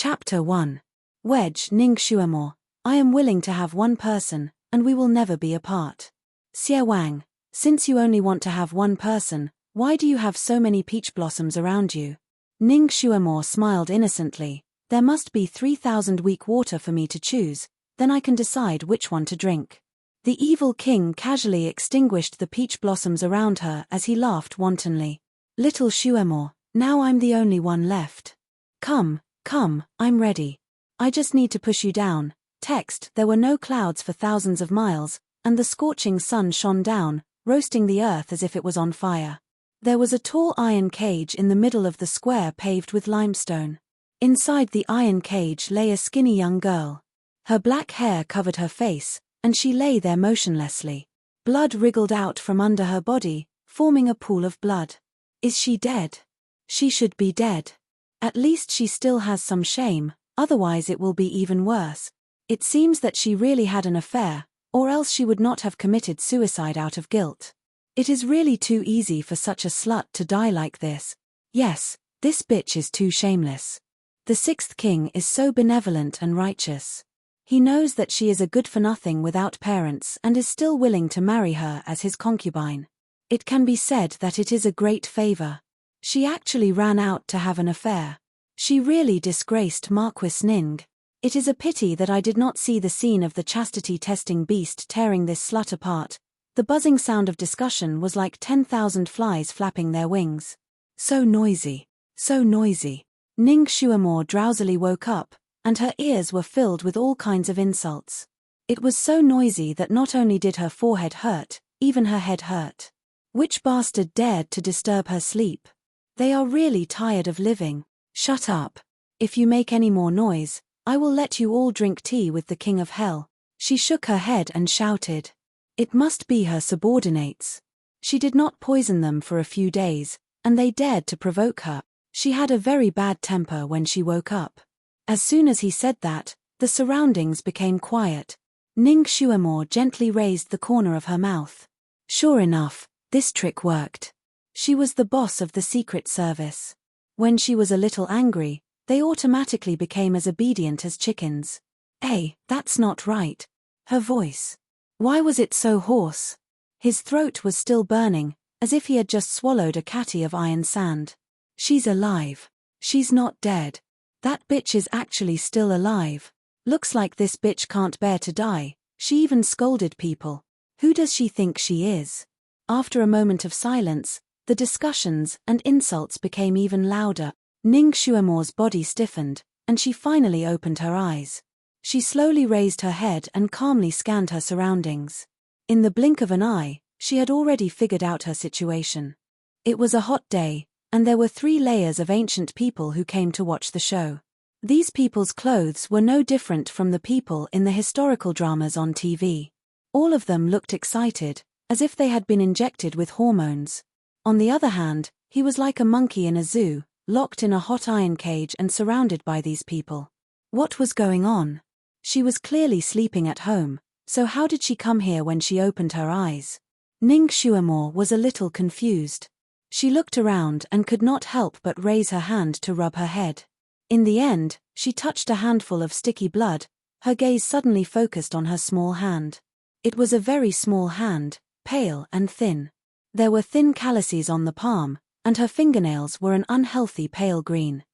Chapter 1. Wedge Ning Shuamore, I am willing to have one person, and we will never be apart. Xie Wang, since you only want to have one person, why do you have so many peach blossoms around you? Ning Shuamore smiled innocently. There must be 3,000 weak water for me to choose, then I can decide which one to drink. The evil king casually extinguished the peach blossoms around her as he laughed wantonly. Little Shuamore, now I'm the only one left. Come, I'm ready. I just need to push you down. Text, there were no clouds for thousands of miles, and the scorching sun shone down, roasting the earth as if it was on fire. There was a tall iron cage in the middle of the square paved with limestone. Inside the iron cage lay a skinny young girl. Her black hair covered her face, and she lay there motionlessly. Blood wriggled out from under her body, forming a pool of blood. Is she dead? She should be dead. At least she still has some shame, otherwise it will be even worse. It seems that she really had an affair, or else she would not have committed suicide out of guilt. It is really too easy for such a slut to die like this. Yes, this bitch is too shameless. The sixth king is so benevolent and righteous. He knows that she is a good-for-nothing without parents and is still willing to marry her as his concubine. It can be said that it is a great favor. She actually ran out to have an affair. She really disgraced Marquis Ning. It is a pity that I did not see the scene of the chastity-testing beast tearing this slut apart. The buzzing sound of discussion was like 10,000 flies flapping their wings. So noisy. So noisy. Ning Shuamore drowsily woke up, and her ears were filled with all kinds of insults. It was so noisy that not only did her forehead hurt, even her head hurt. Which bastard dared to disturb her sleep? They are really tired of living. Shut up. If you make any more noise, I will let you all drink tea with the king of hell. She shook her head and shouted. It must be her subordinates. She did not poison them for a few days, and they dared to provoke her. She had a very bad temper when she woke up. As soon as he said that, the surroundings became quiet. Ning Shuamore gently raised the corner of her mouth. Sure enough, this trick worked. She was the boss of the Secret Service. When she was a little angry, they automatically became as obedient as chickens. Hey, that's not right. Her voice. Why was it so hoarse? His throat was still burning, as if he had just swallowed a catty of iron sand. She's alive. She's not dead. That bitch is actually still alive. Looks like this bitch can't bear to die. She even scolded people. Who does she think she is? After a moment of silence, the discussions and insults became even louder. Ning Shuamore's body stiffened, and she finally opened her eyes. She slowly raised her head and calmly scanned her surroundings. In the blink of an eye, she had already figured out her situation. It was a hot day, and there were 3 layers of ancient people who came to watch the show. These people's clothes were no different from the people in the historical dramas on TV. All of them looked excited, as if they had been injected with hormones. On the other hand, he was like a monkey in a zoo, locked in a hot iron cage and surrounded by these people. What was going on? She was clearly sleeping at home, so how did she come here when she opened her eyes? Ning Shuamore was a little confused. She looked around and could not help but raise her hand to rub her head. In the end, she touched a handful of sticky blood. Her gaze suddenly focused on her small hand. It was a very small hand, pale and thin. There were thin calluses on the palm, and her fingernails were an unhealthy pale green.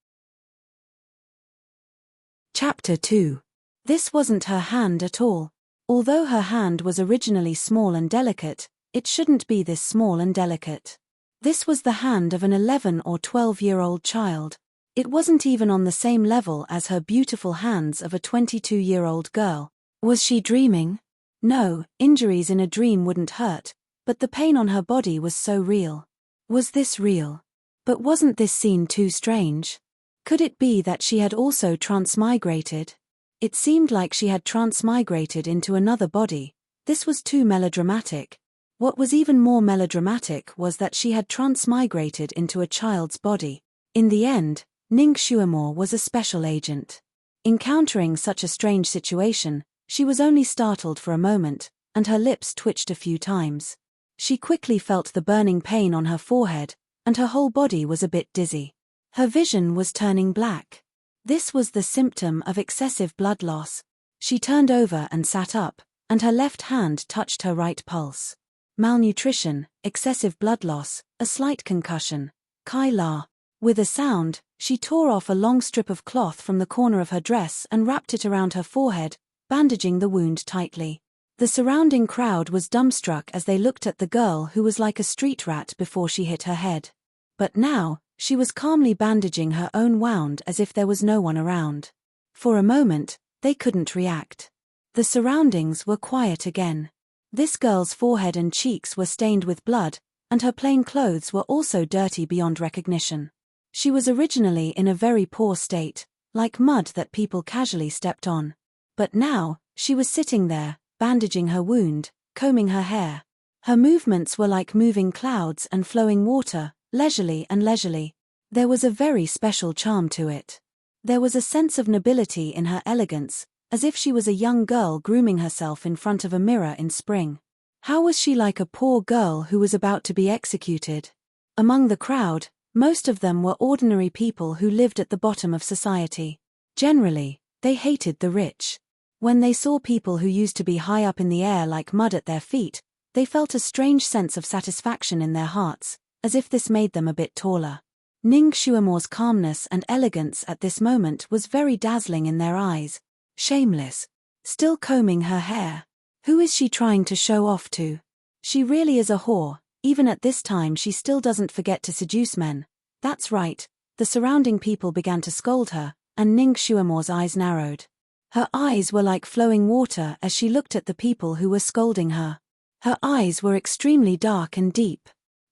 Chapter 2. This wasn't her hand at all. Although her hand was originally small and delicate, it shouldn't be this small and delicate. This was the hand of an 11 or 12-year-old child. It wasn't even on the same level as her beautiful hands of a 22-year-old girl. Was she dreaming? No, injuries in a dream wouldn't hurt, but the pain on her body was so real. Was this real? But wasn't this scene too strange? Could it be that she had also transmigrated? It seemed like she had transmigrated into another body. This was too melodramatic. What was even more melodramatic was that she had transmigrated into a child's body. In the end, Ning Shuamore was a special agent. Encountering such a strange situation, she was only startled for a moment, and her lips twitched a few times. She quickly felt the burning pain on her forehead, and her whole body was a bit dizzy. Her vision was turning black. This was the symptom of excessive blood loss. She turned over and sat up, and her left hand touched her right pulse. Malnutrition, excessive blood loss, a slight concussion. Kai La. With a sound, she tore off a long strip of cloth from the corner of her dress and wrapped it around her forehead, bandaging the wound tightly. The surrounding crowd was dumbstruck as they looked at the girl who was like a street rat before she hit her head. But now, she was calmly bandaging her own wound as if there was no one around. For a moment, they couldn't react. The surroundings were quiet again. This girl's forehead and cheeks were stained with blood, and her plain clothes were also dirty beyond recognition. She was originally in a very poor state, like mud that people casually stepped on. But now, she was sitting there, bandaging her wound, combing her hair. Her movements were like moving clouds and flowing water, leisurely and leisurely. There was a very special charm to it. There was a sense of nobility in her elegance, as if she was a young girl grooming herself in front of a mirror in spring. How was she like a poor girl who was about to be executed? Among the crowd, most of them were ordinary people who lived at the bottom of society. Generally, they hated the rich. When they saw people who used to be high up in the air like mud at their feet, they felt a strange sense of satisfaction in their hearts, as if this made them a bit taller. Ning Xuemore's calmness and elegance at this moment was very dazzling in their eyes. Shameless. Still combing her hair. Who is she trying to show off to? She really is a whore. Even at this time she still doesn't forget to seduce men. That's right. The surrounding people began to scold her, and Ning Xuemore's eyes narrowed. Her eyes were like flowing water as she looked at the people who were scolding her. Her eyes were extremely dark and deep.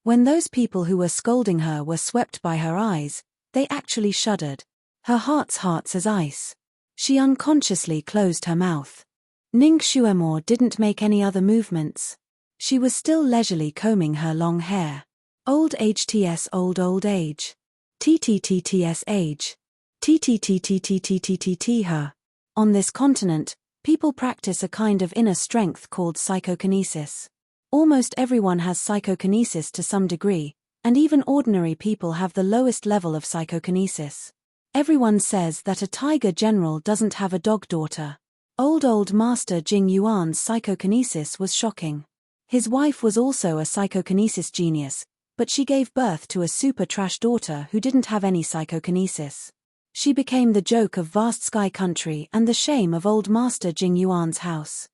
When those people who were scolding her were swept by her eyes, they actually shuddered. Her heart's hearts as ice. She unconsciously closed her mouth. Ning Xuemore didn't make any other movements. She was still leisurely combing her long hair. Old age ts old age. TTTTS age. TTTTTTTT her. On this continent, people practice a kind of inner strength called psychokinesis. Almost everyone has psychokinesis to some degree, and even ordinary people have the lowest level of psychokinesis. Everyone says that a tiger general doesn't have a dog daughter. Old Master Jing Yuan's psychokinesis was shocking. His wife was also a psychokinesis genius, but she gave birth to a super trash daughter who didn't have any psychokinesis. She became the joke of vast sky country and the shame of old Master Jing Yuan's house.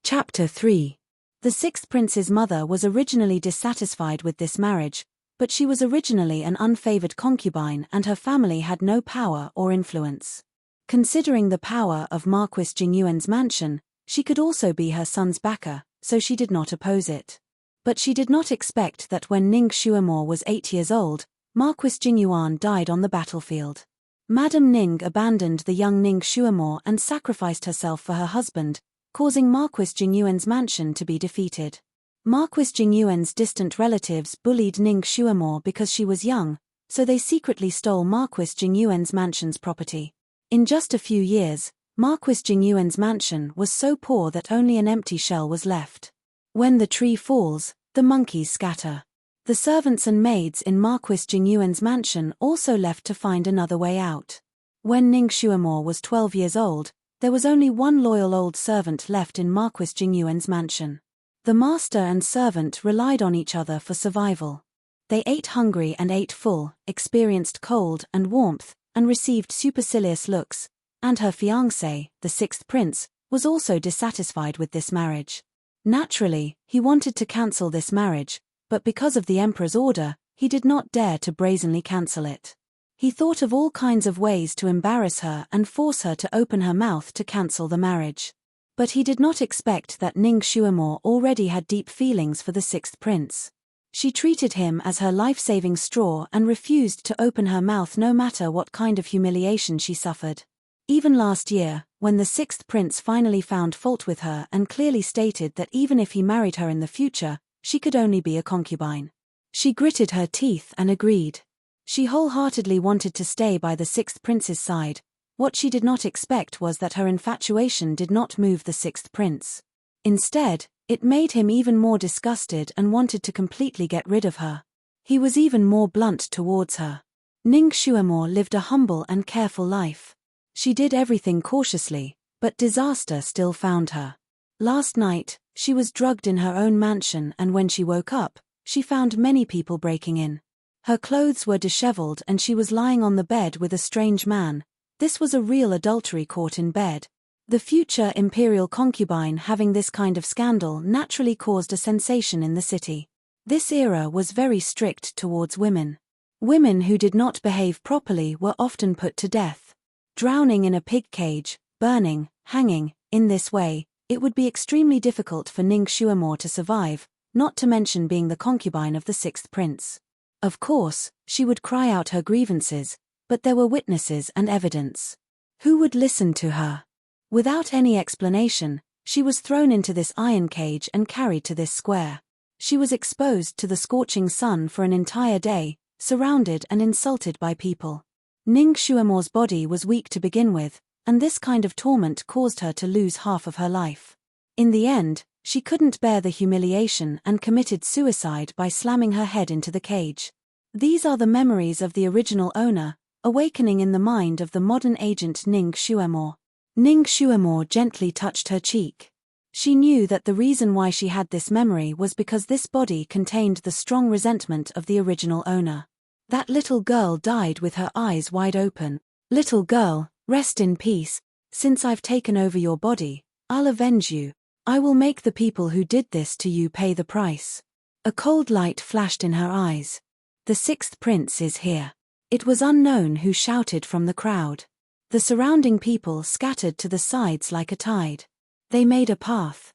Chapter 3. The sixth prince's mother was originally dissatisfied with this marriage, but she was originally an unfavored concubine and her family had no power or influence. Considering the power of Marquis Jingyuan's mansion, she could also be her son's backer, so she did not oppose it. But she did not expect that when Ning Xuemore was 8 years old, Marquis Jingyuan died on the battlefield. Madame Ning abandoned the young Ning Xuemore and sacrificed herself for her husband, causing Marquis Jingyuan's mansion to be defeated. Marquis Jingyuan's distant relatives bullied Ning Xuemore because she was young, so they secretly stole Marquis Jingyuan's mansion's property. In just a few years, Marquis Jingyuan's mansion was so poor that only an empty shell was left. When the tree falls, the monkeys scatter. The servants and maids in Marquis Jingyuan's mansion also left to find another way out. When Ning Xuemore was 12 years old, there was only one loyal old servant left in Marquis Jingyuan's mansion. The master and servant relied on each other for survival. They ate hungry and ate full, experienced cold and warmth, and received supercilious looks, and her fiancé, the sixth prince, was also dissatisfied with this marriage. Naturally, he wanted to cancel this marriage, but because of the emperor's order, he did not dare to brazenly cancel it. He thought of all kinds of ways to embarrass her and force her to open her mouth to cancel the marriage. But he did not expect that Ning Xuemore already had deep feelings for the sixth prince. She treated him as her life-saving straw and refused to open her mouth no matter what kind of humiliation she suffered. Even last year, when the sixth prince finally found fault with her and clearly stated that even if he married her in the future, she could only be a concubine. She gritted her teeth and agreed. She wholeheartedly wanted to stay by the sixth prince's side. What she did not expect was that her infatuation did not move the sixth prince. Instead, it made him even more disgusted and wanted to completely get rid of her. He was even more blunt towards her. Ning Xuemore lived a humble and careful life. She did everything cautiously, but disaster still found her. Last night, she was drugged in her own mansion, and when she woke up, she found many people breaking in. Her clothes were disheveled and she was lying on the bed with a strange man. This was a real adultery caught in bed. The future imperial concubine having this kind of scandal naturally caused a sensation in the city. This era was very strict towards women. Women who did not behave properly were often put to death. Drowning in a pig cage, burning, hanging. In this way, it would be extremely difficult for Ning Xuemore to survive, not to mention being the concubine of the sixth prince. Of course, she would cry out her grievances, but there were witnesses and evidence. Who would listen to her? Without any explanation, she was thrown into this iron cage and carried to this square. She was exposed to the scorching sun for an entire day, surrounded and insulted by people. Ning Xuemore's body was weak to begin with, and this kind of torment caused her to lose half of her life. In the end, she couldn't bear the humiliation and committed suicide by slamming her head into the cage. These are the memories of the original owner, awakening in the mind of the modern agent Ning Xuemore. Ning Xuemore gently touched her cheek. She knew that the reason why she had this memory was because this body contained the strong resentment of the original owner. That little girl died with her eyes wide open. Little girl, rest in peace. Since I've taken over your body, I'll avenge you. I will make the people who did this to you pay the price. A cold light flashed in her eyes. The sixth prince is here. It was unknown who shouted from the crowd. The surrounding people scattered to the sides like a tide. They made a path.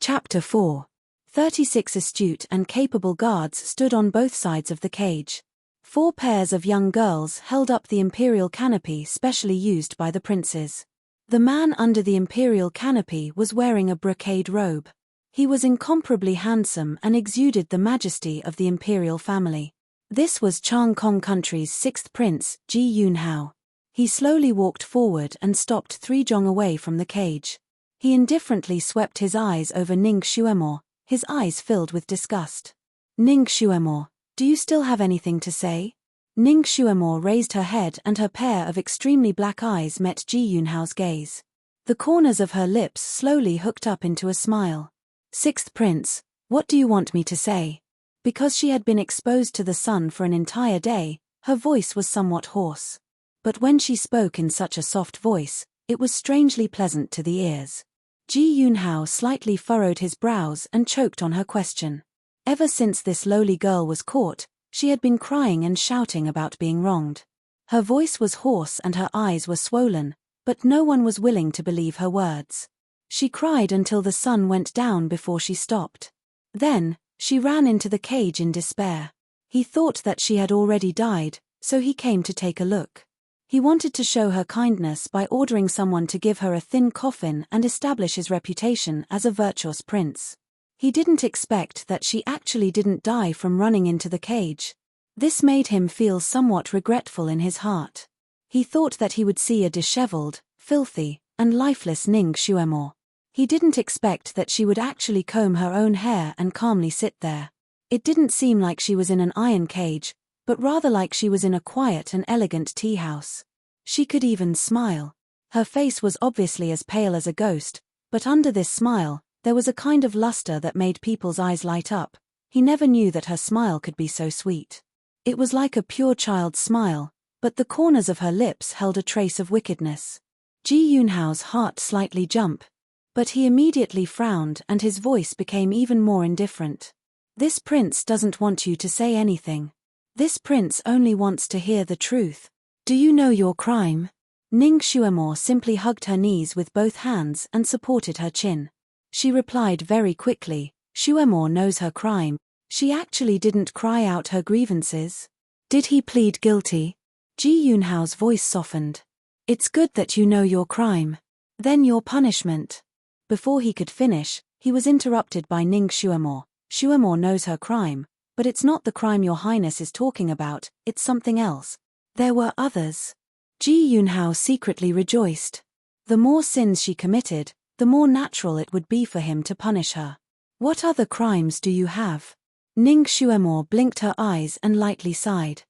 Chapter 4. 36 astute and capable guards stood on both sides of the cage. 4 pairs of young girls held up the imperial canopy specially used by the princes. The man under the imperial canopy was wearing a brocade robe. He was incomparably handsome and exuded the majesty of the imperial family. This was Chang Kong Country's 6th prince, Ji Yunhao. He slowly walked forward and stopped 3 zhong away from the cage. He indifferently swept his eyes over Ning Xuemore, his eyes filled with disgust. Ning Xuemore, do you still have anything to say? Ning Xuemore raised her head and her pair of extremely black eyes met Ji Yunhao's gaze. The corners of her lips slowly hooked up into a smile. 6th prince, what do you want me to say? Because she had been exposed to the sun for an entire day, her voice was somewhat hoarse. But when she spoke in such a soft voice, it was strangely pleasant to the ears. Ji Yunhao slightly furrowed his brows and choked on her question. Ever since this lowly girl was caught, she had been crying and shouting about being wronged. Her voice was hoarse and her eyes were swollen, but no one was willing to believe her words. She cried until the sun went down before she stopped. Then, she ran into the cage in despair. He thought that she had already died, so he came to take a look. He wanted to show her kindness by ordering someone to give her a thin coffin and establish his reputation as a virtuous prince. He didn't expect that she actually didn't die from running into the cage. This made him feel somewhat regretful in his heart. He thought that he would see a disheveled, filthy, and lifeless Ning Xuemore. He didn't expect that she would actually comb her own hair and calmly sit there. It didn't seem like she was in an iron cage, but rather like she was in a quiet and elegant tea house. She could even smile. Her face was obviously as pale as a ghost, but under this smile, there was a kind of luster that made people's eyes light up. He never knew that her smile could be so sweet. It was like a pure child's smile, but the corners of her lips held a trace of wickedness. Ji Yunhao's heart slightly jumped, but he immediately frowned and his voice became even more indifferent. This prince doesn't want you to say anything. This prince only wants to hear the truth. Do you know your crime? Ning Xuemore simply hugged her knees with both hands and supported her chin. She replied very quickly, Xuemore knows her crime. She actually didn't cry out her grievances. Did he plead guilty? Ji Yunhao's voice softened. It's good that you know your crime. Then your punishment. Before he could finish, he was interrupted by Ning Xuemore. Xuemore knows her crime, but it's not the crime your highness is talking about, it's something else. There were others. Ji Yunhao secretly rejoiced. The more sins she committed, the more natural it would be for him to punish her. What other crimes do you have? Ning Xuemore blinked her eyes and lightly sighed.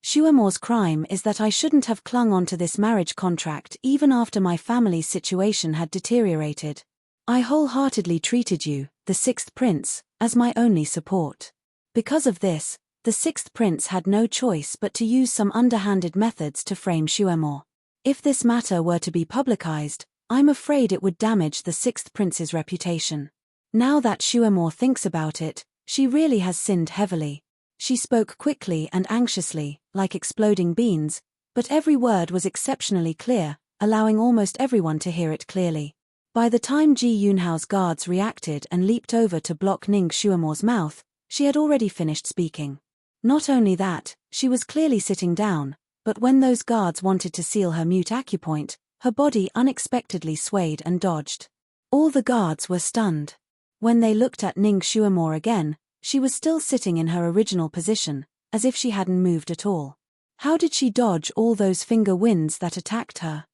Xuemore's crime is that I shouldn't have clung onto this marriage contract even after my family's situation had deteriorated. I wholeheartedly treated you, the sixth prince, as my only support. Because of this, the sixth prince had no choice but to use some underhanded methods to frame Xuemore. If this matter were to be publicized, I'm afraid it would damage the sixth prince's reputation. Now that Xuemore thinks about it, she really has sinned heavily. She spoke quickly and anxiously, like exploding beans, but every word was exceptionally clear, allowing almost everyone to hear it clearly. By the time Ji Yunhao's guards reacted and leaped over to block Ning Xuemore's mouth, she had already finished speaking. Not only that, she was clearly sitting down, but when those guards wanted to seal her mute acupoint, her body unexpectedly swayed and dodged. All the guards were stunned. When they looked at Ning Xuemore again, she was still sitting in her original position, as if she hadn't moved at all. How did she dodge all those finger winds that attacked her?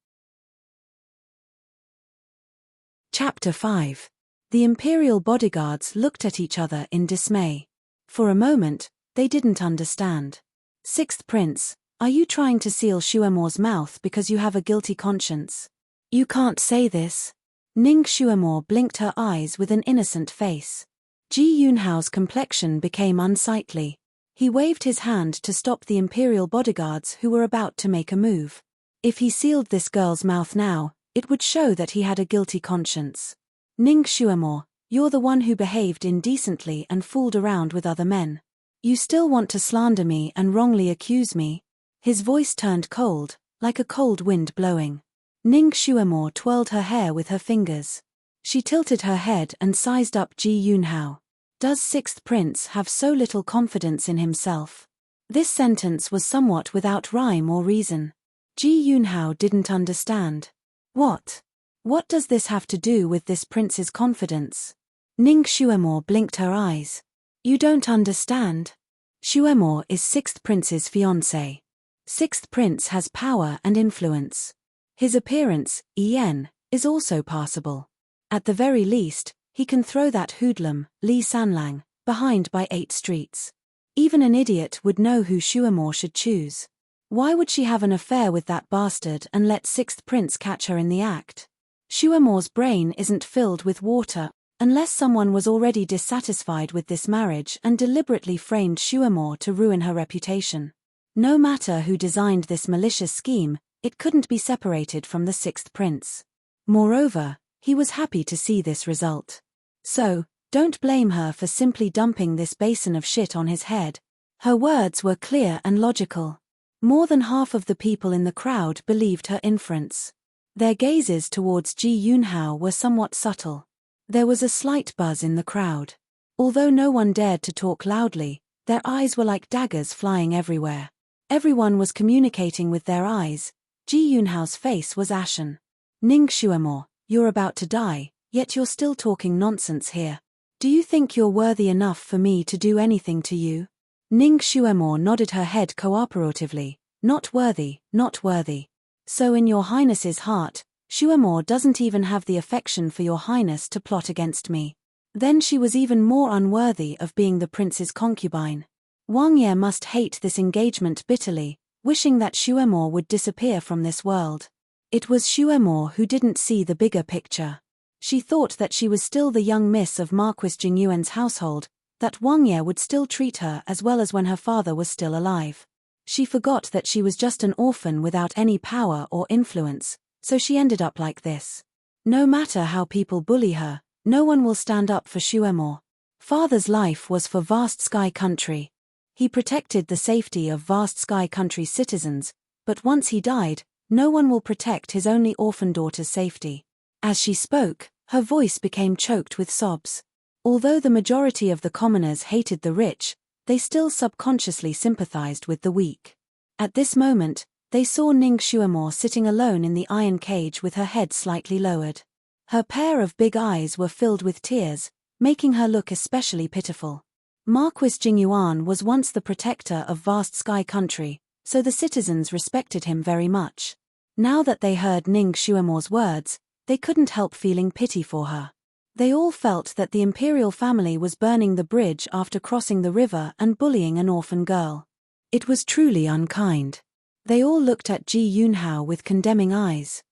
Chapter 5. The imperial bodyguards looked at each other in dismay. For a moment, they didn't understand. Sixth Prince, are you trying to seal Xuemore's mouth because you have a guilty conscience? You can't say this. Ning Xuemore blinked her eyes with an innocent face. Ji Yunhao's complexion became unsightly. He waved his hand to stop the imperial bodyguards who were about to make a move. If he sealed this girl's mouth now, it would show that he had a guilty conscience. Ning Xuemore, you're the one who behaved indecently and fooled around with other men. You still want to slander me and wrongly accuse me? His voice turned cold, like a cold wind blowing. Ning Xuemore twirled her hair with her fingers. She tilted her head and sized up Ji Yunhao. Does Sixth Prince have so little confidence in himself? This sentence was somewhat without rhyme or reason. Ji Yunhao didn't understand. What? What does this have to do with this prince's confidence? Ning Xuemore blinked her eyes. You don't understand. Xuemore is Sixth Prince's fiancé. Sixth Prince has power and influence. His appearance, is also passable. At the very least, he can throw that hoodlum, Li Sanlang, behind by 8 streets. Even an idiot would know who Xuemore should choose. Why would she have an affair with that bastard and let Sixth Prince catch her in the act? Xuemore's brain isn't filled with water, unless someone was already dissatisfied with this marriage and deliberately framed Xuemore to ruin her reputation. No matter who designed this malicious scheme, it couldn't be separated from the Sixth Prince. Moreover, he was happy to see this result. So, don't blame her for simply dumping this basin of shit on his head. Her words were clear and logical. More than half of the people in the crowd believed her inference. Their gazes towards Ji Yunhao were somewhat subtle. There was a slight buzz in the crowd. Although no one dared to talk loudly, their eyes were like daggers flying everywhere. Everyone was communicating with their eyes. Ji Yunhao's face was ashen. Ning Xuemore, you're about to die, yet you're still talking nonsense here. Do you think you're worthy enough for me to do anything to you? Ning Xuemore nodded her head cooperatively. Not worthy, not worthy. So in your highness's heart, Xuemore doesn't even have the affection for your highness to plot against me. Then she was even more unworthy of being the prince's concubine. Wang Ye must hate this engagement bitterly, wishing that Xuemore would disappear from this world. It was Xuemore who didn't see the bigger picture. She thought that she was still the young miss of Marquis Jingyuan's household, that Wang Ye would still treat her as well as when her father was still alive. She forgot that she was just an orphan without any power or influence, so she ended up like this. No matter how people bully her, no one will stand up for Xuemore. Father's life was for Vast Sky Country. He protected the safety of Vast Sky Country's citizens, but once he died, no one will protect his only orphan daughter's safety. As she spoke, her voice became choked with sobs. Although the majority of the commoners hated the rich, they still subconsciously sympathized with the weak. At this moment, they saw Ning Xuemore sitting alone in the iron cage with her head slightly lowered. Her pair of big eyes were filled with tears, making her look especially pitiful. Marquis Jingyuan was once the protector of Vast Sky Country, so the citizens respected him very much. Now that they heard Ning Xuemore's words, they couldn't help feeling pity for her. They all felt that the imperial family was burning the bridge after crossing the river and bullying an orphan girl. It was truly unkind. They all looked at Ji Yunhao with condemning eyes.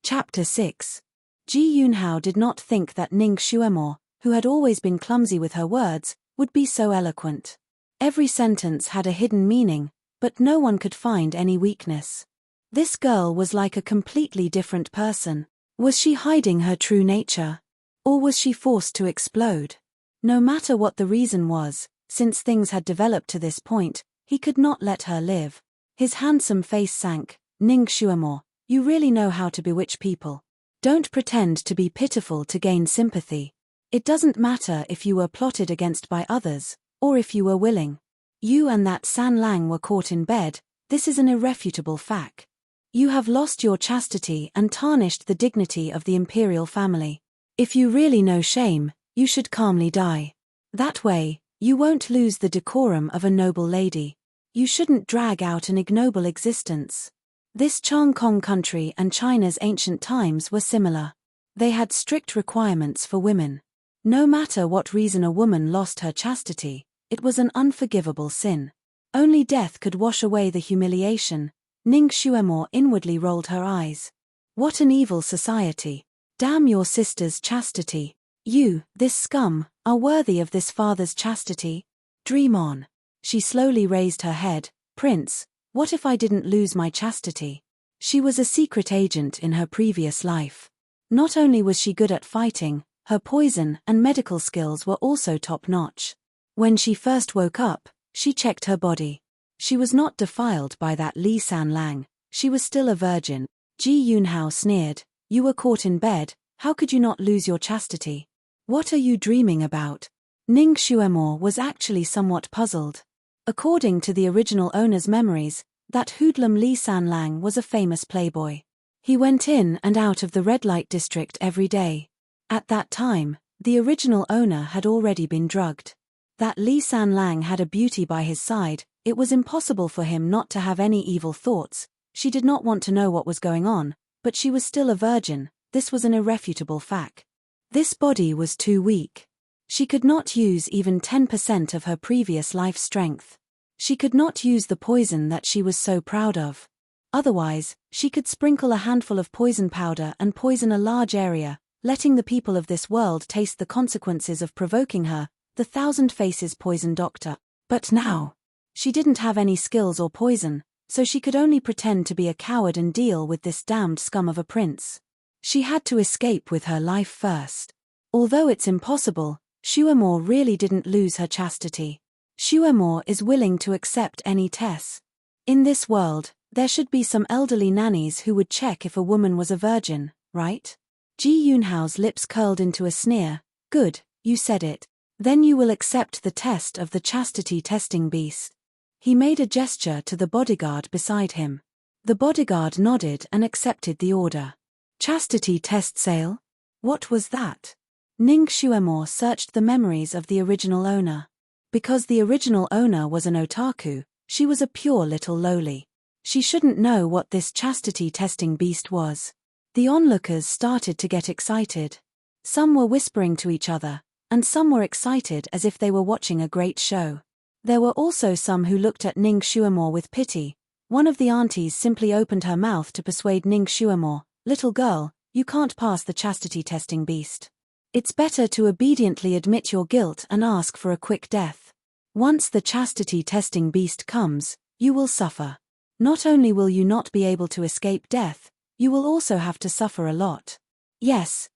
Chapter 6. Ji Yunhao did not think that Ning Xuemo, who had always been clumsy with her words, would be so eloquent. Every sentence had a hidden meaning, but no one could find any weakness. This girl was like a completely different person. Was she hiding her true nature? Or was she forced to explode? No matter what the reason was, since things had developed to this point, he could not let her live. His handsome face sank. Ning Xuemo, you really know how to bewitch people. Don't pretend to be pitiful to gain sympathy. It doesn't matter if you were plotted against by others, or if you were willing. You and that San Lang were caught in bed. This is an irrefutable fact. You have lost your chastity and tarnished the dignity of the imperial family. If you really know shame, you should calmly die. That way, you won't lose the decorum of a noble lady. You shouldn't drag out an ignoble existence. This Chang Kong country and China's ancient times were similar. They had strict requirements for women. No matter what reason a woman lost her chastity, it was an unforgivable sin. Only death could wash away the humiliation. Ning Xuemo inwardly rolled her eyes. What an evil society. Damn your sister's chastity. You, this scum, are worthy of this father's chastity. Dream on. She slowly raised her head. Prince, what if I didn't lose my chastity? She was a secret agent in her previous life. Not only was she good at fighting, her poison and medical skills were also top-notch. When she first woke up, she checked her body. She was not defiled by that Li San Lang. She was still a virgin. Ji Yunhao sneered. You were caught in bed, how could you not lose your chastity? What are you dreaming about? Ning Xuemo was actually somewhat puzzled. According to the original owner's memories, that hoodlum Li San Lang was a famous playboy. He went in and out of the red light district every day. At that time, the original owner had already been drugged. That Li San Lang had a beauty by his side. It was impossible for him not to have any evil thoughts. She did not want to know what was going on, but she was still a virgin. This was an irrefutable fact. This body was too weak. She could not use even 10% of her previous life strength. She could not use the poison that she was so proud of. Otherwise, she could sprinkle a handful of poison powder and poison a large area, letting the people of this world taste the consequences of provoking her, the thousand faces poison doctor. But now, she didn't have any skills or poison, so she could only pretend to be a coward and deal with this damned scum of a prince. She had to escape with her life first. Although it's impossible, Xuemo really didn't lose her chastity. Xuemo is willing to accept any test. In this world, there should be some elderly nannies who would check if a woman was a virgin, right? Ji Yunhao's lips curled into a sneer. Good, you said it. Then you will accept the test of the chastity testing beast. He made a gesture to the bodyguard beside him. The bodyguard nodded and accepted the order. Chastity test sale? What was that? Ning Xuemo searched the memories of the original owner. Because the original owner was an otaku, she was a pure little loli. She shouldn't know what this chastity testing beast was. The onlookers started to get excited. Some were whispering to each other, and some were excited as if they were watching a great show. There were also some who looked at Ning Xuemo with pity. One of the aunties simply opened her mouth to persuade Ning Xuemo, little girl, you can't pass the chastity testing beast. It's better to obediently admit your guilt and ask for a quick death. Once the chastity testing beast comes, you will suffer. Not only will you not be able to escape death, you will also have to suffer a lot. Yes,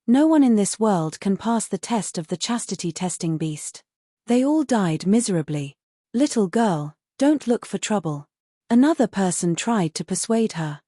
no one in this world can pass the test of the chastity testing beast. They all died miserably. Little girl, don't look for trouble. Another person tried to persuade her.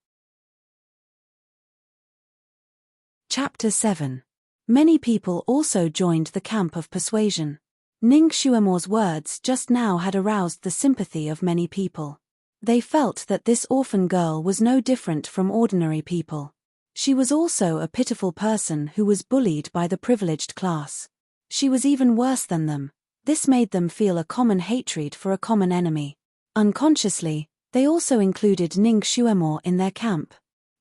Chapter 7. Many people also joined the camp of persuasion. Ning Xuemo's words just now had aroused the sympathy of many people. They felt that this orphan girl was no different from ordinary people. She was also a pitiful person who was bullied by the privileged class. She was even worse than them. This made them feel a common hatred for a common enemy. Unconsciously, they also included Ning Xuemo in their camp.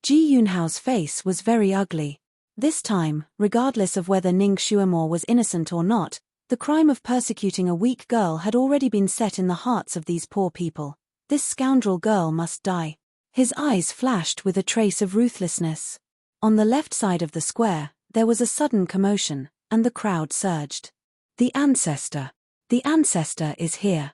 Ji Yunhao's face was very ugly. This time, regardless of whether Ning Xuemo was innocent or not, the crime of persecuting a weak girl had already been set in the hearts of these poor people. This scoundrel girl must die. His eyes flashed with a trace of ruthlessness. On the left side of the square, there was a sudden commotion, and the crowd surged. The ancestor. The ancestor is here.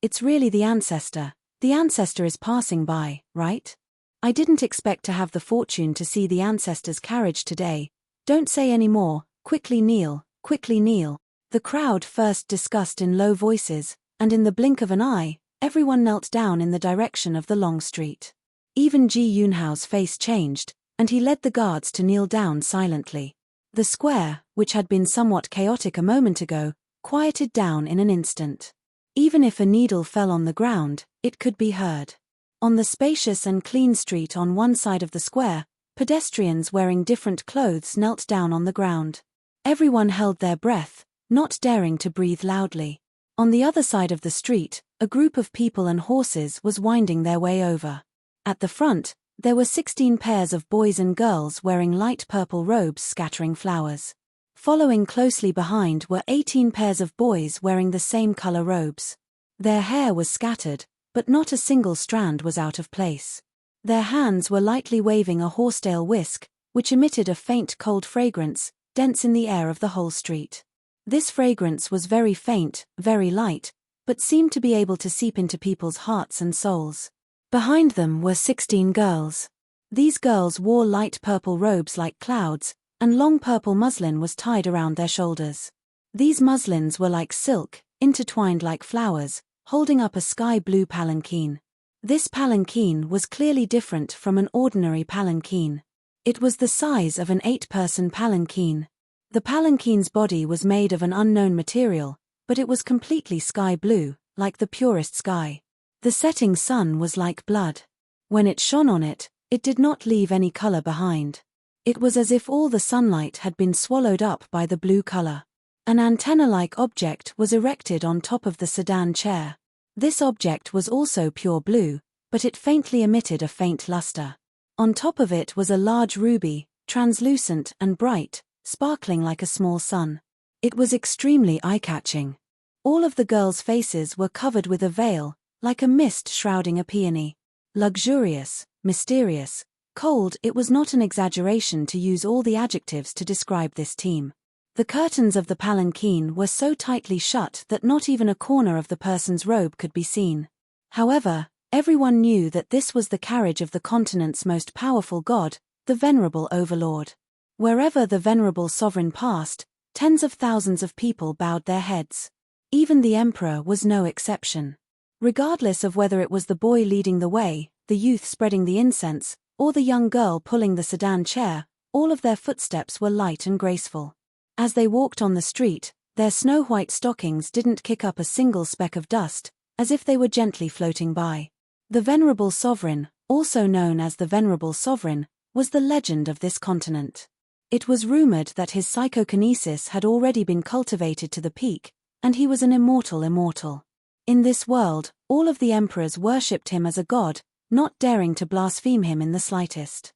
It's really the ancestor. The ancestor is passing by, right? I didn't expect to have the fortune to see the ancestor's carriage today. Don't say any more, quickly kneel, quickly kneel. The crowd first discussed in low voices, and in the blink of an eye, everyone knelt down in the direction of the long street. Even Ji Yunhao's face changed, and he led the guards to kneel down silently. The square, which had been somewhat chaotic a moment ago, quieted down in an instant. Even if a needle fell on the ground, it could be heard. On the spacious and clean street on one side of the square, pedestrians wearing different clothes knelt down on the ground. Everyone held their breath, not daring to breathe loudly. On the other side of the street, a group of people and horses was winding their way over. At the front, there were 16 pairs of boys and girls wearing light purple robes scattering flowers. Following closely behind were 18 pairs of boys wearing the same color robes. Their hair was scattered, but not a single strand was out of place. Their hands were lightly waving a horsetail whisk, which emitted a faint cold fragrance, dense in the air of the whole street. This fragrance was very faint, very light, but seemed to be able to seep into people's hearts and souls. Behind them were 16 girls. These girls wore light purple robes like clouds, and long purple muslin was tied around their shoulders. These muslins were like silk, intertwined like flowers, holding up a sky-blue palanquin. This palanquin was clearly different from an ordinary palanquin. It was the size of an 8-person palanquin. The palanquin's body was made of an unknown material, but it was completely sky-blue, like the purest sky. The setting sun was like blood. When it shone on it, it did not leave any color behind. It was as if all the sunlight had been swallowed up by the blue color. An antenna-like object was erected on top of the sedan chair. This object was also pure blue, but it faintly emitted a faint luster. On top of it was a large ruby, translucent and bright, sparkling like a small sun. It was extremely eye-catching. All of the girls' faces were covered with a veil, like a mist shrouding a peony. Luxurious, mysterious, cold. It was not an exaggeration to use all the adjectives to describe this team. The curtains of the palanquin were so tightly shut that not even a corner of the person's robe could be seen. However, everyone knew that this was the carriage of the continent's most powerful god, the venerable overlord. Wherever the venerable sovereign passed, tens of thousands of people bowed their heads. Even the emperor was no exception. Regardless of whether it was the boy leading the way, the youth spreading the incense, or the young girl pulling the sedan chair, all of their footsteps were light and graceful. As they walked on the street, their snow-white stockings didn't kick up a single speck of dust, as if they were gently floating by. The venerable sovereign, also known as the venerable sovereign, was the legend of this continent. It was rumored that his psychokinesis had already been cultivated to the peak, and he was an immortal. In this world, all of the emperors worshipped him as a god, not daring to blaspheme him in the slightest.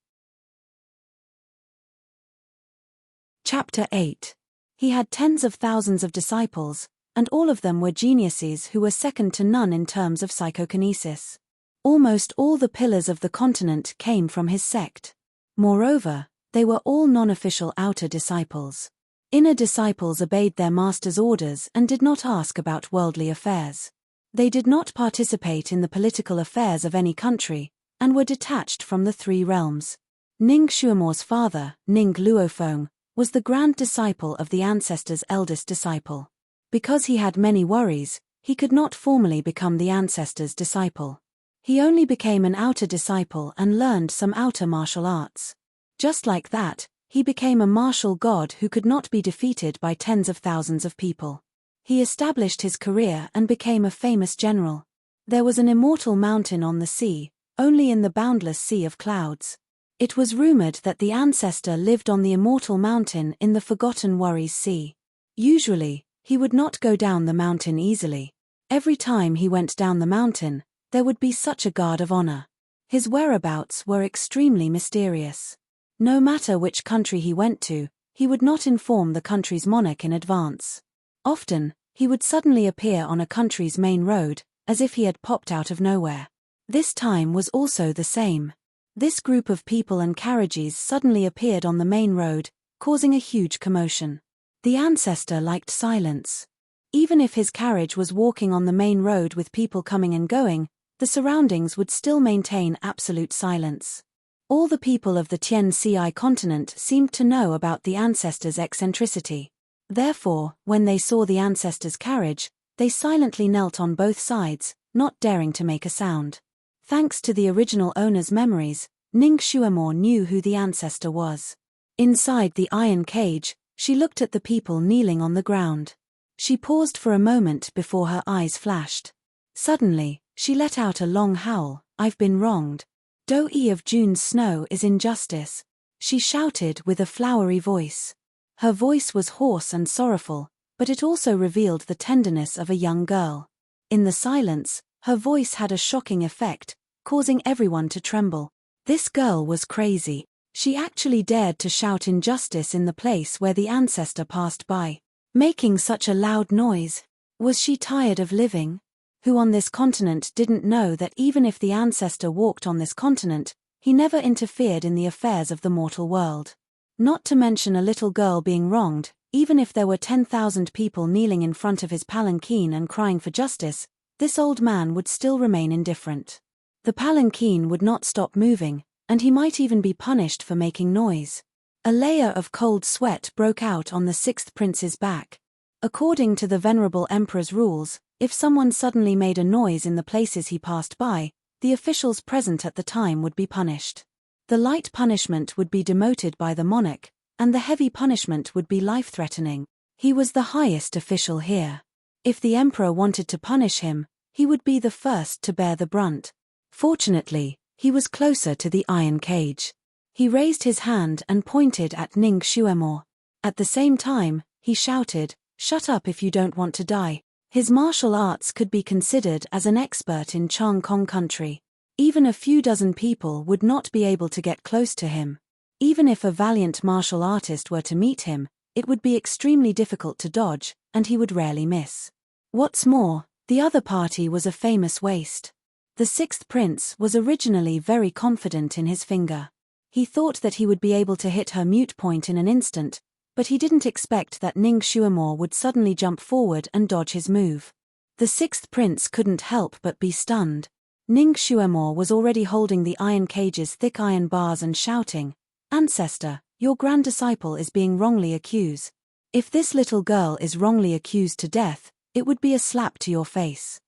Chapter 8. He had tens of thousands of disciples, and all of them were geniuses who were second to none in terms of psychokinesis. Almost all the pillars of the continent came from his sect. Moreover, they were all non-official outer disciples. Inner disciples obeyed their master's orders and did not ask about worldly affairs. They did not participate in the political affairs of any country, and were detached from the three realms. Ning Xuemo's father, Ning Luofeng, was the grand disciple of the ancestor's eldest disciple. Because he had many worries, he could not formally become the ancestor's disciple. He only became an outer disciple and learned some outer martial arts. Just like that, he became a martial god who could not be defeated by tens of thousands of people. He established his career and became a famous general. There was an immortal mountain on the sea, only in the boundless sea of clouds. It was rumored that the ancestor lived on the immortal mountain in the Forgotten Worries Sea. Usually, he would not go down the mountain easily. Every time he went down the mountain, there would be such a guard of honor. His whereabouts were extremely mysterious. No matter which country he went to, he would not inform the country's monarch in advance. Often, he would suddenly appear on a country's main road, as if he had popped out of nowhere. This time was also the same. This group of people and carriages suddenly appeared on the main road, causing a huge commotion. The ancestor liked silence. Even if his carriage was walking on the main road with people coming and going, the surroundings would still maintain absolute silence. All the people of the Tianxi continent seemed to know about the ancestor's eccentricity. Therefore, when they saw the ancestor's carriage, they silently knelt on both sides, not daring to make a sound. Thanks to the original owner's memories, Ning Xuemo knew who the ancestor was. Inside the iron cage, she looked at the people kneeling on the ground. She paused for a moment before her eyes flashed. Suddenly, she let out a long howl. "I've been wronged. Dou-yi of June's snow is injustice," she shouted with a flowery voice. Her voice was hoarse and sorrowful, but it also revealed the tenderness of a young girl. In the silence, her voice had a shocking effect, causing everyone to tremble. This girl was crazy. She actually dared to shout injustice in the place where the ancestor passed by, making such a loud noise. Was she tired of living? Who on this continent didn't know that even if the ancestor walked on this continent, he never interfered in the affairs of the mortal world? Not to mention a little girl being wronged, even if there were 10,000 people kneeling in front of his palanquin and crying for justice, this old man would still remain indifferent. The palanquin would not stop moving, and he might even be punished for making noise. A layer of cold sweat broke out on the sixth prince's back. According to the venerable emperor's rules, if someone suddenly made a noise in the places he passed by, the officials present at the time would be punished. The light punishment would be demoted by the monarch, and the heavy punishment would be life-threatening. He was the highest official here. If the emperor wanted to punish him, he would be the first to bear the brunt. Fortunately, he was closer to the iron cage. He raised his hand and pointed at Ning Xuemo. At the same time, he shouted, "Shut up if you don't want to die." His martial arts could be considered as an expert in Chang Kong country. Even a few dozen people would not be able to get close to him. Even if a valiant martial artist were to meet him, it would be extremely difficult to dodge, and he would rarely miss. What's more, the other party was a famous waste. The sixth prince was originally very confident in his finger. He thought that he would be able to hit her mute point in an instant, but he didn't expect that Ning Xuemo would suddenly jump forward and dodge his move. The sixth prince couldn't help but be stunned. Ning Xuemo was already holding the iron cage's thick iron bars and shouting, "Ancestor, your grand disciple is being wrongly accused. If this little girl is wrongly accused to death, it would be a slap to your face."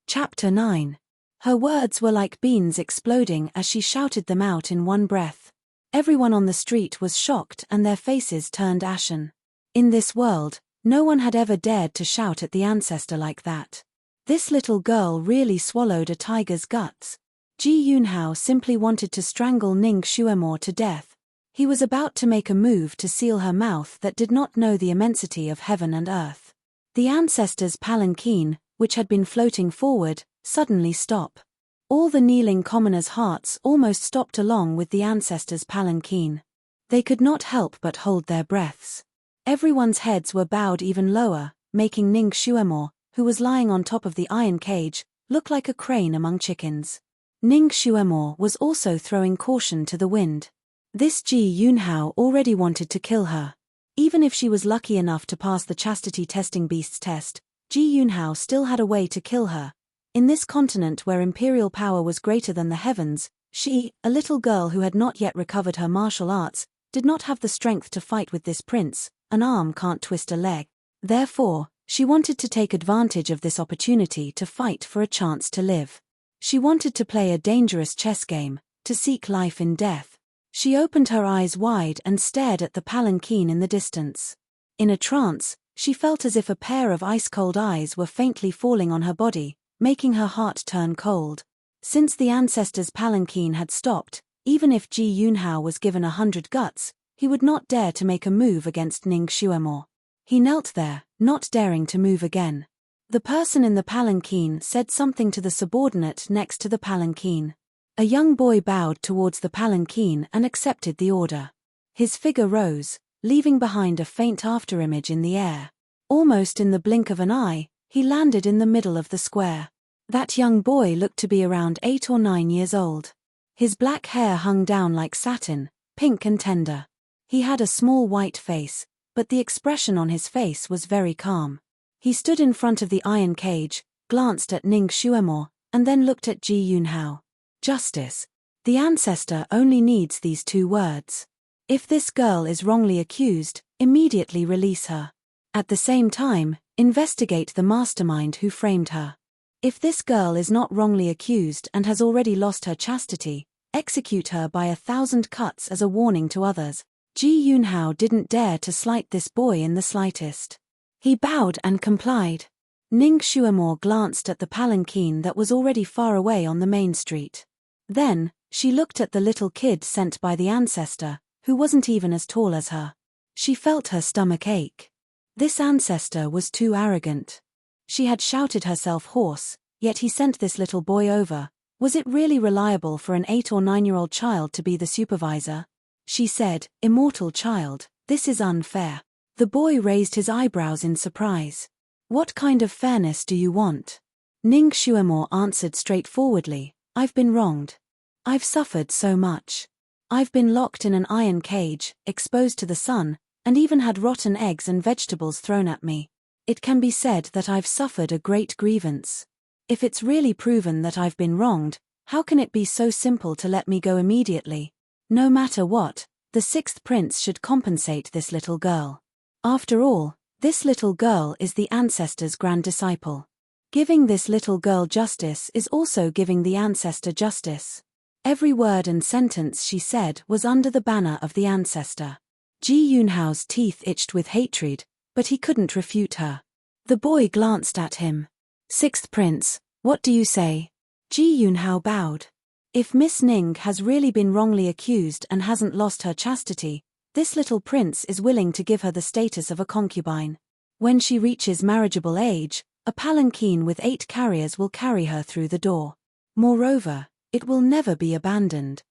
Chapter 9. Her words were like beans exploding as she shouted them out in one breath. Everyone on the street was shocked and their faces turned ashen. In this world, no one had ever dared to shout at the ancestor like that. This little girl really swallowed a tiger's guts. Ji Yunhao simply wanted to strangle Ning Xuemo to death. He was about to make a move to seal her mouth that did not know the immensity of heaven and earth. The ancestor's palanquin, which had been floating forward, suddenly stopped. All the kneeling commoners' hearts almost stopped along with the ancestor's palanquin. They could not help but hold their breaths. Everyone's heads were bowed even lower, making Ning Xuemo, who was lying on top of the iron cage, look like a crane among chickens. Ning Xuemo was also throwing caution to the wind. This Ji Yunhao already wanted to kill her. Even if she was lucky enough to pass the chastity testing beast's test, Ji Yunhao still had a way to kill her. In this continent where imperial power was greater than the heavens, she, a little girl who had not yet recovered her martial arts, did not have the strength to fight with this prince. An arm can't twist a leg. Therefore, she wanted to take advantage of this opportunity to fight for a chance to live. She wanted to play a dangerous chess game, to seek life in death. She opened her eyes wide and stared at the palanquin in the distance. In a trance, she felt as if a pair of ice-cold eyes were faintly falling on her body, making her heart turn cold. Since the ancestor's palanquin had stopped, even if Ji Yunhao was given 100 guts, he would not dare to make a move against Ning Xuemo. He knelt there, not daring to move again. The person in the palanquin said something to the subordinate next to the palanquin. A young boy bowed towards the palanquin and accepted the order. His figure rose, leaving behind a faint afterimage in the air. Almost in the blink of an eye, he landed in the middle of the square. That young boy looked to be around 8 or 9 years old. His black hair hung down like satin, pink and tender. He had a small white face, but the expression on his face was very calm. He stood in front of the iron cage, glanced at Ning Xuemo, and then looked at Ji Yunhao. Justice. The ancestor only needs these 2 words. If this girl is wrongly accused, immediately release her. At the same time, investigate the mastermind who framed her. If this girl is not wrongly accused and has already lost her chastity, execute her by 1,000 cuts as a warning to others. Ji Yunhao didn't dare to slight this boy in the slightest. He bowed and complied. Ning Xuemo glanced at the palanquin that was already far away on the main street. Then, she looked at the little kid sent by the ancestor, who wasn't even as tall as her. She felt her stomach ache. This ancestor was too arrogant. She had shouted herself hoarse, yet he sent this little boy over. Was it really reliable for an 8 or 9-year-old child to be the supervisor? She said, "Immortal child, this is unfair." The boy raised his eyebrows in surprise. "What kind of fairness do you want?" Ning Xuemo answered straightforwardly, "I've been wronged. I've suffered so much. I've been locked in an iron cage, exposed to the sun, and even had rotten eggs and vegetables thrown at me. It can be said that I've suffered a great grievance. If it's really proven that I've been wronged, how can it be so simple to let me go immediately? No matter what, the 6th prince should compensate this little girl. After all, this little girl is the ancestor's grand disciple. Giving this little girl justice is also giving the ancestor justice." Every word and sentence she said was under the banner of the ancestor. Ji Yunhao's teeth itched with hatred, but he couldn't refute her. The boy glanced at him. "6th prince, what do you say?" Ji Yunhao bowed. "If Miss Ning has really been wrongly accused and hasn't lost her chastity, this little prince is willing to give her the status of a concubine. When she reaches marriageable age, a palanquin with 8 carriers will carry her through the door. Moreover, it will never be abandoned."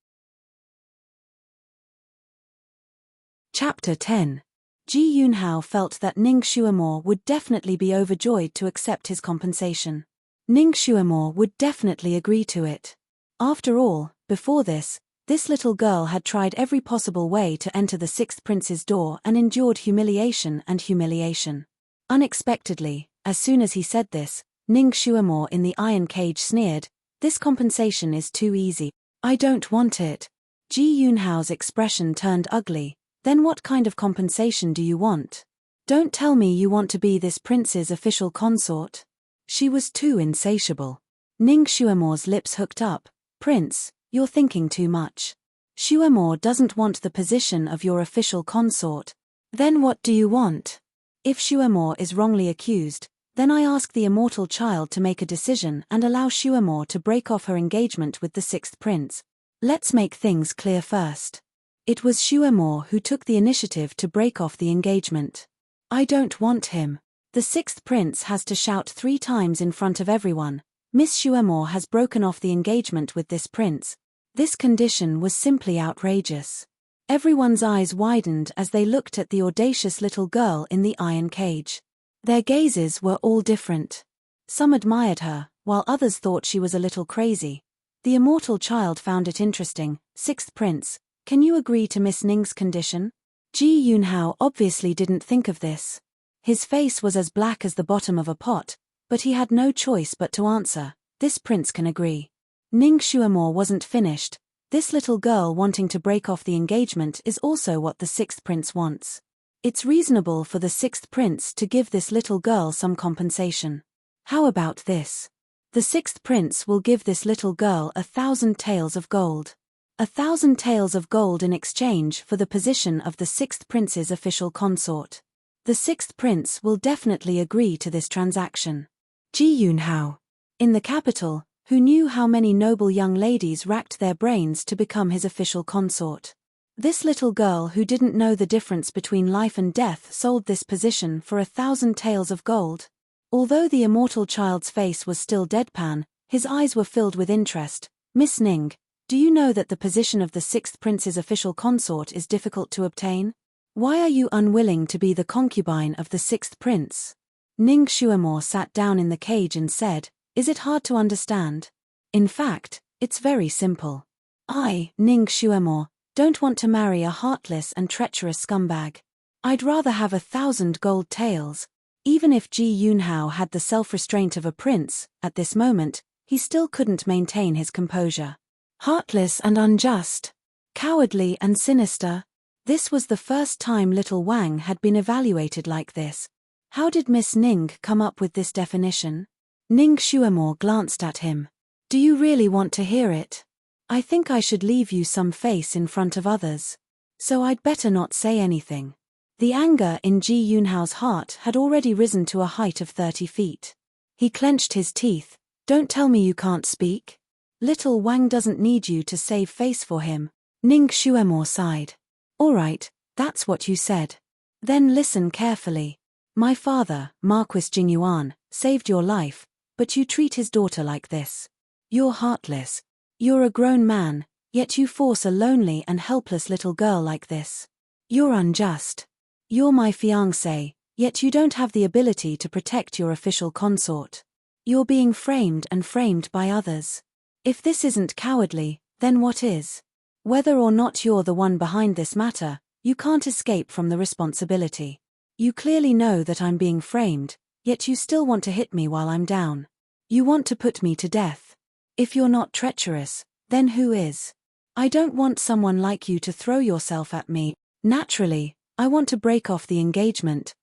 Chapter 10. Ji Yunhao felt that Ning Xuemo would definitely be overjoyed to accept his compensation. Ning Xuemo would definitely agree to it. After all, before this little girl had tried every possible way to enter the 6th prince's door and endured humiliation and humiliation. Unexpectedly, as soon as he said this, Ning Xuemo in the iron cage sneered, "This compensation is too easy. I don't want it." Ji Yunhao's expression turned ugly. "Then what kind of compensation do you want? Don't tell me you want to be this prince's official consort." She was too insatiable. Ning Xuemo's lips hooked up. "Prince, you're thinking too much. Xuemo doesn't want the position of your official consort. Then what do you want? If Xuemo is wrongly accused, then I ask the immortal child to make a decision and allow Xuemo to break off her engagement with the 6th prince. Let's make things clear first. It was Xuemo who took the initiative to break off the engagement. I don't want him. The 6th prince has to shout 3 times in front of everyone, 'Miss Xuemo has broken off the engagement with this prince.' This condition was simply outrageous." Everyone's eyes widened as they looked at the audacious little girl in the iron cage. Their gazes were all different. Some admired her, while others thought she was a little crazy. The immortal child found it interesting. "6th prince, can you agree to Miss Ning's condition?" Ji Yunhao obviously didn't think of this. His face was as black as the bottom of a pot, but he had no choice but to answer, "This prince can agree." Ning Xuemo wasn't finished. This little girl wanting to break off the engagement is also what the 6th prince wants. It's reasonable for the 6th prince to give this little girl some compensation. How about this? The 6th prince will give this little girl 1,000 taels of gold. 1,000 taels of gold in exchange for the position of the 6th prince's official consort. The 6th prince will definitely agree to this transaction. Ji Yunhao, in the capital, who knew how many noble young ladies racked their brains to become his official consort. This little girl who didn't know the difference between life and death sold this position for 1,000 taels of gold. Although the immortal child's face was still deadpan, his eyes were filled with interest. Miss Ning, do you know that the position of the sixth prince's official consort is difficult to obtain? Why are you unwilling to be the concubine of the sixth prince? Ning Xuemore sat down in the cage and said, Is it hard to understand? In fact, it's very simple. I, Ning Xuemore, don't want to marry a heartless and treacherous scumbag. I'd rather have 1,000 gold taels. Even if Ji Yunhao had the self-restraint of a prince, at this moment, he still couldn't maintain his composure. Heartless and unjust. Cowardly and sinister. This was the first time little Wang had been evaluated like this. How did Miss Ning come up with this definition? Ning Xuemore glanced at him. Do you really want to hear it? I think I should leave you some face in front of others. So I'd better not say anything. The anger in Ji Yunhao's heart had already risen to a height of 30 feet. He clenched his teeth. Don't tell me you can't speak. Little Wang doesn't need you to save face for him. Ning Xuemore sighed. All right, that's what you said. Then listen carefully. My father, Marquis Jingyuan, saved your life, but you treat his daughter like this. You're heartless. You're a grown man, yet you force a lonely and helpless little girl like this. You're unjust. You're my fiancé, yet you don't have the ability to protect your official consort. You're being framed and framed by others. If this isn't cowardly, then what is? Whether or not you're the one behind this matter, you can't escape from the responsibility. You clearly know that I'm being framed, yet you still want to hit me while I'm down. You want to put me to death. If you're not treacherous, then who is? I don't want someone like you to throw yourself at me. Naturally, I want to break off the engagement.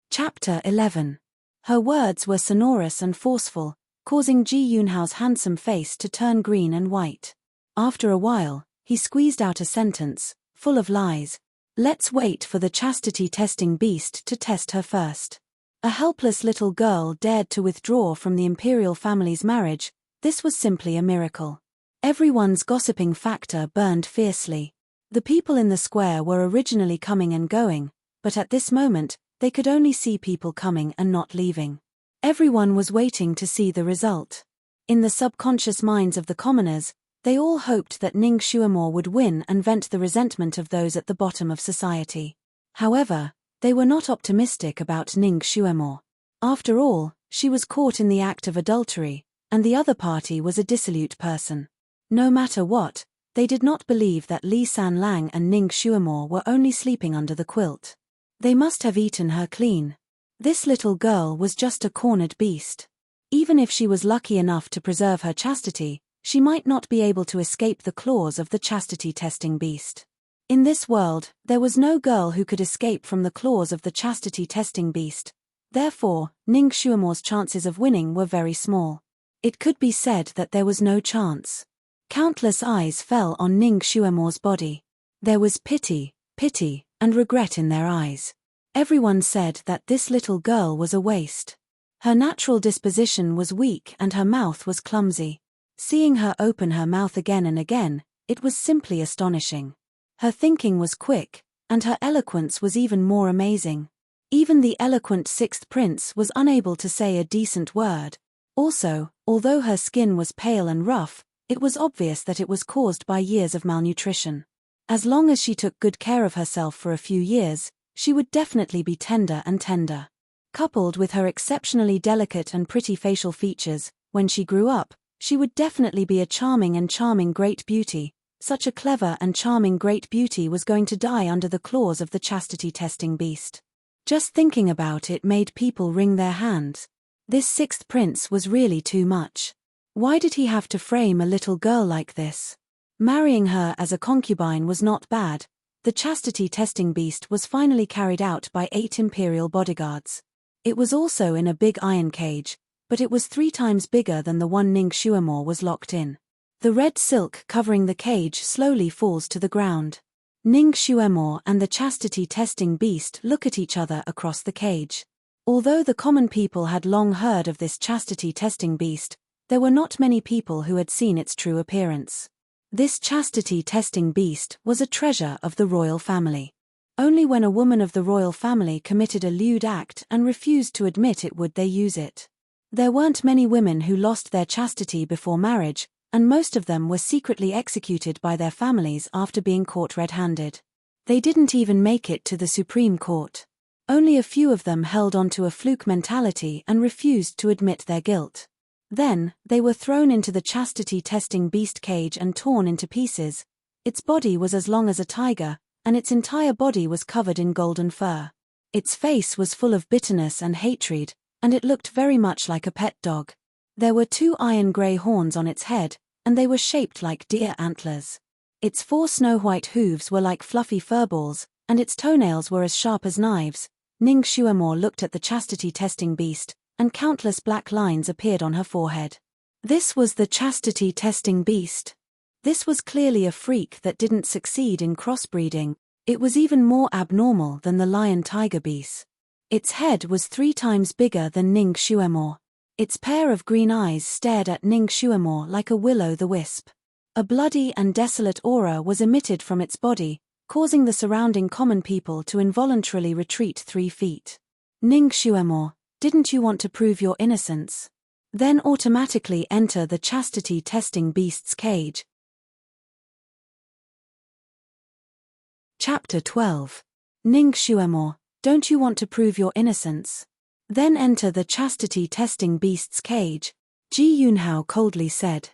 Chapter 11. Her words were sonorous and forceful, causing Ji Yunhao's handsome face to turn green and white. After a while, he squeezed out a sentence, full of lies. Let's wait for the chastity-testing beast to test her first. A helpless little girl dared to withdraw from the imperial family's marriage. This was simply a miracle. Everyone's gossiping factor burned fiercely. The people in the square were originally coming and going, but at this moment, they could only see people coming and not leaving. Everyone was waiting to see the result. In the subconscious minds of the commoners, they all hoped that Ning Xuemore would win and vent the resentment of those at the bottom of society. However, they were not optimistic about Ning Xuemore. After all, she was caught in the act of adultery, and the other party was a dissolute person. No matter what, they did not believe that Li Sanlang and Ning Xuemore were only sleeping under the quilt. They must have eaten her clean. This little girl was just a cornered beast. Even if she was lucky enough to preserve her chastity, she might not be able to escape the claws of the chastity-testing beast. In this world, there was no girl who could escape from the claws of the chastity-testing beast. Therefore, Ning Xuemore's chances of winning were very small. It could be said that there was no chance. Countless eyes fell on Ning Xuemore's body. There was pity, and regret in their eyes. Everyone said that this little girl was a waste. Her natural disposition was weak and her mouth was clumsy. Seeing her open her mouth again and again, it was simply astonishing. Her thinking was quick, and her eloquence was even more amazing. Even the eloquent sixth prince was unable to say a decent word. Also, although her skin was pale and rough, it was obvious that it was caused by years of malnutrition. As long as she took good care of herself for a few years, she would definitely be tender and tender. Coupled with her exceptionally delicate and pretty facial features, when she grew up, she would definitely be a charming great beauty. Such a clever and charming great beauty was going to die under the claws of the chastity-testing beast. Just thinking about it made people wring their hands. This sixth prince was really too much. Why did he have to frame a little girl like this? Marrying her as a concubine was not bad. The chastity-testing beast was finally carried out by 8 imperial bodyguards. It was also in a big iron cage, but it was 3 times bigger than the one Ning Xuemore was locked in. The red silk covering the cage slowly falls to the ground. Ning Xuemore and the chastity-testing beast look at each other across the cage. Although the common people had long heard of this chastity-testing beast, there were not many people who had seen its true appearance. This chastity-testing beast was a treasure of the royal family. Only when a woman of the royal family committed a lewd act and refused to admit it would they use it. There weren't many women who lost their chastity before marriage, and most of them were secretly executed by their families after being caught red-handed. They didn't even make it to the Supreme Court. Only a few of them held on to a fluke mentality and refused to admit their guilt. Then, they were thrown into the chastity-testing beast cage and torn into pieces. Its body was as long as a tiger, and its entire body was covered in golden fur. Its face was full of bitterness and hatred, and it looked very much like a pet dog. There were 2 iron-grey horns on its head, and they were shaped like deer antlers. Its 4 snow-white hooves were like fluffy furballs, and its toenails were as sharp as knives. Ning Xuemore looked at the chastity-testing beast, and countless black lines appeared on her forehead. This was the chastity-testing beast. This was clearly a freak that didn't succeed in crossbreeding. It was even more abnormal than the lion-tiger beast. Its head was 3 times bigger than Ning Xuemore. Its pair of green eyes stared at Ning Xuemore like a will-o'-the-wisp. A bloody and desolate aura was emitted from its body, causing the surrounding common people to involuntarily retreat 3 feet. Ning Xuemore, didn't you want to prove your innocence? Then automatically enter the chastity-testing beast's cage. Chapter 12. Ning Xuemore, don't you want to prove your innocence? Then enter the chastity-testing beast's cage. Ji Yunhao coldly said.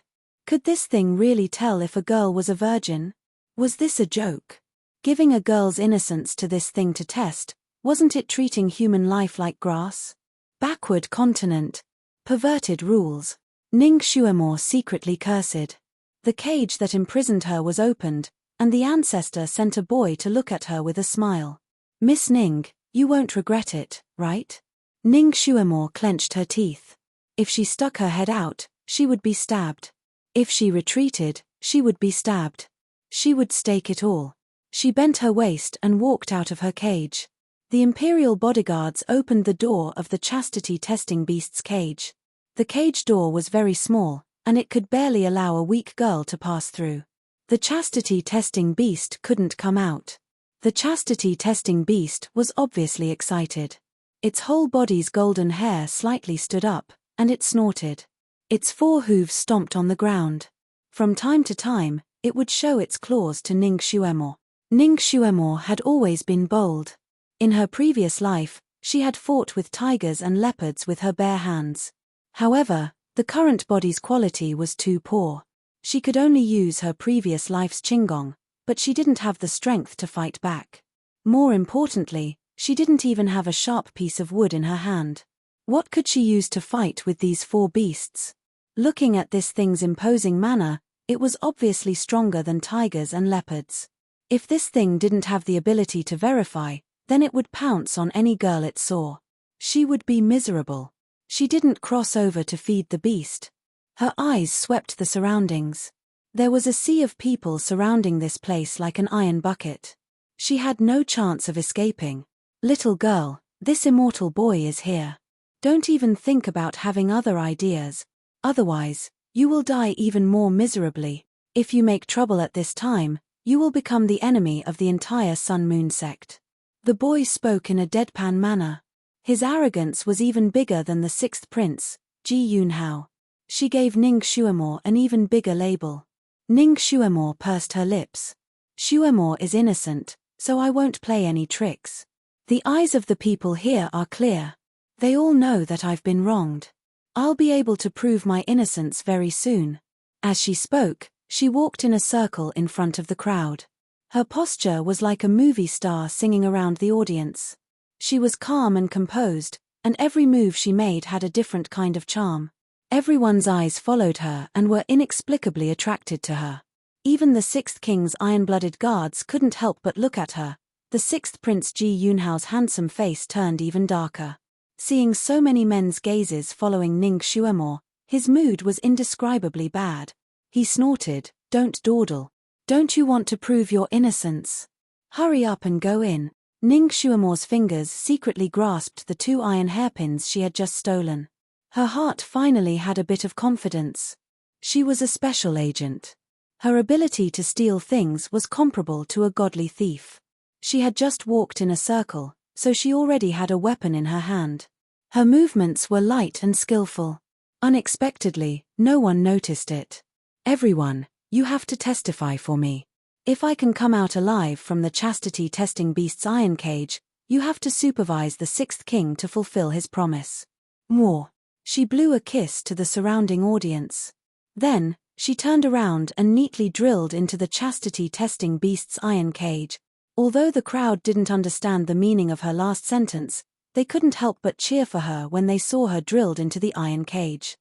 Could this thing really tell if a girl was a virgin? Was this a joke? Giving a girl's innocence to this thing to test, wasn't it treating human life like grass? Backward continent. Perverted rules. Ning Xuemore secretly cursed. The cage that imprisoned her was opened, and the ancestor sent a boy to look at her with a smile. Miss Ning, you won't regret it, right? Ning Xuemore clenched her teeth. If she stuck her head out, she would be stabbed. If she retreated, she would be stabbed. She would stake it all. She bent her waist and walked out of her cage. The imperial bodyguards opened the door of the chastity-testing beast's cage. The cage door was very small, and it could barely allow a weak girl to pass through. The chastity-testing beast couldn't come out. The chastity-testing beast was obviously excited. Its whole body's golden hair slightly stood up, and it snorted. Its 4 hooves stomped on the ground. From time to time, it would show its claws to Ning Xuemore. Ning Xuemore had always been bold. In her previous life, she had fought with tigers and leopards with her bare hands. However, the current body's quality was too poor. She could only use her previous life's qinggong, but she didn't have the strength to fight back. More importantly, she didn't even have a sharp piece of wood in her hand. What could she use to fight with these 4 beasts? Looking at this thing's imposing manner, it was obviously stronger than tigers and leopards. If this thing didn't have the ability to verify, then it would pounce on any girl it saw. She would be miserable. She didn't cross over to feed the beast. Her eyes swept the surroundings. There was a sea of people surrounding this place like an iron bucket. She had no chance of escaping. Little girl, this immortal boy is here. Don't even think about having other ideas. Otherwise, you will die even more miserably. If you make trouble at this time, you will become the enemy of the entire Sun Moon sect. The boy spoke in a deadpan manner. His arrogance was even bigger than the 6th prince, Ji Yunhao. She gave Ning Xuemore an even bigger label. Ning Xuemore pursed her lips. Xuemore is innocent, so I won't play any tricks. The eyes of the people here are clear. They all know that I've been wronged. I'll be able to prove my innocence very soon. As she spoke, she walked in a circle in front of the crowd. Her posture was like a movie star singing around the audience. She was calm and composed, and every move she made had a different kind of charm. Everyone's eyes followed her and were inexplicably attracted to her. Even the 6th king's iron-blooded guards couldn't help but look at her. The 6th prince Ji Yunhao's handsome face turned even darker. Seeing so many men's gazes following Ning Xuemore, his mood was indescribably bad. He snorted, "Don't dawdle. Don't you want to prove your innocence? Hurry up and go in." Ning Xuemore's fingers secretly grasped the 2 iron hairpins she had just stolen. Her heart finally had a bit of confidence. She was a special agent. Her ability to steal things was comparable to a godly thief. She had just walked in a circle, so she already had a weapon in her hand. Her movements were light and skillful. Unexpectedly, no one noticed it. "Everyone, you have to testify for me. If I can come out alive from the chastity-testing beast's iron cage, you have to supervise the sixth king to fulfill his promise." More. She blew a kiss to the surrounding audience. Then, she turned around and neatly drilled into the chastity-testing beast's iron cage. Although the crowd didn't understand the meaning of her last sentence, they couldn't help but cheer for her when they saw her drilled into the iron cage.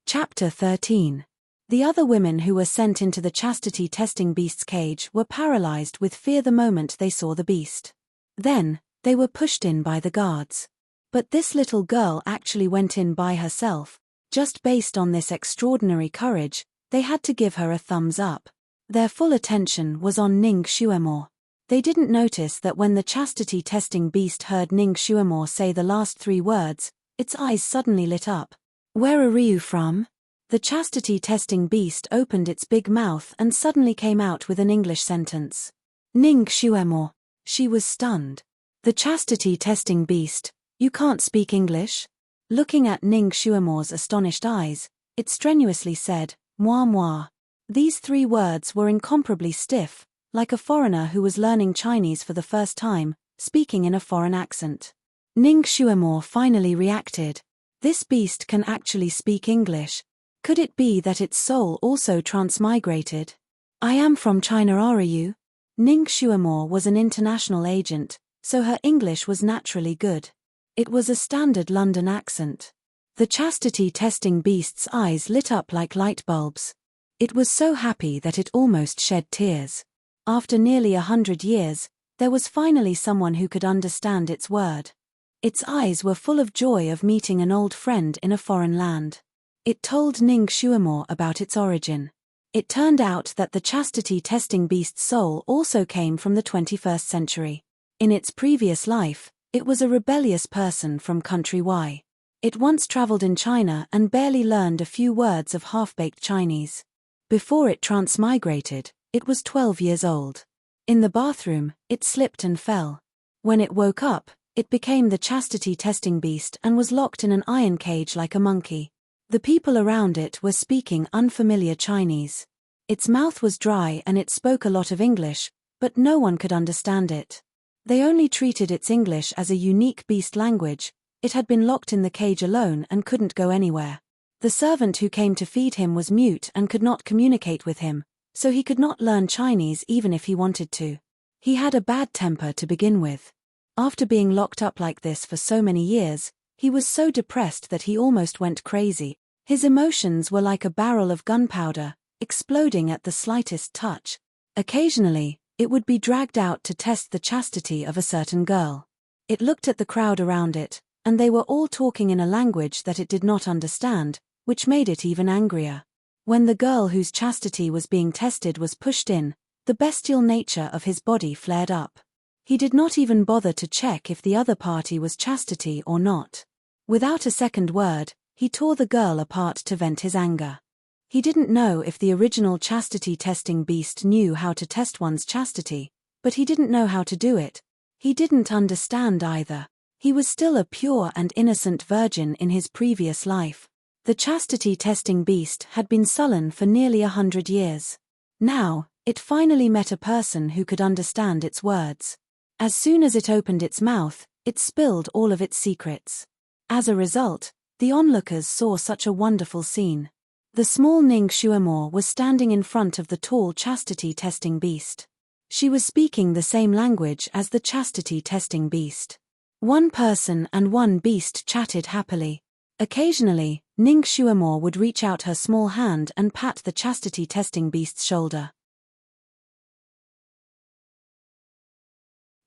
Chapter 13. The other women who were sent into the chastity-testing beast's cage were paralyzed with fear the moment they saw the beast. Then, they were pushed in by the guards. But this little girl actually went in by herself. Just based on this extraordinary courage, they had to give her a thumbs up. Their full attention was on Ning Xuemore. They didn't notice that when the chastity-testing beast heard Ning Xuemore say the last 3 words, its eyes suddenly lit up. "Where are you from?" The chastity-testing beast opened its big mouth and suddenly came out with an English sentence. "Ning Xuemore." She was stunned. "The chastity-testing beast, you can't speak English?" Looking at Ning Xuemore's astonished eyes, it strenuously said, "Moi moi." These 3 words were incomparably stiff, like a foreigner who was learning Chinese for the first time, speaking in a foreign accent. Ning Xuemore finally reacted. This beast can actually speak English. Could it be that its soul also transmigrated? "I am from China, are you?" Ning Xuemore was an international agent, so her English was naturally good. It was a standard London accent. The chastity-testing beast's eyes lit up like light bulbs. It was so happy that it almost shed tears. After nearly 100 years, there was finally someone who could understand its word. Its eyes were full of joy of meeting an old friend in a foreign land. It told Ning Xuemore about its origin. It turned out that the chastity-testing beast's soul also came from the 21st century. In its previous life, it was a rebellious person from country Y. It once traveled in China and barely learned a few words of half-baked Chinese. Before it transmigrated, it was 12 years old. In the bathroom, it slipped and fell. When it woke up, it became the chastity-testing beast and was locked in an iron cage like a monkey. The people around it were speaking unfamiliar Chinese. Its mouth was dry and it spoke a lot of English, but no one could understand it. They only treated its English as a unique beast language. It had been locked in the cage alone and couldn't go anywhere. The servant who came to feed him was mute and could not communicate with him, so he could not learn Chinese even if he wanted to. He had a bad temper to begin with. After being locked up like this for so many years, he was so depressed that he almost went crazy. His emotions were like a barrel of gunpowder, exploding at the slightest touch. Occasionally, it would be dragged out to test the chastity of a certain girl. It looked at the crowd around it, and they were all talking in a language that it did not understand, which made it even angrier. When the girl whose chastity was being tested was pushed in, the bestial nature of his body flared up. He did not even bother to check if the other party was chastity or not. Without a second word, he tore the girl apart to vent his anger. He didn't know if the original chastity-testing beast knew how to test one's chastity, but he didn't know how to do it. He didn't understand either. He was still a pure and innocent virgin in his previous life. The chastity-testing beast had been sullen for nearly 100 years. Now, it finally met a person who could understand its words. As soon as it opened its mouth, it spilled all of its secrets. As a result, the onlookers saw such a wonderful scene. The small Ning Xuemore was standing in front of the tall chastity-testing beast. She was speaking the same language as the chastity-testing beast. One person and one beast chatted happily. Occasionally, Ning Xuemore would reach out her small hand and pat the chastity-testing beast's shoulder.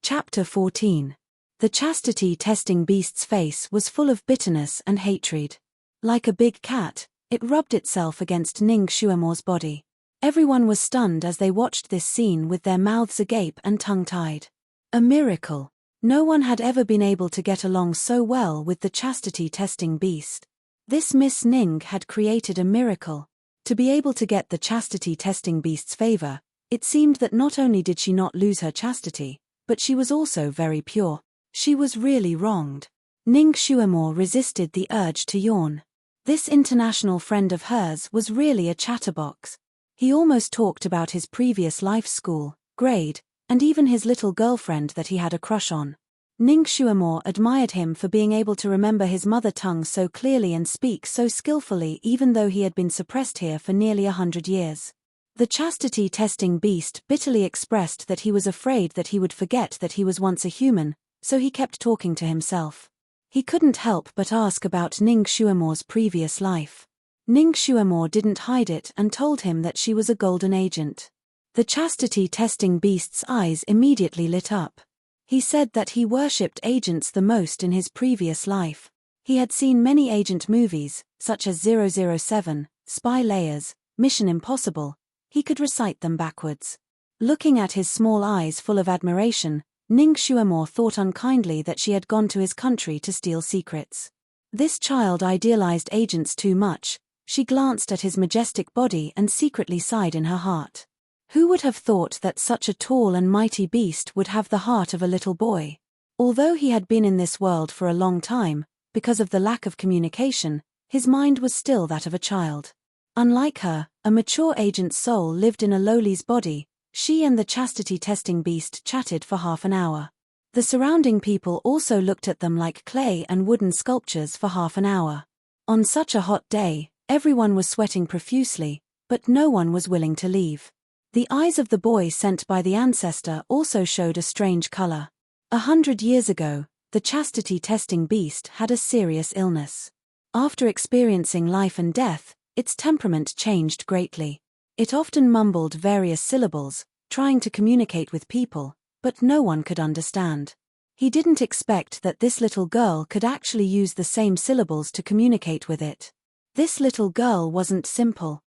Chapter 14. The chastity-testing beast's face was full of bitterness and hatred. Like a big cat, it rubbed itself against Ning Xuemore's body. Everyone was stunned as they watched this scene with their mouths agape and tongue-tied. A miracle. No one had ever been able to get along so well with the chastity-testing beast. This Miss Ning had created a miracle. To be able to get the chastity-testing beast's favor, It seemed that not only did she not lose her chastity, but she was also very pure. She was really wronged. Ning Xuemore resisted the urge to yawn. This international friend of hers was really a chatterbox. He almost talked about his previous life, school, grade, and even his little girlfriend that he had a crush on. Ning Xuemore admired him for being able to remember his mother tongue so clearly and speak so skillfully, even though he had been suppressed here for nearly 100 years. The chastity-testing beast bitterly expressed that he was afraid that he would forget that he was once a human, so he kept talking to himself. He couldn't help but ask about Ning Xuemore's previous life. Ning Xuemore didn't hide it and told him that she was a golden agent. The chastity-testing beast's eyes immediately lit up. He said that he worshipped agents the most in his previous life. He had seen many agent movies, such as 007, Spy Layers, Mission Impossible. He could recite them backwards. Looking at his small eyes full of admiration, Ning Xuemore thought unkindly that she had gone to his country to steal secrets. This child idealized agents too much. She glanced at his majestic body and secretly sighed in her heart. Who would have thought that such a tall and mighty beast would have the heart of a little boy? Although he had been in this world for a long time, because of the lack of communication, his mind was still that of a child. Unlike her, a mature agent's soul lived in a lowly's body. She and the chastity-testing beast chatted for half an hour. The surrounding people also looked at them like clay and wooden sculptures for half an hour. On such a hot day, everyone was sweating profusely, but no one was willing to leave. The eyes of the boy sent by the ancestor also showed a strange color. 100 years ago, the chastity-testing beast had a serious illness. After experiencing life and death, its temperament changed greatly. It often mumbled various syllables, trying to communicate with people, but no one could understand. He didn't expect that this little girl could actually use the same syllables to communicate with it. This little girl wasn't simple.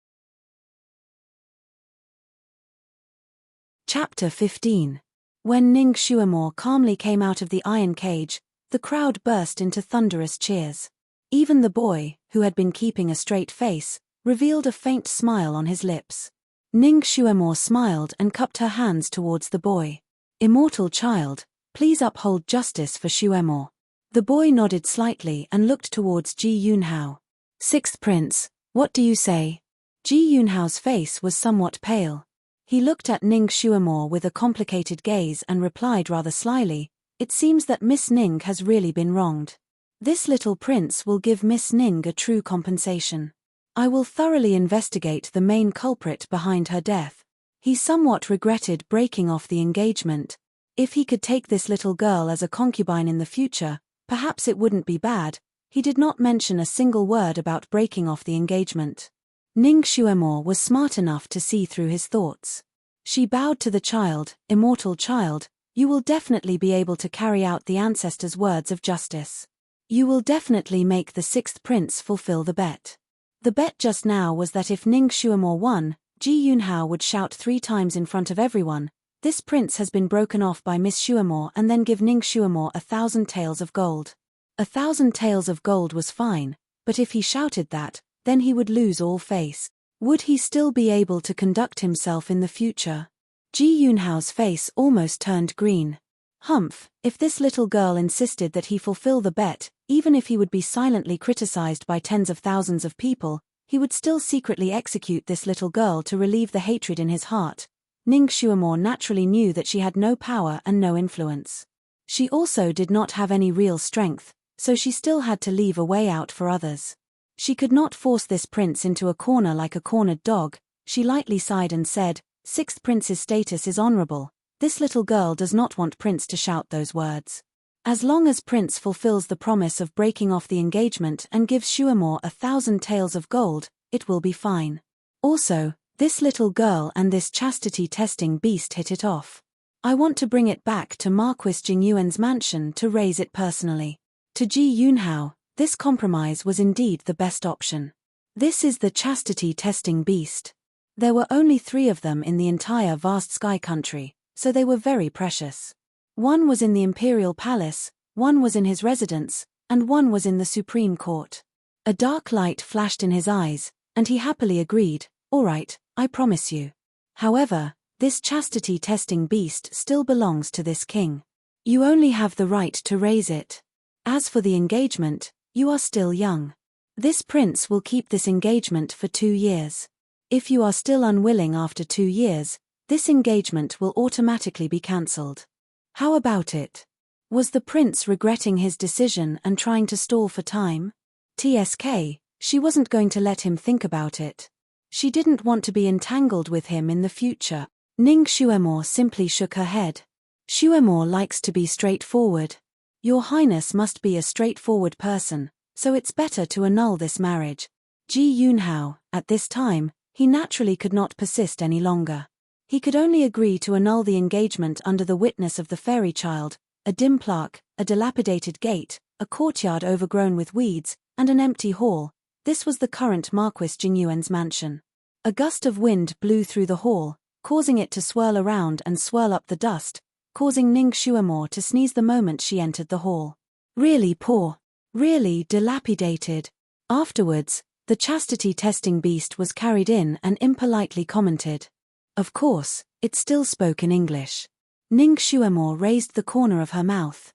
Chapter 15. When Ning Xuemore calmly came out of the iron cage, the crowd burst into thunderous cheers. Even the boy, who had been keeping a straight face, revealed a faint smile on his lips. Ning Xuemore smiled and cupped her hands towards the boy. "Immortal child, please uphold justice for Xuemore." The boy nodded slightly and looked towards Ji Yunhao. "Sixth Prince, what do you say?" Ji Yunhao's face was somewhat pale. He looked at Ning Xuemore with a complicated gaze and replied rather slyly, "It seems that Miss Ning has really been wronged. This little prince will give Miss Ning a true compensation. I will thoroughly investigate the main culprit behind her death." He somewhat regretted breaking off the engagement. If he could take this little girl as a concubine in the future, perhaps it wouldn't be bad. He did not mention a single word about breaking off the engagement. Ning Xuemore was smart enough to see through his thoughts. She bowed to the child. "Immortal child, you will definitely be able to carry out the ancestors' words of justice. You will definitely make the sixth prince fulfill the bet." The bet just now was that if Ning Xuemore won, Ji Yunhao would shout 3 times in front of everyone, "This prince has been broken off by Miss Xuemore," and then give Ning Xuemore 1,000 taels of gold. 1,000 taels of gold was fine, but if he shouted that, then he would lose all face. Would he still be able to conduct himself in the future? Ji Yunhao's face almost turned green. Humph, if this little girl insisted that he fulfill the bet, even if he would be silently criticized by tens of thousands of people, he would still secretly execute this little girl to relieve the hatred in his heart. Ning Xuemore naturally knew that she had no power and no influence. She also did not have any real strength, so she still had to leave a way out for others. She could not force this prince into a corner like a cornered dog. She lightly sighed and said, "Sixth prince's status is honorable. This little girl does not want Prince to shout those words. As long as Prince fulfills the promise of breaking off the engagement and gives Xuemore 1,000 taels of gold, it will be fine." Also, this little girl and this chastity-testing beast hit it off. "I want to bring it back to Marquis Jingyuan's mansion to raise it personally." To Ji Yunhao, this compromise was indeed the best option. This is the chastity-testing beast. There were only 3 of them in the entire vast sky country, so they were very precious. One was in the imperial palace, one was in his residence, and one was in the supreme court. A dark light flashed in his eyes, and he happily agreed, "All right, I promise you." However, This chastity-testing beast still belongs to this king. You only have the right to raise it. As for the engagement, you are still young. This prince will keep this engagement for 2 years. If you are still unwilling after 2 years, this engagement will automatically be cancelled. How about it? Was the prince regretting his decision and trying to stall for time? TSK, she wasn't going to let him think about it. She didn't want to be entangled with him in the future. Ning Xuemore simply shook her head. Xuemore likes to be straightforward. Your Highness must be a straightforward person, so it's better to annul this marriage. Ji Yunhao, at this time, he naturally could not persist any longer. He could only agree to annul the engagement under the witness of the fairy child, a dim plaque, a dilapidated gate, a courtyard overgrown with weeds, and an empty hall. This was the current Marquis Jingyuan's mansion. A gust of wind blew through the hall, causing it to swirl around and swirl up the dust, causing Ning Xuemore to sneeze the moment she entered the hall. Really poor. Really dilapidated. Afterwards, the chastity-testing beast was carried in and impolitely commented. Of course, it still spoke in English. Ning Xuemore raised the corner of her mouth.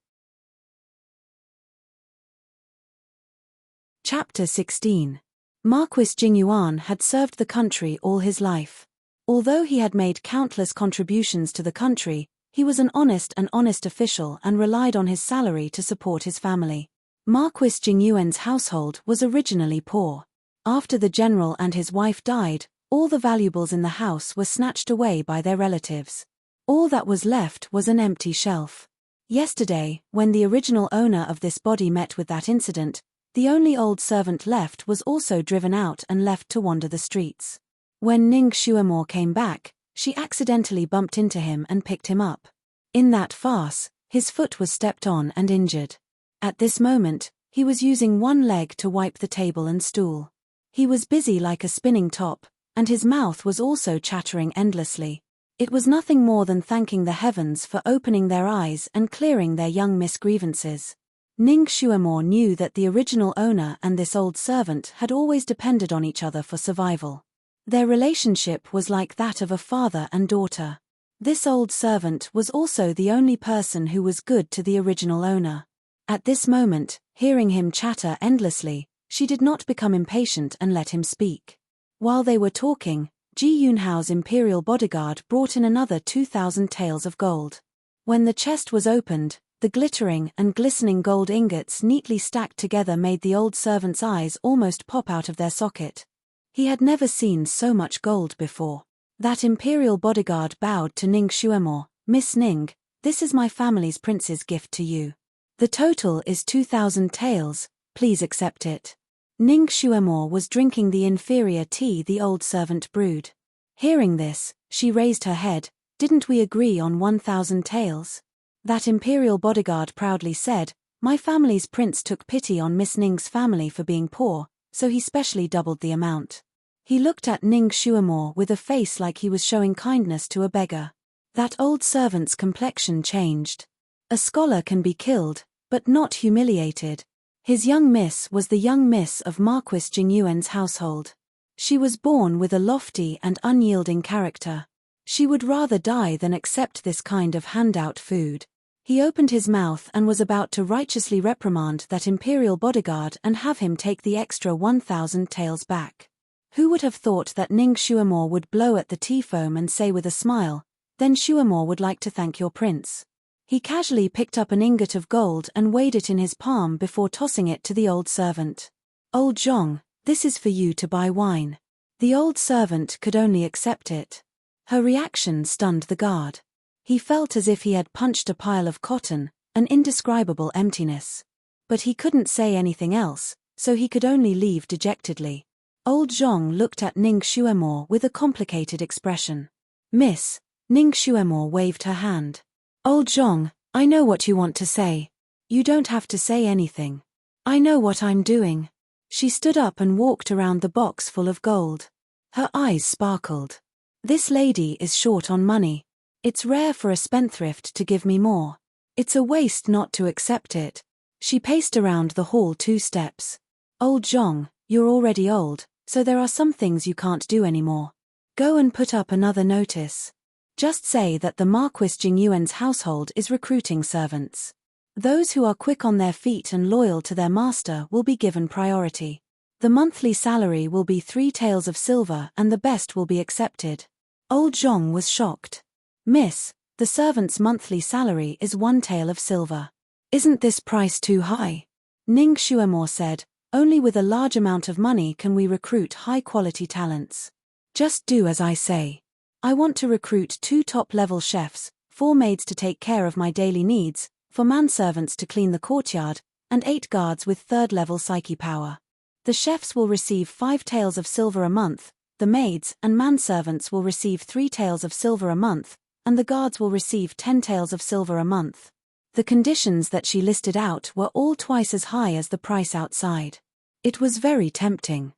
Chapter 16. Marquis Jingyuan had served the country all his life. Although he had made countless contributions to the country, he was an honest official and relied on his salary to support his family. Marquis Jingyuan's household was originally poor. After the general and his wife died, all the valuables in the house were snatched away by their relatives. All that was left was an empty shelf. Yesterday, when the original owner of this body met with that incident, the only old servant left was also driven out and left to wander the streets. When Ning Xuemore came back, she accidentally bumped into him and picked him up. In that farce, his foot was stepped on and injured. At this moment, he was using one leg to wipe the table and stool. He was busy like a spinning top, and his mouth was also chattering endlessly. It was nothing more than thanking the heavens for opening their eyes and clearing their young miss grievances. Ning Xuemore knew that the original owner and this old servant had always depended on each other for survival. Their relationship was like that of a father and daughter. This old servant was also the only person who was good to the original owner. At this moment, hearing him chatter endlessly, she did not become impatient and let him speak. While they were talking, Ji Yunhao's imperial bodyguard brought in another 2,000 taels of gold. When the chest was opened, the glittering and glistening gold ingots neatly stacked together made the old servant's eyes almost pop out of their socket. He had never seen so much gold before. That imperial bodyguard bowed to Ning Xuemore. Miss Ning, this is my family's prince's gift to you. The total is 2,000 taels, please accept it. Ning Xuemore was drinking the inferior tea the old servant brewed. Hearing this, she raised her head. Didn't we agree on 1,000 taels? That imperial bodyguard proudly said, my family's prince took pity on Miss Ning's family for being poor, so he specially doubled the amount. He looked at Ning Xuemore with a face like he was showing kindness to a beggar. That old servant's complexion changed. A scholar can be killed, but not humiliated. His young miss was the young miss of Marquis Jingyuan's household. She was born with a lofty and unyielding character. She would rather die than accept this kind of handout food. He opened his mouth and was about to righteously reprimand that imperial bodyguard and have him take the extra 1,000 taels back. Who would have thought that Ning Xuemore would blow at the tea foam and say with a smile, then Xuemore would like to thank your prince. He casually picked up an ingot of gold and weighed it in his palm before tossing it to the old servant. Old Zhong, this is for you to buy wine. The old servant could only accept it. Her reaction stunned the guard. He felt as if he had punched a pile of cotton, an indescribable emptiness. But he couldn't say anything else, so he could only leave dejectedly. Old Zhong looked at Ning Xuemore with a complicated expression. Miss, Ning Xuemore waved her hand. Old Zhong, I know what you want to say. You don't have to say anything. I know what I'm doing. She stood up and walked around the box full of gold. Her eyes sparkled. This lady is short on money. It's rare for a spendthrift to give me more. It's a waste not to accept it. She paced around the hall 2 steps. Old Zhong, you're already old, so there are some things you can't do anymore. Go and put up another notice. Just say that the Marquis Jingyuan's household is recruiting servants. Those who are quick on their feet and loyal to their master will be given priority. The monthly salary will be 3 taels of silver and the best will be accepted. Old Zhong was shocked. Miss, the servant's monthly salary is 1 tael of silver. Isn't this price too high? Ning Xuemo said, only with a large amount of money can we recruit high-quality talents. Just do as I say. I want to recruit 2 top-level chefs, 4 maids to take care of my daily needs, 4 manservants to clean the courtyard, and 8 guards with 3rd-level psyche power. The chefs will receive 5 taels of silver a month, the maids and manservants will receive 3 taels of silver a month, and the guards will receive 10 taels of silver a month. The conditions that she listed out were all twice as high as the price outside. It was very tempting.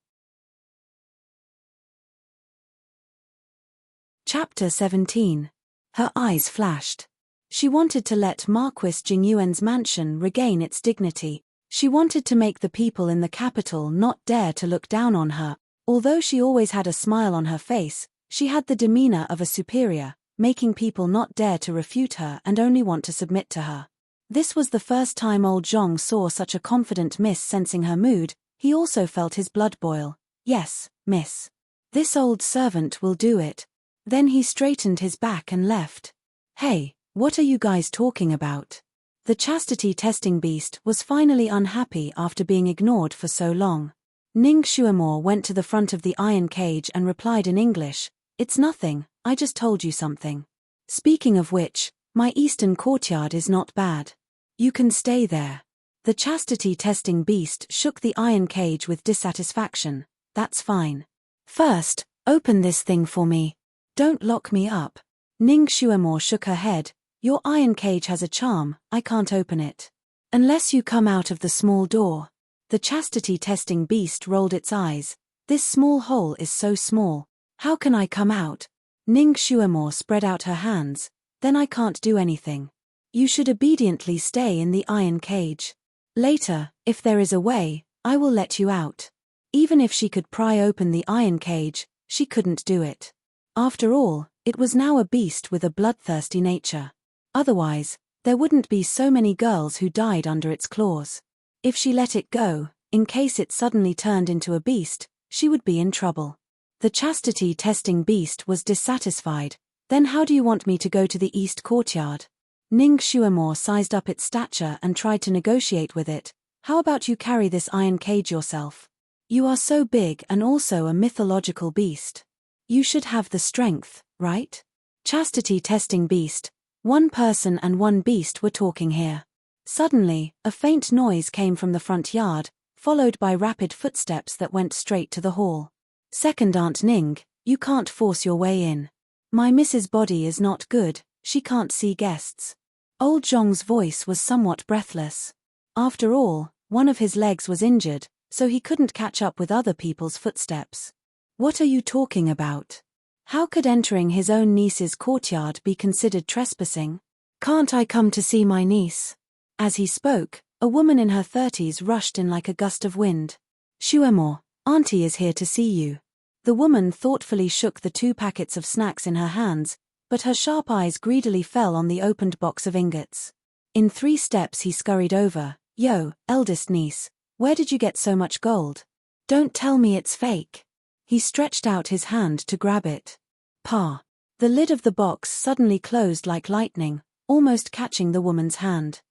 Chapter 17. Her eyes flashed. She wanted to let Marquis Jingyuan's mansion regain its dignity. She wanted to make the people in the capital not dare to look down on her. Although she always had a smile on her face, she had the demeanor of a superior, making people not dare to refute her and only want to submit to her. This was the first time old Zhong saw such a confident miss. Sensing her mood, he also felt his blood boil. Yes, miss. This old servant will do it. Then he straightened his back and left. Hey, what are you guys talking about? The chastity testing beast was finally unhappy after being ignored for so long. Ning Xuemo went to the front of the iron cage and replied in English, "It's nothing, I just told you something. Speaking of which, my eastern courtyard is not bad. You can stay there." The chastity testing beast shook the iron cage with dissatisfaction. "That's fine. First, open this thing for me. Don't lock me up." Ning Xuemo shook her head. "Your iron cage has a charm, I can't open it. Unless you come out of the small door." The chastity testing beast rolled its eyes. "This small hole is so small. How can I come out?" Ning Xuemo spread out her hands. "Then I can't do anything. You should obediently stay in the iron cage. Later, if there is a way, I will let you out." Even if she could pry open the iron cage, she couldn't do it. After all, it was now a beast with a bloodthirsty nature. Otherwise, there wouldn't be so many girls who died under its claws. If she let it go, in case it suddenly turned into a beast, she would be in trouble. The chastity testing beast was dissatisfied. "Then how do you want me to go to the east courtyard?" Ning Xuemo sized up its stature and tried to negotiate with it. "How about you carry this iron cage yourself? You are so big and also a mythological beast. You should have the strength, right?" Chastity testing beast. 1 person and 1 beast were talking here. Suddenly, a faint noise came from the front yard, followed by rapid footsteps that went straight to the hall. "Second Aunt Ning, you can't force your way in. My Mrs. Body is not good, she can't see guests." Old Zhong's voice was somewhat breathless. After all, one of his legs was injured, so he couldn't catch up with other people's footsteps. "What are you talking about? How could entering his own niece's courtyard be considered trespassing? Can't I come to see my niece?" As he spoke, a woman in her 30s rushed in like a gust of wind. "Xuemo, Auntie is here to see you." The woman thoughtfully shook the 2 packets of snacks in her hands, but her sharp eyes greedily fell on the opened box of ingots. In 3 steps he scurried over. "Yo, eldest niece, where did you get so much gold? Don't tell me it's fake." He stretched out his hand to grab it. Pa! The lid of the box suddenly closed like lightning, almost catching the woman's hand.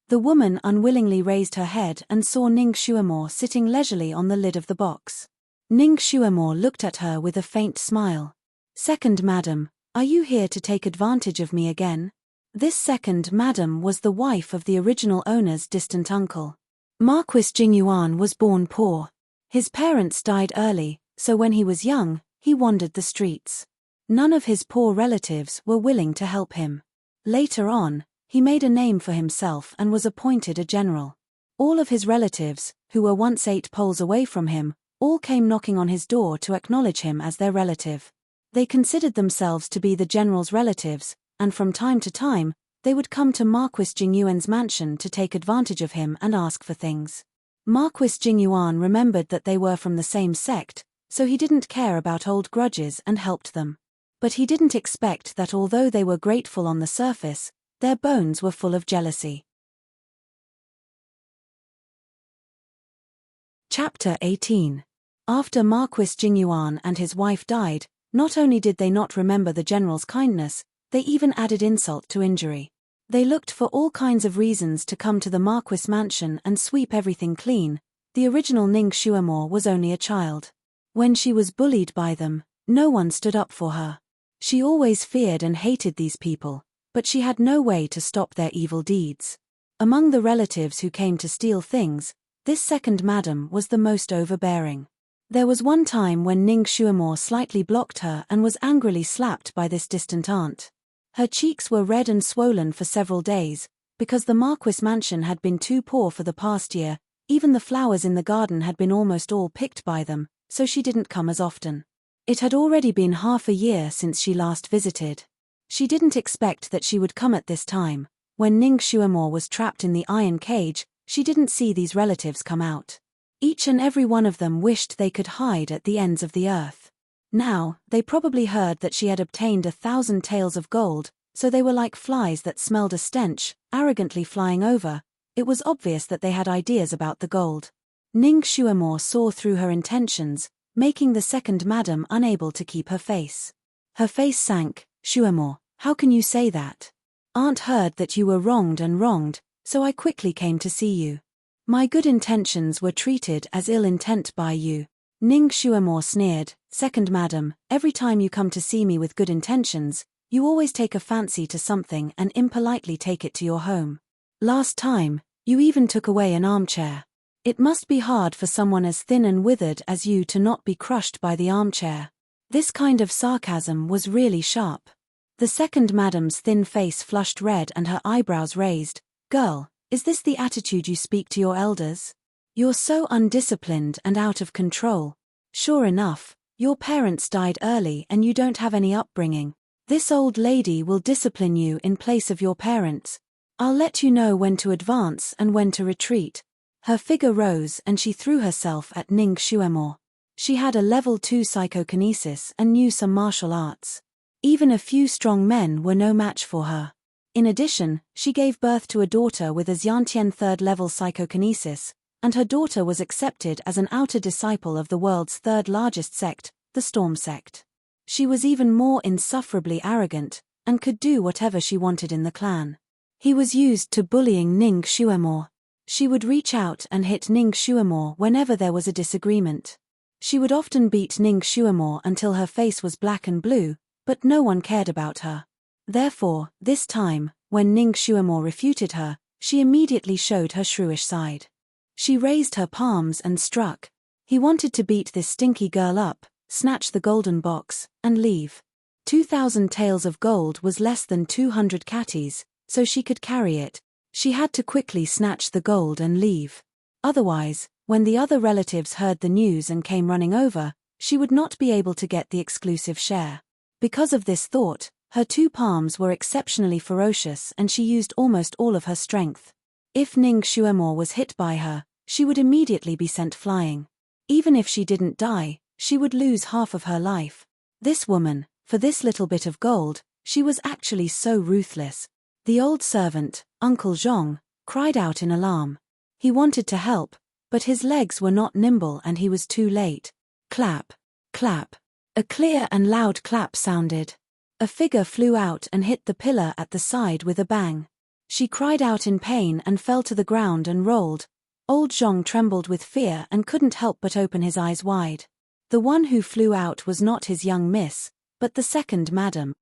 The woman unwillingly raised her head and saw Ning Xuemo sitting leisurely on the lid of the box. Ning Xuemo looked at her with a faint smile. "Second madam, are you here to take advantage of me again?" This second madam was the wife of the original owner's distant uncle. Marquis Jingyuan was born poor. His parents died early, so when he was young, he wandered the streets. None of his poor relatives were willing to help him. Later on, he made a name for himself and was appointed a general. All of his relatives, who were once 8 poles away from him, all came knocking on his door to acknowledge him as their relative. They considered themselves to be the general's relatives, and from time to time, they would come to Marquis Jingyuan's mansion to take advantage of him and ask for things. Marquis Jingyuan remembered that they were from the same sect, so he didn't care about old grudges and helped them. But he didn't expect that although they were grateful on the surface, their bones were full of jealousy. Chapter 18. After Marquis Jingyuan and his wife died, not only did they not remember the general's kindness, they even added insult to injury. They looked for all kinds of reasons to come to the Marquis mansion and sweep everything clean. The original Ning Xuemore was only a child. When she was bullied by them, no one stood up for her. She always feared and hated these people, but she had no way to stop their evil deeds. Among the relatives who came to steal things, this second madam was the most overbearing. There was one time when Ning Xuemore slightly blocked her and was angrily slapped by this distant aunt. Her cheeks were red and swollen for several days, because the Marquis mansion had been too poor for the past year. Even the flowers in the garden had been almost all picked by them, so she didn't come as often. It had already been half a year since she last visited. She didn't expect that she would come at this time. When Ning Xuemore was trapped in the iron cage, she didn't see these relatives come out. Each and every one of them wished they could hide at the ends of the earth. Now, they probably heard that she had obtained 1,000 taels of gold, so they were like flies that smelled a stench, arrogantly flying over. It was obvious that they had ideas about the gold. Ning Xuemore saw through her intentions, making the second madam unable to keep her face. Her face sank. "Xuemore, how can you say that? Aunt heard that you were wronged, so I quickly came to see you. My good intentions were treated as ill intent by you." Ning Xuemore sneered. "Second madam, every time you come to see me with good intentions, you always take a fancy to something and impolitely take it to your home. Last time, you even took away an armchair. It must be hard for someone as thin and withered as you to not be crushed by the armchair." This kind of sarcasm was really sharp. The second madam's thin face flushed red and her eyebrows raised. "Girl, is this the attitude you speak to your elders? You're so undisciplined and out of control. Sure enough, your parents died early and you don't have any upbringing. This old lady will discipline you in place of your parents. I'll let you know when to advance and when to retreat." Her figure rose and she threw herself at Ning Xuemore. She had a level 2 psychokinesis and knew some martial arts. Even a few strong men were no match for her. In addition, she gave birth to a daughter with a Xiantian 3rd level psychokinesis, and her daughter was accepted as an outer disciple of the world's 3rd largest sect, the Storm sect. She was even more insufferably arrogant, and could do whatever she wanted in the clan. He was used to bullying Ning Xuemore. She would reach out and hit Ning Xuemore whenever there was a disagreement. She would often beat Ning Xuemore until her face was black and blue, but no one cared about her. Therefore, this time, when Ning Xuemore refuted her, she immediately showed her shrewish side. She raised her palms and struck. He wanted to beat this stinky girl up, snatch the golden box, and leave. 2,000 taels of gold was less than 200 catties, so she could carry it. She had to quickly snatch the gold and leave. Otherwise, when the other relatives heard the news and came running over, she would not be able to get the exclusive share. Because of this thought, her 2 palms were exceptionally ferocious and she used almost all of her strength. If Ning Xuemore was hit by her, she would immediately be sent flying. Even if she didn't die, she would lose half of her life. This woman, for this little bit of gold, she was actually so ruthless. The old servant, Uncle Zhong, cried out in alarm. He wanted to help, but his legs were not nimble and he was too late. Clap, clap. A clear and loud clap sounded. A figure flew out and hit the pillar at the side with a bang. She cried out in pain and fell to the ground and rolled. Old Zhong trembled with fear and couldn't help but open his eyes wide. The one who flew out was not his young miss, but the second madam.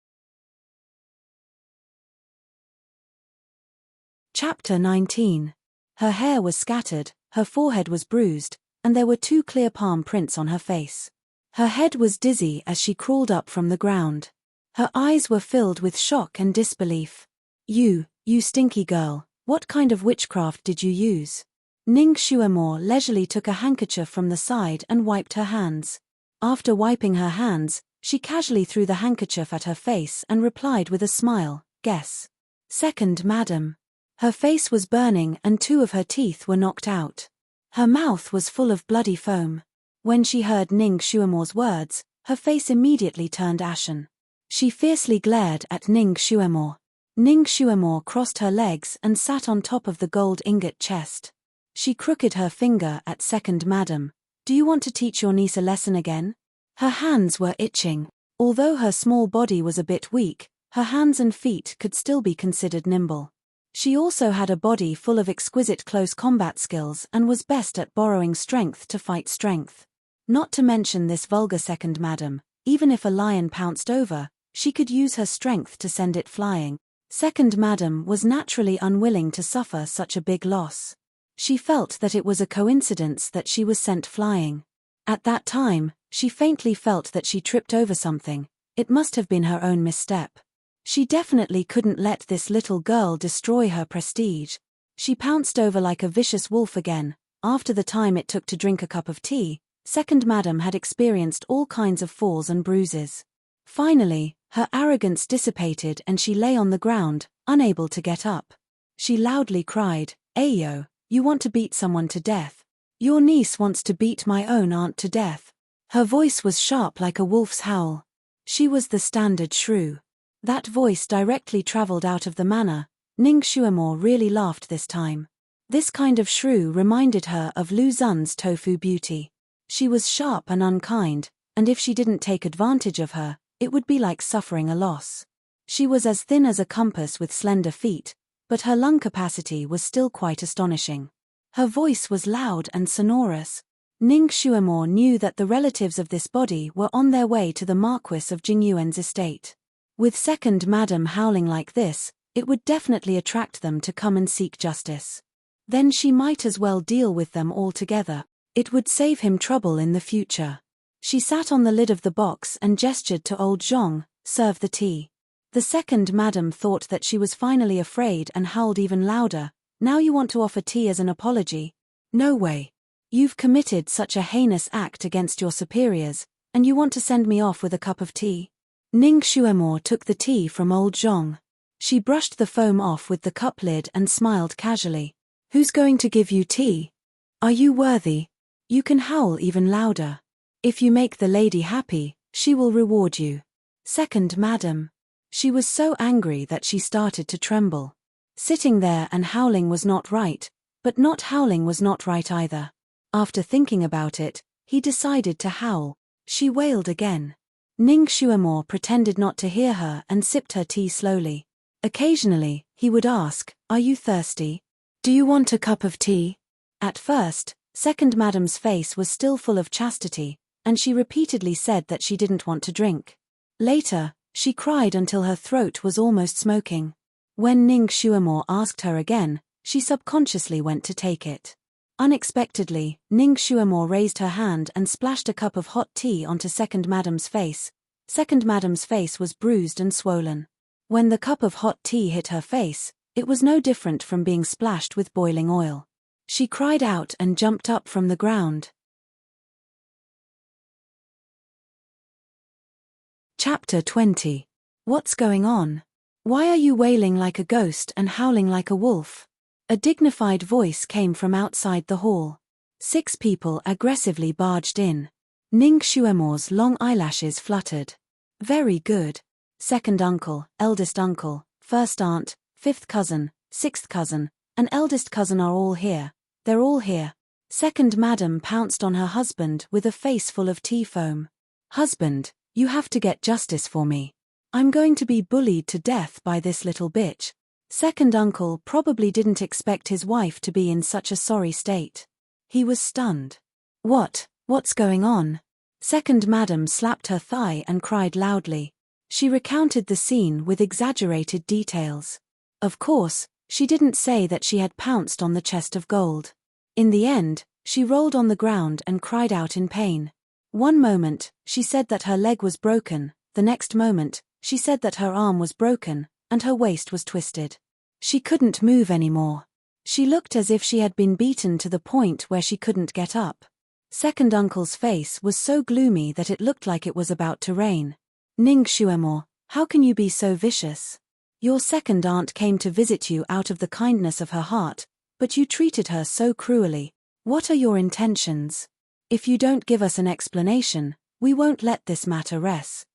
Chapter 19. Her hair was scattered, her forehead was bruised, and there were 2 clear palm prints on her face. Her head was dizzy as she crawled up from the ground. Her eyes were filled with shock and disbelief. You stinky girl, what kind of witchcraft did you use?" Ning Xuemore leisurely took a handkerchief from the side and wiped her hands. After wiping her hands, she casually threw the handkerchief at her face and replied with a smile, "Guess." "Second madam." Her face was burning and 2 of her teeth were knocked out. Her mouth was full of bloody foam. When she heard Ning Xuemore's words, her face immediately turned ashen. She fiercely glared at Ning Xuemor. Ning Xuemor crossed her legs and sat on top of the gold ingot chest. She crooked her finger at Second Madam. Do you want to teach your niece a lesson again? Her hands were itching. Although her small body was a bit weak, her hands and feet could still be considered nimble. She also had a body full of exquisite close combat skills and was best at borrowing strength to fight strength. Not to mention this vulgar Second Madam, even if a lion pounced over, she could use her strength to send it flying. Second Madam was naturally unwilling to suffer such a big loss. She felt that it was a coincidence that she was sent flying. At that time, she faintly felt that she tripped over something. It must have been her own misstep. She definitely couldn't let this little girl destroy her prestige. She pounced over like a vicious wolf again. After the time it took to drink a cup of tea, Second Madam had experienced all kinds of falls and bruises. Finally, her arrogance dissipated and she lay on the ground, unable to get up. She loudly cried, "Ayo, you want to beat someone to death? Your niece wants to beat my own aunt to death." Her voice was sharp like a wolf's howl. She was the standard shrew. That voice directly traveled out of the manor. Ning Xuemor really laughed this time. This kind of shrew reminded her of Lu Xun's tofu beauty. She was sharp and unkind, and if she didn't take advantage of her, it would be like suffering a loss. She was as thin as a compass with slender feet, but her lung capacity was still quite astonishing. Her voice was loud and sonorous. Ning Xuemor knew that the relatives of this body were on their way to the Marquis of Jingyuan's estate. With Second Madam howling like this, it would definitely attract them to come and seek justice. Then she might as well deal with them all together. It would save him trouble in the future. She sat on the lid of the box and gestured to old Zhong, "Serve the tea." The Second Madam thought that she was finally afraid and howled even louder. "Now you want to offer tea as an apology? No way. You've committed such a heinous act against your superiors, and you want to send me off with a cup of tea?" Ning Xuemor took the tea from old Zhong. She brushed the foam off with the cup lid and smiled casually. "Who's going to give you tea? Are you worthy? You can howl even louder. If you make the lady happy, she will reward you." Second Madam. She was so angry that she started to tremble. Sitting there and howling was not right, but not howling was not right either. After thinking about it, he decided to howl. She wailed again. Ning Xuemor pretended not to hear her and sipped her tea slowly. Occasionally, he would ask, "Are you thirsty? Do you want a cup of tea?" At first, Second Madam's face was still full of chastity, and she repeatedly said that she didn't want to drink. Later, she cried until her throat was almost smoking. When Ning Xuemor asked her again, she subconsciously went to take it. Unexpectedly, Ning Xuemor raised her hand and splashed a cup of hot tea onto Second Madam's face. Second Madam's face was bruised and swollen. When the cup of hot tea hit her face, it was no different from being splashed with boiling oil. She cried out and jumped up from the ground. Chapter 20. What's going on? Why are you wailing like a ghost and howling like a wolf? A dignified voice came from outside the hall. 6 people aggressively barged in. Ning Xuemor's long eyelashes fluttered. "Very good. Second uncle, eldest uncle, first aunt, 5th cousin, 6th cousin, and eldest cousin are all here. They're all here." Second Madam pounced on her husband with a face full of tea foam. "Husband, you have to get justice for me. I'm going to be bullied to death by this little bitch." Second uncle probably didn't expect his wife to be in such a sorry state. He was stunned. What's going on?" Second Madam slapped her thigh and cried loudly. She recounted the scene with exaggerated details. Of course, she didn't say that she had pounced on the chest of gold. In the end, she rolled on the ground and cried out in pain. One moment, she said that her leg was broken, the next moment, she said that her arm was broken, and her waist was twisted. She couldn't move anymore. She looked as if she had been beaten to the point where she couldn't get up. Second uncle's face was so gloomy that it looked like it was about to rain. "Ning Xuemor, how can you be so vicious? Your second aunt came to visit you out of the kindness of her heart, but you treated her so cruelly. What are your intentions? If you don't give us an explanation, we won't let this matter rest."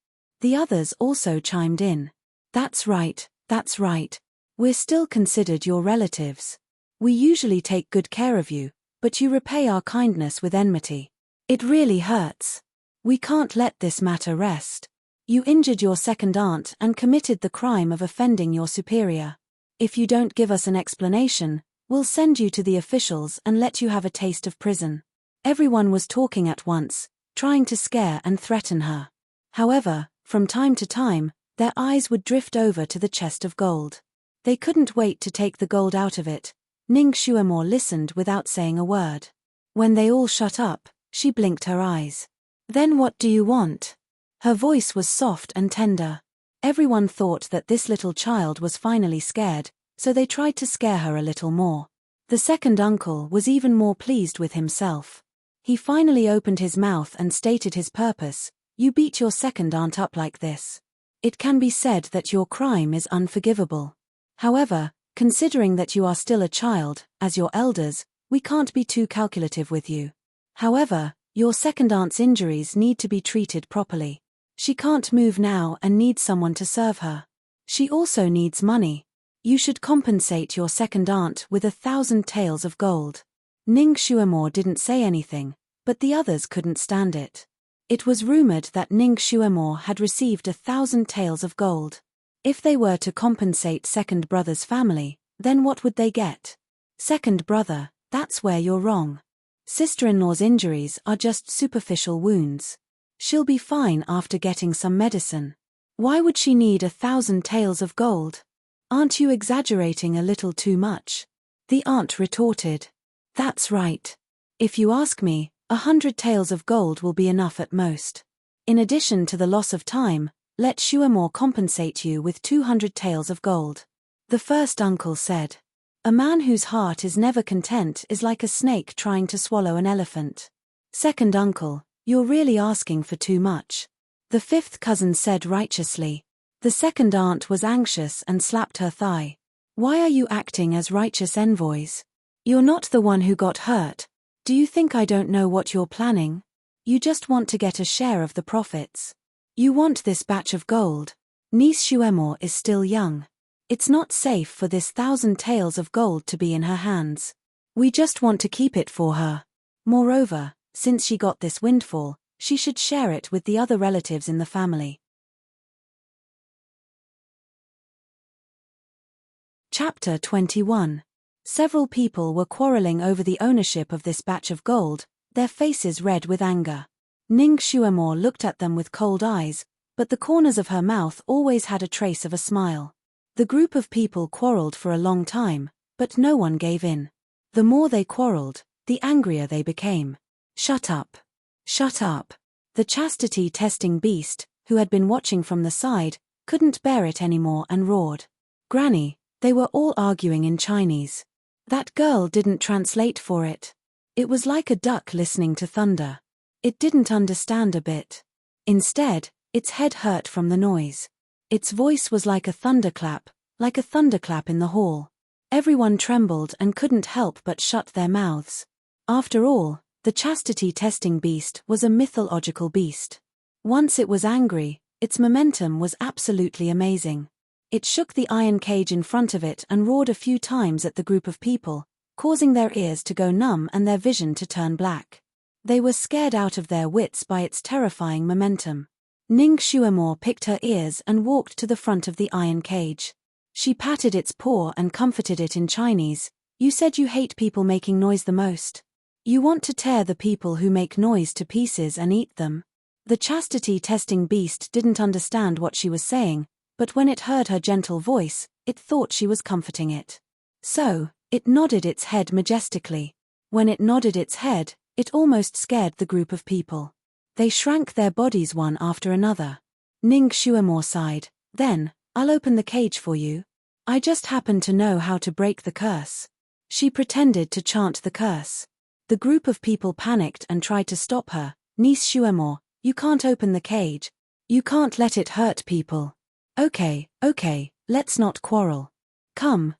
The others also chimed in. That's right, that's right. We're still considered your relatives. We usually take good care of you, but you repay our kindness with enmity. It really hurts. We can't let this matter rest. You injured your second aunt and committed the crime of offending your superior. If you don't give us an explanation, we'll send you to the officials and let you have a taste of prison. Everyone was talking at once, trying to scare and threaten her. However, from time to time, their eyes would drift over to the chest of gold. They couldn't wait to take the gold out of it. Ning Xuemore listened without saying a word. When they all shut up, she blinked her eyes. Then what do you want? Her voice was soft and tender. Everyone thought that this little child was finally scared, so they tried to scare her a little more. The second uncle was even more pleased with himself. He finally opened his mouth and stated his purpose. You beat your second aunt up like this. It can be said that your crime is unforgivable. However, considering that you are still a child, as your elders, we can't be too calculative with you. However, your second aunt's injuries need to be treated properly. She can't move now and needs someone to serve her. She also needs money. You should compensate your second aunt with 1,000 taels of gold. Ning Xuemore didn't say anything, but the others couldn't stand it. It was rumored that Ning Xuemore had received 1,000 taels of gold. If they were to compensate second brother's family, then what would they get? Second brother, that's where you're wrong. Sister-in-law's injuries are just superficial wounds. She'll be fine after getting some medicine. Why would she need 1,000 taels of gold? Aren't you exaggerating a little too much? The aunt retorted. That's right. If you ask me, 100 taels of gold will be enough at most. In addition to the loss of time, let Xuemore compensate you with 200 taels of gold. The first uncle said. A man whose heart is never content is like a snake trying to swallow an elephant. Second uncle, you're really asking for too much. The fifth cousin said righteously. The second aunt was anxious and slapped her thigh. Why are you acting as righteous envoys? You're not the one who got hurt. Do you think I don't know what you're planning? You just want to get a share of the profits. You want this batch of gold. Niece Xuemore is still young. It's not safe for this 1,000 taels of gold to be in her hands. We just want to keep it for her. Moreover, since she got this windfall, she should share it with the other relatives in the family. Chapter 21. Several people were quarreling over the ownership of this batch of gold, their faces red with anger. Ning Xuemore looked at them with cold eyes, but the corners of her mouth always had a trace of a smile. The group of people quarreled for a long time, but no one gave in. The more they quarreled, the angrier they became. Shut up. Shut up. The chastity-testing beast, who had been watching from the side, couldn't bear it anymore and roared. Granny, they were all arguing in Chinese. That girl didn't translate for it. It was like a duck listening to thunder. It didn't understand a bit. Instead, its head hurt from the noise. Its voice was like a thunderclap in the hall. Everyone trembled and couldn't help but shut their mouths. After all, the chastity-testing beast was a mythological beast. Once it was angry, its momentum was absolutely amazing. It shook the iron cage in front of it and roared a few times at the group of people, causing their ears to go numb and their vision to turn black. They were scared out of their wits by its terrifying momentum. Ning Xuemore picked her ears and walked to the front of the iron cage. She patted its paw and comforted it in Chinese. You said you hate people making noise the most. You want to tear the people who make noise to pieces and eat them. The chastity-testing beast didn't understand what she was saying, but when it heard her gentle voice, it thought she was comforting it. So, it nodded its head majestically. When it nodded its head, it almost scared the group of people. They shrank their bodies one after another. Ning Xuemore sighed. Then, I'll open the cage for you. I just happen to know how to break the curse. She pretended to chant the curse. The group of people panicked and tried to stop her. Niece Xuemore, you can't open the cage. You can't let it hurt people. Okay, let's not quarrel. Come,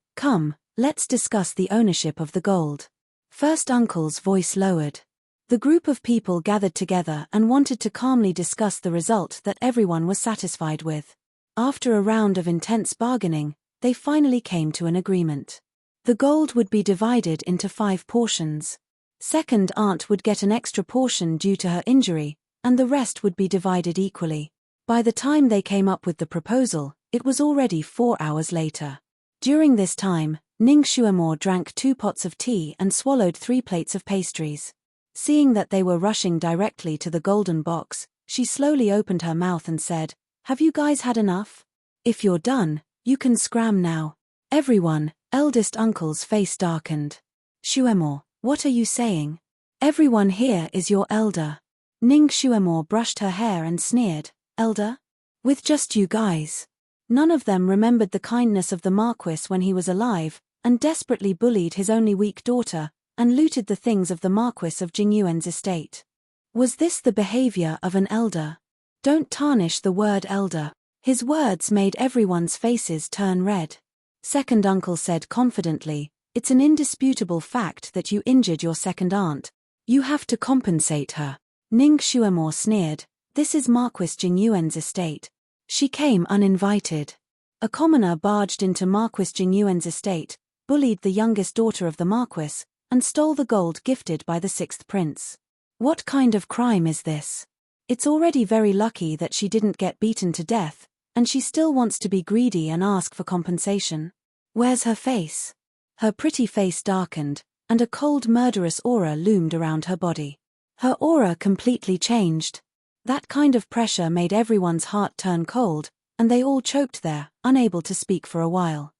let's discuss the ownership of the gold. First uncle's voice lowered. The group of people gathered together and wanted to calmly discuss the result that everyone was satisfied with. After a round of intense bargaining, they finally came to an agreement. The gold would be divided into 5 portions. Second aunt would get an extra portion due to her injury, and the rest would be divided equally. By the time they came up with the proposal, it was already 4 hours later. During this time, Ning Xuemore drank 2 pots of tea and swallowed 3 plates of pastries. Seeing that they were rushing directly to the golden box, she slowly opened her mouth and said, "Have you guys had enough? If you're done, you can scram now." Everyone, eldest uncle's face darkened. "Xuemore, what are you saying? Everyone here is your elder." Ning Xuemore brushed her hair and sneered, "Elder? With just you guys?" None of them remembered the kindness of the Marquis when he was alive, and desperately bullied his only weak daughter, and looted the things of the Marquis of Jingyuan's estate. Was this the behavior of an elder? Don't tarnish the word elder. His words made everyone's faces turn red. Second uncle said confidently, "It's an indisputable fact that you injured your second aunt. You have to compensate her." Ning Xuemore sneered, "This is Marquis Jingyuan's estate. She came uninvited." A commoner barged into Marquis Jingyuan's estate, bullied the youngest daughter of the Marquis, and stole the gold gifted by the 6th prince. What kind of crime is this? It's already very lucky that she didn't get beaten to death, and she still wants to be greedy and ask for compensation. Where's her face? Her pretty face darkened, and a cold murderous aura loomed around her body. Her aura completely changed. That kind of pressure made everyone's heart turn cold, and they all choked there, unable to speak for a while.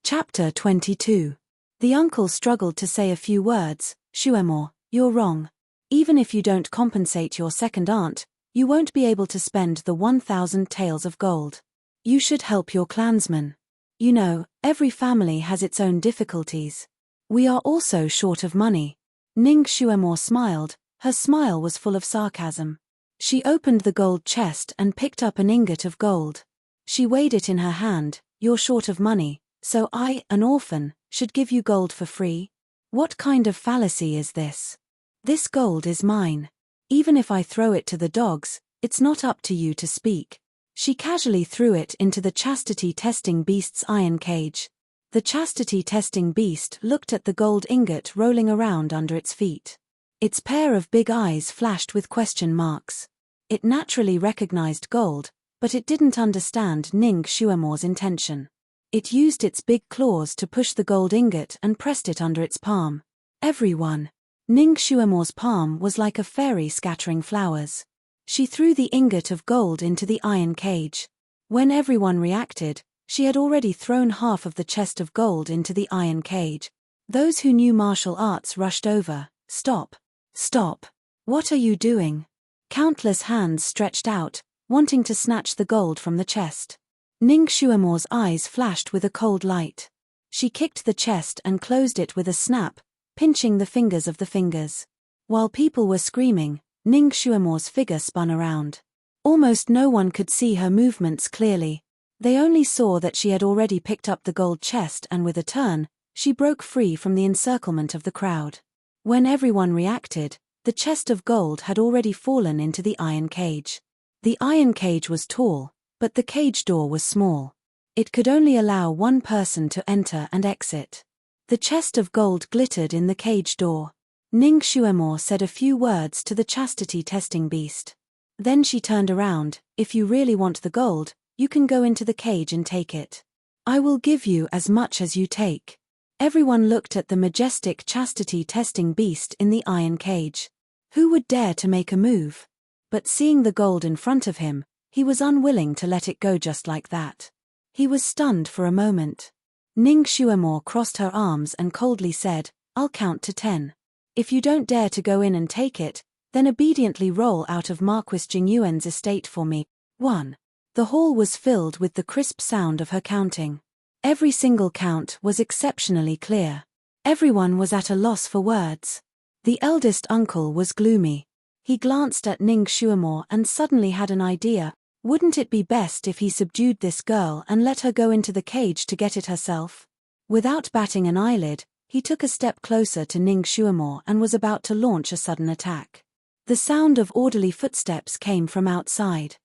Chapter 22. The uncle struggled to say a few words. "Xuemore, you're wrong. Even if you don't compensate your second aunt, you won't be able to spend the 1,000 taels of gold. You should help your clansmen. You know, every family has its own difficulties. We are also short of money." Ning Xuemore smiled. Her smile was full of sarcasm. She opened the gold chest and picked up an ingot of gold. She weighed it in her hand. "You're short of money, so I, an orphan, should give you gold for free? What kind of fallacy is this? This gold is mine. Even if I throw it to the dogs, it's not up to you to speak." She casually threw it into the chastity-testing beast's iron cage. The chastity-testing beast looked at the gold ingot rolling around under its feet. Its pair of big eyes flashed with question marks. It naturally recognized gold, but it didn't understand Ning Xuemore's intention. It used its big claws to push the gold ingot and pressed it under its palm. Everyone. Ning Xuemore's palm was like a fairy scattering flowers. She threw the ingot of gold into the iron cage. When everyone reacted, she had already thrown half of the chest of gold into the iron cage. Those who knew martial arts rushed over. "Stop! Stop! What are you doing?" Countless hands stretched out, wanting to snatch the gold from the chest. Ning Xuemore's eyes flashed with a cold light. She kicked the chest and closed it with a snap, pinching the fingers of the fingers. While people were screaming, Ning Xuemore's figure spun around. Almost no one could see her movements clearly. They only saw that she had already picked up the gold chest and with a turn, she broke free from the encirclement of the crowd. When everyone reacted, the chest of gold had already fallen into the iron cage. The iron cage was tall, but the cage door was small. It could only allow one person to enter and exit. The chest of gold glittered in the cage door. Ning Xuemore said a few words to the chastity-testing beast. Then she turned around. "If you really want the gold, you can go into the cage and take it. I will give you as much as you take." Everyone looked at the majestic chastity-testing beast in the iron cage. Who would dare to make a move? But seeing the gold in front of him, he was unwilling to let it go just like that. He was stunned for a moment. Ning Xuemore crossed her arms and coldly said, "I'll count to 10. If you don't dare to go in and take it, then obediently roll out of Marquis Jingyuan's estate for me." 1. The hall was filled with the crisp sound of her counting. Every single count was exceptionally clear. Everyone was at a loss for words. The eldest uncle was gloomy. He glanced at Ning Xuemore and suddenly had an idea. Wouldn't it be best if he subdued this girl and let her go into the cage to get it herself? Without batting an eyelid, he took a step closer to Ning Shuamore and was about to launch a sudden attack. The sound of orderly footsteps came from outside.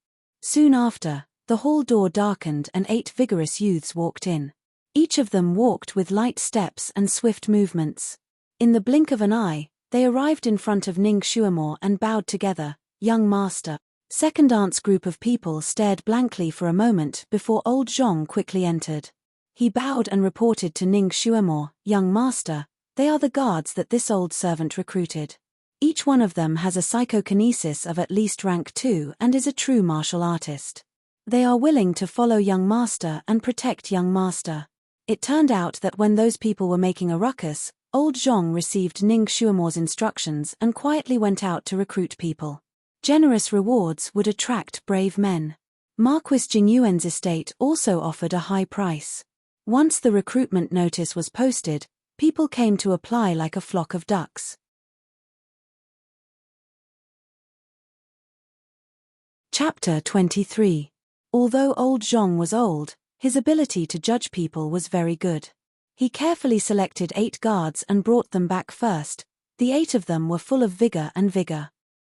Soon after, the hall door darkened and 8 vigorous youths walked in. Each of them walked with light steps and swift movements. In the blink of an eye, they arrived in front of Ning Shuamore and bowed together. "Young master." Second dance group of people stared blankly for a moment before old Zhong quickly entered. He bowed and reported to Ning Shuamore, "Young master, they are the guards that this old servant recruited. Each one of them has a psychokinesis of at least rank 2 and is a true martial artist. They are willing to follow young master and protect young master." It turned out that when those people were making a ruckus, old Zhong received Ning Shuamore's instructions and quietly went out to recruit people. Generous rewards would attract brave men. Marquis Jingyuan's estate also offered a high price. Once the recruitment notice was posted, people came to apply like a flock of ducks. Chapter 23. Although old Zhong was old, his ability to judge people was very good. He carefully selected 8 guards and brought them back first. The 8 of them were full of vigor.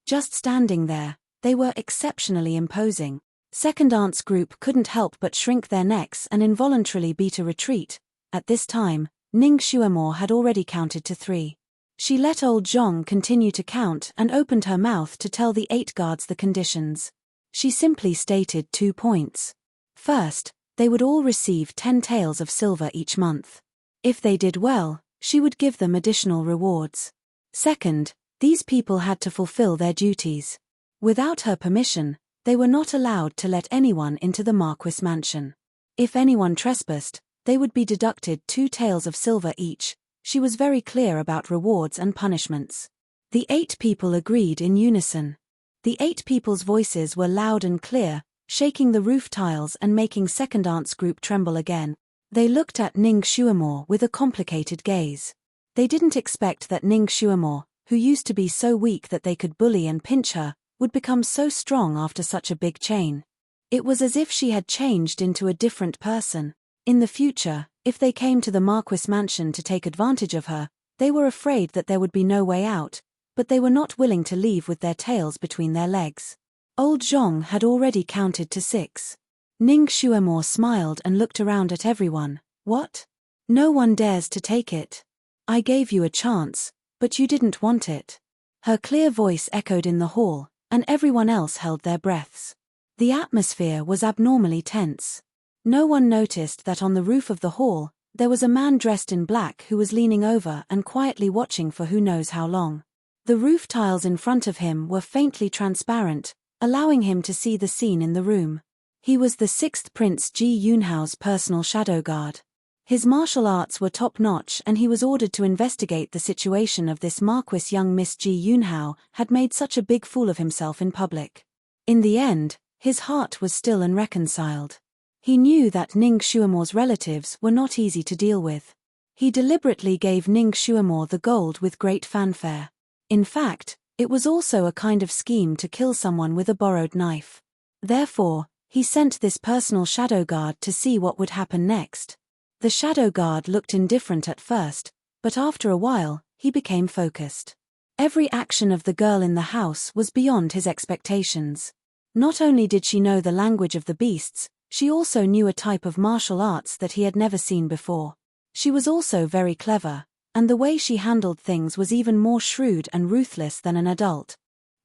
Just standing there, they were exceptionally imposing. Second dance group couldn't help but shrink their necks and involuntarily beat a retreat. At this time, Ning Shuamore had already counted to 3. She let old Zhong continue to count and opened her mouth to tell the 8 guards the conditions. She simply stated 2 points. First, they would all receive 10 taels of silver each month. If they did well, she would give them additional rewards. Second, these people had to fulfill their duties. Without her permission, they were not allowed to let anyone into the Marquis mansion. If anyone trespassed, they would be deducted 2 taels of silver each. She was very clear about rewards and punishments. The 8 people agreed in unison. The 8 people's voices were loud and clear, shaking the roof tiles and making second dance group tremble again. They looked at Ning Shuamore with a complicated gaze. They didn't expect that Ning Shuamore, who used to be so weak that they could bully and pinch her, would become so strong after such a big chain. It was as if she had changed into a different person. In the future, if they came to the Marquis mansion to take advantage of her, they were afraid that there would be no way out, but they were not willing to leave with their tails between their legs. Old Zhong had already counted to 6. Ning Shuamore smiled and looked around at everyone. "What? No one dares to take it. I gave you a chance, but you didn't want it." Her clear voice echoed in the hall, and everyone else held their breaths. The atmosphere was abnormally tense. No one noticed that on the roof of the hall, there was a man dressed in black who was leaning over and quietly watching for who knows how long. The roof tiles in front of him were faintly transparent, allowing him to see the scene in the room. He was the 6th Prince Ji Yunhao's personal shadow guard. His martial arts were top-notch and he was ordered to investigate the situation of this Marquis. Young Miss Ji Yunhao had made such a big fool of himself in public. In the end, his heart was still unreconciled. He knew that Ning Shuamore's relatives were not easy to deal with. He deliberately gave Ning Shuamore the gold with great fanfare. In fact, it was also a kind of scheme to kill someone with a borrowed knife. Therefore, he sent this personal shadow guard to see what would happen next. The shadow guard looked indifferent at first, but after a while, he became focused. Every action of the girl in the house was beyond his expectations. Not only did she know the language of the beasts, she also knew a type of martial arts that he had never seen before. She was also very clever, and the way she handled things was even more shrewd and ruthless than an adult.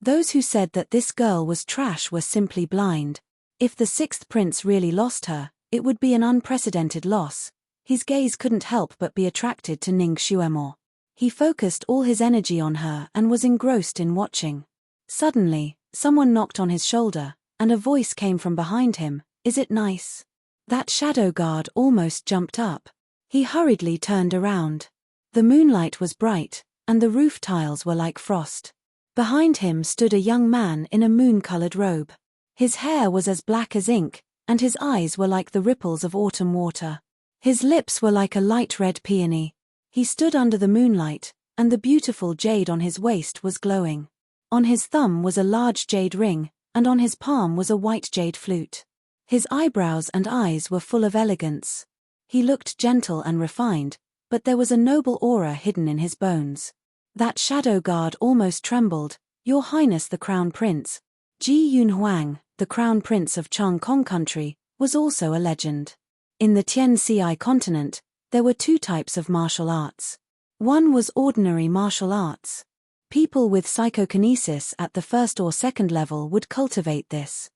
Those who said that this girl was trash were simply blind. If the 6th prince really lost her, it would be an unprecedented loss. His gaze couldn't help but be attracted to Ning Shuamore. He focused all his energy on her and was engrossed in watching. Suddenly, someone knocked on his shoulder, and a voice came from behind him. "Is it nice?" That shadow guard almost jumped up. He hurriedly turned around. The moonlight was bright, and the roof tiles were like frost. Behind him stood a young man in a moon-colored robe. His hair was as black as ink, and his eyes were like the ripples of autumn water. His lips were like a light red peony. He stood under the moonlight, and the beautiful jade on his waist was glowing. On his thumb was a large jade ring, and on his palm was a white jade flute. His eyebrows and eyes were full of elegance. He looked gentle and refined, but there was a noble aura hidden in his bones. That shadow guard almost trembled. "Your Highness the Crown Prince." Ji Yunhuang, the Crown Prince of Changkong Country, was also a legend. In the Tianxi continent, there were two types of martial arts. One was ordinary martial arts. People with psychokinesis at the first or second level would cultivate this.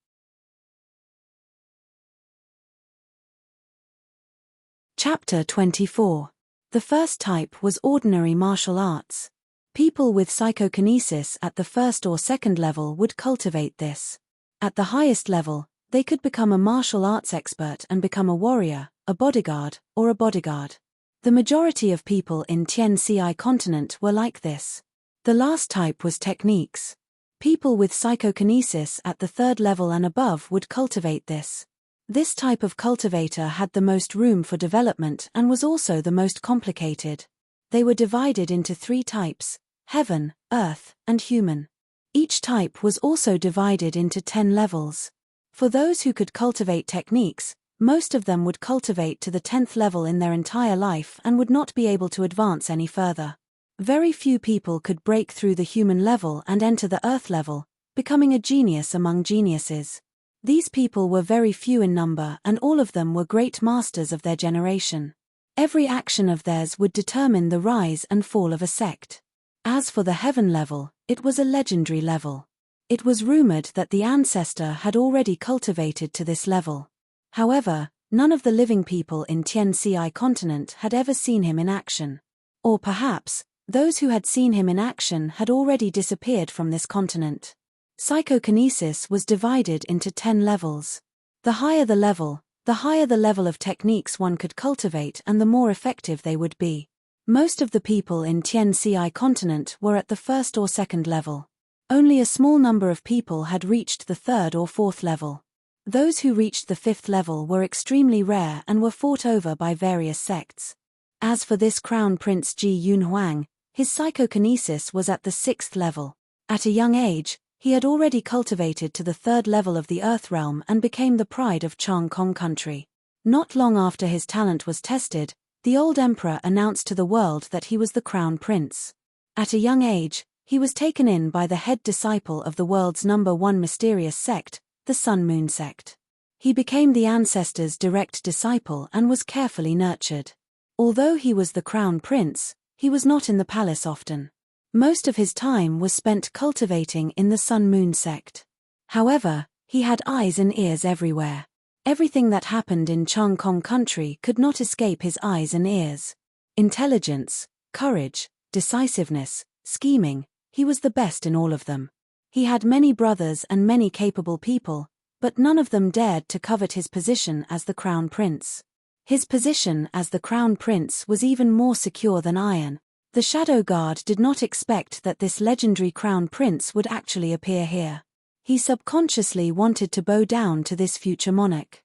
Chapter 24. The first type was ordinary martial arts. People with psychokinesis at the first or second level would cultivate this. At the highest level, they could become a martial arts expert and become a warrior, a bodyguard, or a bodyguard. The majority of people in Tianxi continent were like this. The last type was techniques. People with psychokinesis at the third level and above would cultivate this. This type of cultivator had the most room for development and was also the most complicated. They were divided into three types: heaven, earth, and human. Each type was also divided into 10 levels. For those who could cultivate techniques, most of them would cultivate to the 10th level in their entire life and would not be able to advance any further. Very few people could break through the human level and enter the earth level, becoming a genius among geniuses. These people were very few in number and all of them were great masters of their generation. Every action of theirs would determine the rise and fall of a sect. As for the heaven level, it was a legendary level. It was rumored that the ancestor had already cultivated to this level. However, none of the living people in Tianxi continent had ever seen him in action. Or perhaps, those who had seen him in action had already disappeared from this continent. Psychokinesis was divided into 10 levels. The higher the level of techniques one could cultivate and the more effective they would be. Most of the people in Tianxi continent were at the first or second level. Only a small number of people had reached the third or fourth level. Those who reached the fifth level were extremely rare and were fought over by various sects. As for this Crown Prince Ji Yunhuang, his psychokinesis was at the 6th level. At a young age, he had already cultivated to the 3rd level of the Earth realm and became the pride of Changkong Country. Not long after his talent was tested, the old emperor announced to the world that he was the Crown Prince. At a young age, he was taken in by the head disciple of the world's #1 mysterious sect, the Sun Moon sect. He became the ancestor's direct disciple and was carefully nurtured. Although he was the Crown Prince, he was not in the palace often. Most of his time was spent cultivating in the Sun Moon sect. However, he had eyes and ears everywhere. Everything that happened in Changkong Country could not escape his eyes and ears. Intelligence, courage, decisiveness, scheming, he was the best in all of them. He had many brothers and many capable people, but none of them dared to covet his position as the Crown Prince. His position as the Crown Prince was even more secure than iron. The Shadow Guard did not expect that this legendary Crown Prince would actually appear here. He subconsciously wanted to bow down to this future monarch.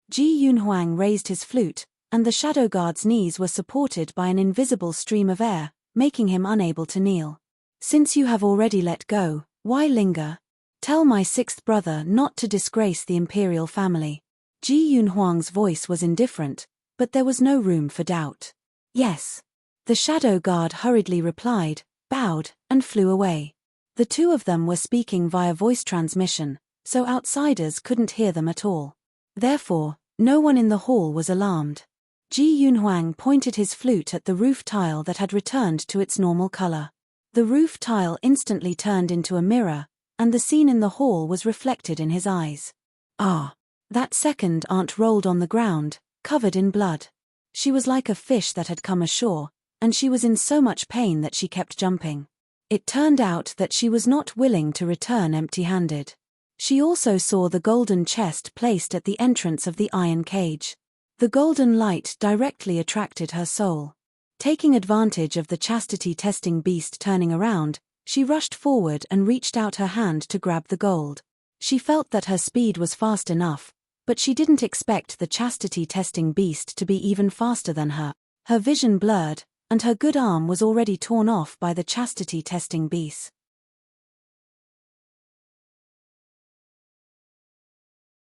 Ji Yunhuang raised his flute, and the Shadow Guard's knees were supported by an invisible stream of air, making him unable to kneel. "Since you have already let go, why linger? Tell my 6th brother not to disgrace the imperial family." Ji Yunhuang's voice was indifferent, but there was no room for doubt. "Yes." The Shadow Guard hurriedly replied, bowed, and flew away. The two of them were speaking via voice transmission, so outsiders couldn't hear them at all. Therefore, no one in the hall was alarmed. Ji Yunhuang pointed his flute at the roof tile that had returned to its normal color. The roof tile instantly turned into a mirror, and the scene in the hall was reflected in his eyes. Ah! That second aunt rolled on the ground, covered in blood. She was like a fish that had come ashore, and she was in so much pain that she kept jumping. It turned out that she was not willing to return empty-handed. She also saw the golden chest placed at the entrance of the iron cage. The golden light directly attracted her soul. Taking advantage of the chastity-testing beast turning around, she rushed forward and reached out her hand to grab the gold. She felt that her speed was fast enough, but she didn't expect the chastity-testing beast to be even faster than her. Her vision blurred, and her good arm was already torn off by the chastity-testing beast.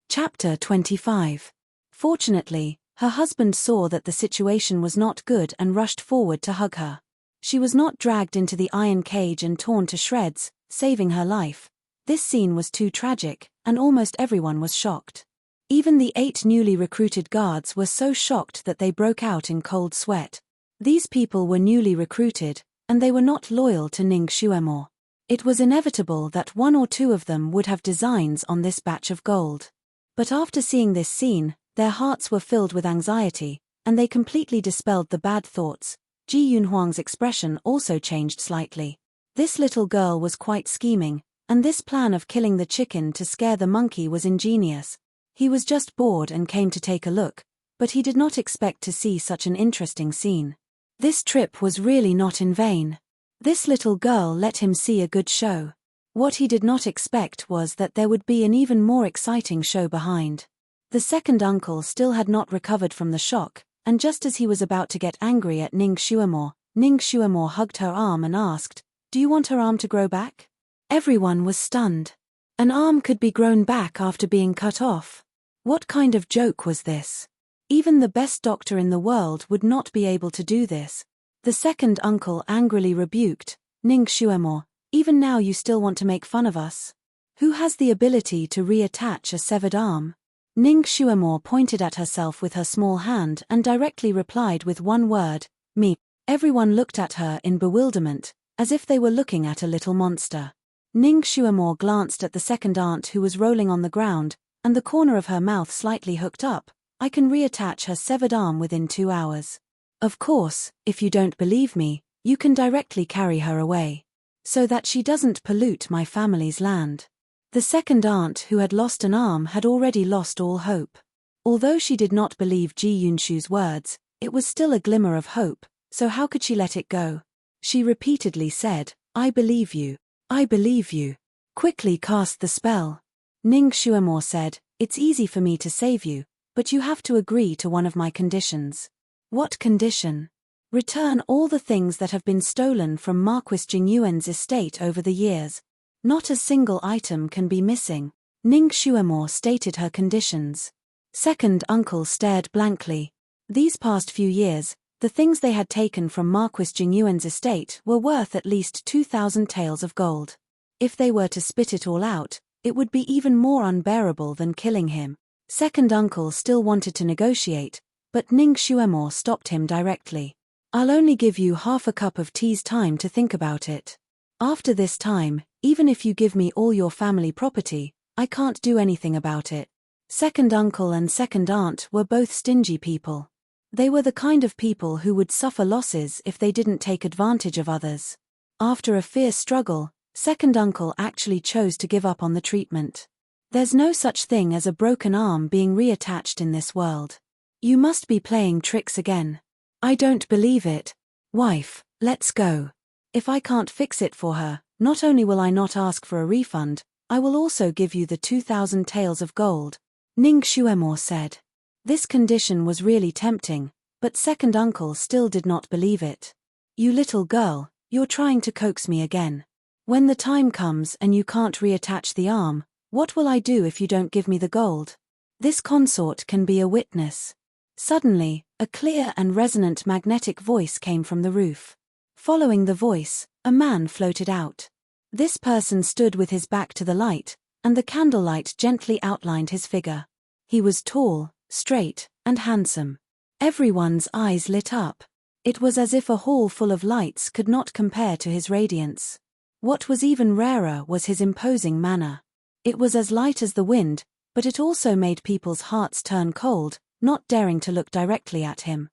Chapter 25. Fortunately, Her husband saw that the situation was not good and rushed forward to hug her. She was not dragged into the iron cage and torn to shreds, saving her life. This scene was too tragic, and almost everyone was shocked. Even the 8 newly recruited guards were so shocked that they broke out in cold sweat. These people were newly recruited, and they were not loyal to Ning Xuemore. It was inevitable that 1 or 2 of them would have designs on this batch of gold. But after seeing this scene, their hearts were filled with anxiety, and they completely dispelled the bad thoughts. Ji Yunhuang's expression also changed slightly. This little girl was quite scheming, and this plan of killing the chicken to scare the monkey was ingenious. He was just bored and came to take a look, but he did not expect to see such an interesting scene. This trip was really not in vain. This little girl let him see a good show. What he did not expect was that there would be an even more exciting show behind. The second uncle still had not recovered from the shock, and just as he was about to get angry at Ning Xuemore hugged her arm and asked, "Do you want her arm to grow back?" Everyone was stunned. An arm could be grown back after being cut off. What kind of joke was this? Even the best doctor in the world would not be able to do this. The second uncle angrily rebuked, "Ning Xuemore, even now you still want to make fun of us? Who has the ability to reattach a severed arm?" Ning Xuemore pointed at herself with her small hand and directly replied with one word, "Me." Everyone looked at her in bewilderment, as if they were looking at a little monster. Ning Xuemore glanced at the second aunt who was rolling on the ground, and the corner of her mouth slightly hooked up. "I can reattach her severed arm within 2 hours. Of course, if you don't believe me, you can directly carry her away. So that she doesn't pollute my family's land." The second aunt who had lost an arm had already lost all hope. Although she did not believe Ji Yunshu's words, it was still a glimmer of hope, so how could she let it go? She repeatedly said, "I believe you. I believe you. Quickly cast the spell." Ning Xuemore said, "It's easy for me to save you, but you have to agree to one of my conditions." "What condition?" "Return all the things that have been stolen from Marquis Jingyuan's estate over the years. Not a single item can be missing." Ning Xuemore stated her conditions. Second uncle stared blankly. These past few years, the things they had taken from Marquis Jingyuan's estate were worth at least 2,000 taels of gold. If they were to spit it all out, it would be even more unbearable than killing him. Second uncle still wanted to negotiate, but Ning Xuemore stopped him directly. "I'll only give you half a cup of tea's time to think about it. After this time, even if you give me all your family property, I can't do anything about it." Second uncle and second aunt were both stingy people. They were the kind of people who would suffer losses if they didn't take advantage of others. After a fierce struggle, second uncle actually chose to give up on the treatment. "There's no such thing as a broken arm being reattached in this world. You must be playing tricks again. I don't believe it. Wife, let's go. If I can't fix it for her, not only will I not ask for a refund, I will also give you the 2,000 taels of gold," Ning Xuemore said. This condition was really tempting, but second uncle still did not believe it. "You little girl, you're trying to coax me again. When the time comes and you can't reattach the arm, what will I do if you don't give me the gold? This consort can be a witness." Suddenly, a clear and resonant magnetic voice came from the roof. Following the voice, a man floated out. This person stood with his back to the light, and the candlelight gently outlined his figure. He was tall, straight, and handsome. Everyone's eyes lit up. It was as if a hall full of lights could not compare to his radiance. What was even rarer was his imposing manner. It was as light as the wind, but it also made people's hearts turn cold, not daring to look directly at him.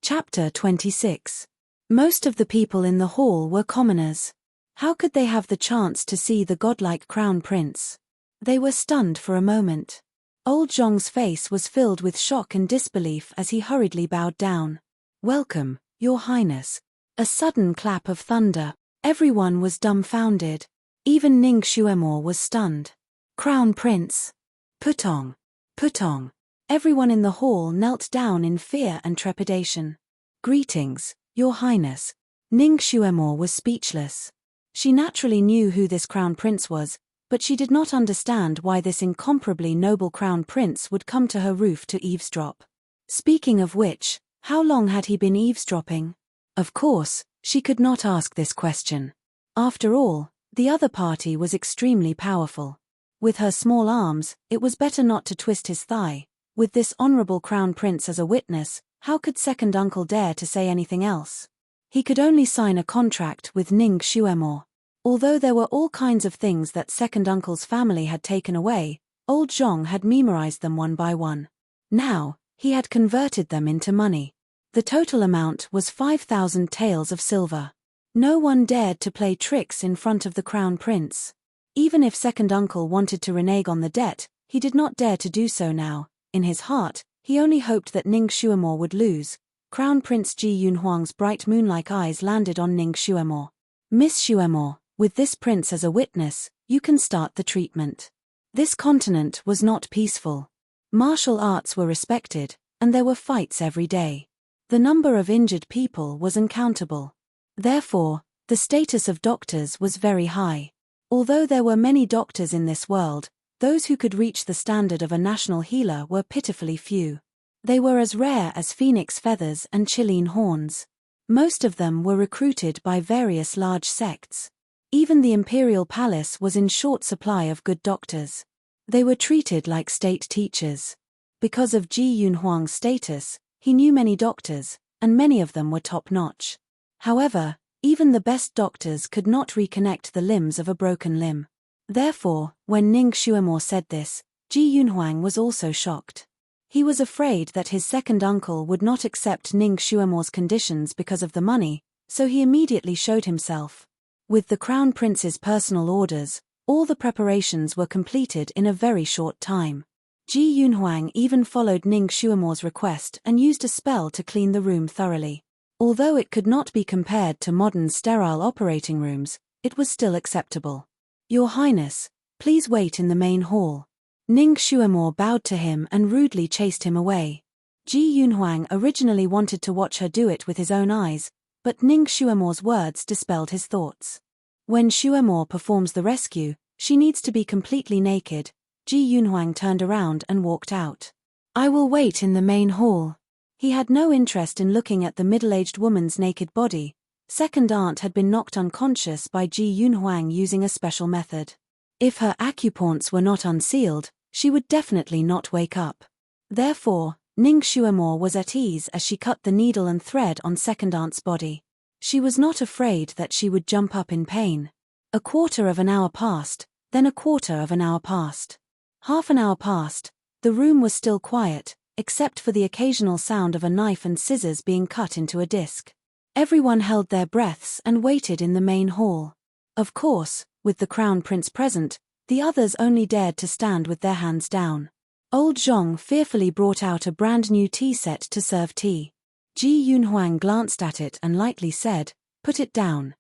Chapter 26. Most of the people in the hall were commoners. How could they have the chance to see the godlike crown prince? They were stunned for a moment. Old Zhong's face was filled with shock and disbelief as he hurriedly bowed down. "Welcome, Your Highness." A sudden clap of thunder. Everyone was dumbfounded. Even Ning Xuemore was stunned. "Crown Prince! Putong! Putong!" Everyone in the hall knelt down in fear and trepidation. "Greetings, Your Highness." Ning Xuemore was speechless. She naturally knew who this crown prince was, but she did not understand why this incomparably noble crown prince would come to her roof to eavesdrop. Speaking of which, how long had he been eavesdropping? Of course, she could not ask this question. After all, the other party was extremely powerful. With her small arms, it was better not to twist his thigh. With this honorable crown prince as a witness, how could second uncle dare to say anything else? He could only sign a contract with Ning Xuemore. Although there were all kinds of things that second uncle's family had taken away, old Zhong had memorized them one by one. Now, he had converted them into money. The total amount was 5,000 taels of silver. No one dared to play tricks in front of the crown prince. Even if second uncle wanted to renege on the debt, he did not dare to do so now. In his heart, he only hoped that Ning Xuemore would lose. Crown Prince Ji Yunhuang's bright moon-like eyes landed on Ning Xuemore. Miss Xuemore, with this prince as a witness, you can start the treatment. This continent was not peaceful. Martial arts were respected, and there were fights every day. The number of injured people was uncountable. Therefore, the status of doctors was very high. Although there were many doctors in this world, those who could reach the standard of a national healer were pitifully few. They were as rare as phoenix feathers and Chiline horns. Most of them were recruited by various large sects. Even the imperial palace was in short supply of good doctors. They were treated like state teachers. Because of Ji Yunhuang's status, he knew many doctors, and many of them were top-notch. However, even the best doctors could not reconnect the limbs of a broken limb. Therefore, when Ning Xuemore said this, Ji Yunhuang was also shocked. He was afraid that his second uncle would not accept Ning Xuemore's conditions because of the money, so he immediately showed himself. With the crown prince's personal orders, all the preparations were completed in a very short time. Ji Yunhuang even followed Ning Xuemore's request and used a spell to clean the room thoroughly. Although it could not be compared to modern sterile operating rooms, it was still acceptable. Your Highness, please wait in the main hall. Ning Xuemore bowed to him and rudely chased him away. Ji Yunhuang originally wanted to watch her do it with his own eyes, but Ning Xuemore's words dispelled his thoughts. When Xuemore performs the rescue, she needs to be completely naked. Ji Yunhuang turned around and walked out. I will wait in the main hall. He had no interest in looking at the middle-aged woman's naked body. Second aunt had been knocked unconscious by Ji Yunhuang using a special method. If her acupoints were not unsealed, she would definitely not wake up. Therefore, Ning Xuemore was at ease as she cut the needle and thread on second aunt's body. She was not afraid that she would jump up in pain. A quarter of an hour passed, then a quarter of an hour passed. Half an hour passed. The room was still quiet, except for the occasional sound of a knife and scissors being cut into a disc. Everyone held their breaths and waited in the main hall. Of course, with the crown prince present, the others only dared to stand with their hands down. Old Zhong fearfully brought out a brand new tea set to serve tea. Ji Yunhuang glanced at it and lightly said, "Put it down."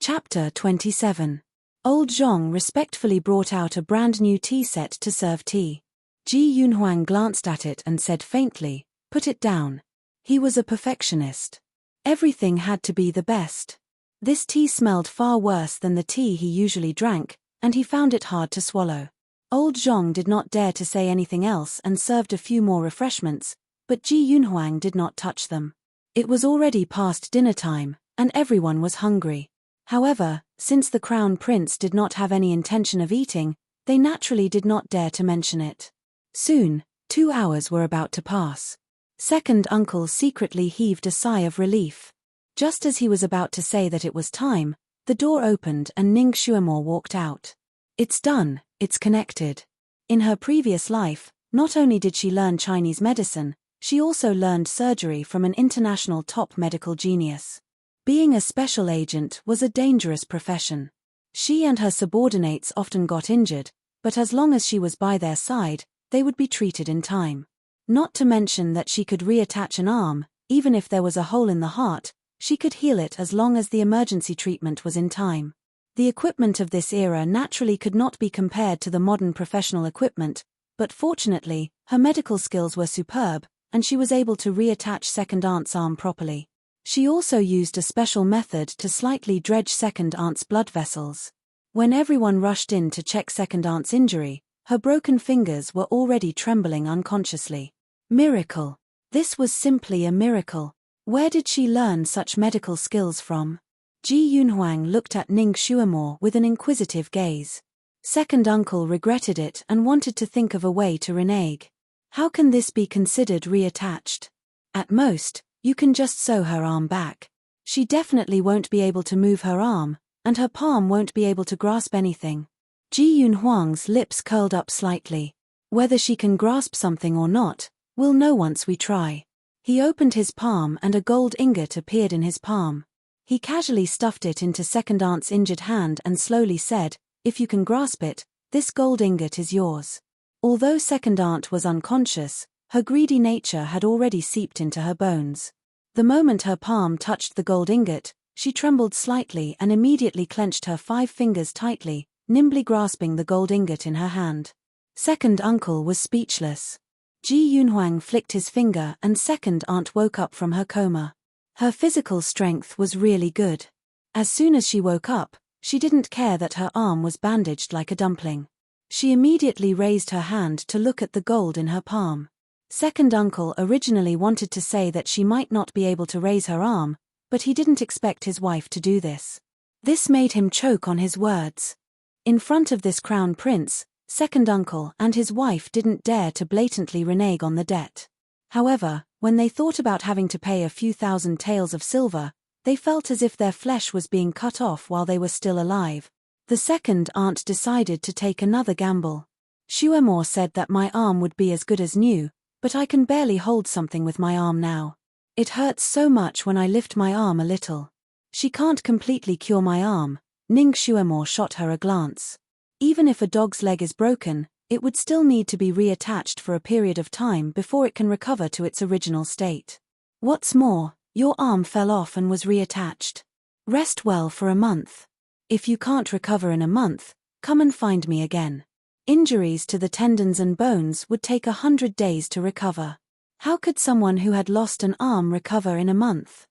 Chapter 27. Old Zhong respectfully brought out a brand new tea set to serve tea. Ji Yunhuang glanced at it and said faintly, "Put it down." He was a perfectionist. Everything had to be the best. This tea smelled far worse than the tea he usually drank, and he found it hard to swallow. Old Zhong did not dare to say anything else and served a few more refreshments, but Ji Yunhuang did not touch them. It was already past dinner time, and everyone was hungry. However, since the crown prince did not have any intention of eating, they naturally did not dare to mention it. Soon, 2 hours were about to pass. Second uncle secretly heaved a sigh of relief. Just as he was about to say that it was time, the door opened and Ning Xuemore walked out. It's done, it's connected. In her previous life, not only did she learn Chinese medicine, she also learned surgery from an international top medical genius. Being a special agent was a dangerous profession. She and her subordinates often got injured, but as long as she was by their side, they would be treated in time. Not to mention that she could reattach an arm, even if there was a hole in the heart, she could heal it as long as the emergency treatment was in time. The equipment of this era naturally could not be compared to the modern professional equipment, but fortunately, her medical skills were superb, and she was able to reattach second aunt's arm properly. She also used a special method to slightly dredge second aunt's blood vessels. When everyone rushed in to check second aunt's injury, her broken fingers were already trembling unconsciously. Miracle. This was simply a miracle. Where did she learn such medical skills from? Ji Yunhuang looked at Ning Xuemore with an inquisitive gaze. Second uncle regretted it and wanted to think of a way to renege. How can this be considered reattached? At most, you can just sew her arm back. She definitely won't be able to move her arm, and her palm won't be able to grasp anything. Ji Yunhuang's lips curled up slightly. Whether she can grasp something or not, we'll know once we try. He opened his palm and a gold ingot appeared in his palm. He casually stuffed it into second aunt's injured hand and slowly said, "If you can grasp it, this gold ingot is yours." Although second aunt was unconscious, her greedy nature had already seeped into her bones. The moment her palm touched the gold ingot, she trembled slightly and immediately clenched her 5 fingers tightly, nimbly grasping the gold ingot in her hand. Second uncle was speechless. Ji Yunhuang flicked his finger and second aunt woke up from her coma. Her physical strength was really good. As soon as she woke up, she didn't care that her arm was bandaged like a dumpling. She immediately raised her hand to look at the gold in her palm. Second uncle originally wanted to say that she might not be able to raise her arm, but he didn't expect his wife to do this. This made him choke on his words. In front of this crown prince, second uncle and his wife didn't dare to blatantly renege on the debt. However, when they thought about having to pay a few thousand taels of silver, they felt as if their flesh was being cut off while they were still alive. The second aunt decided to take another gamble. Xuemore said that my arm would be as good as new, but I can barely hold something with my arm now. It hurts so much when I lift my arm a little. She can't completely cure my arm. Ning Xuemore shot her a glance. Even if a dog's leg is broken, it would still need to be reattached for a period of time before it can recover to its original state. What's more, your arm fell off and was reattached. Rest well for a month. If you can't recover in a month, come and find me again. Injuries to the tendons and bones would take 100 days to recover. How could someone who had lost an arm recover in a month?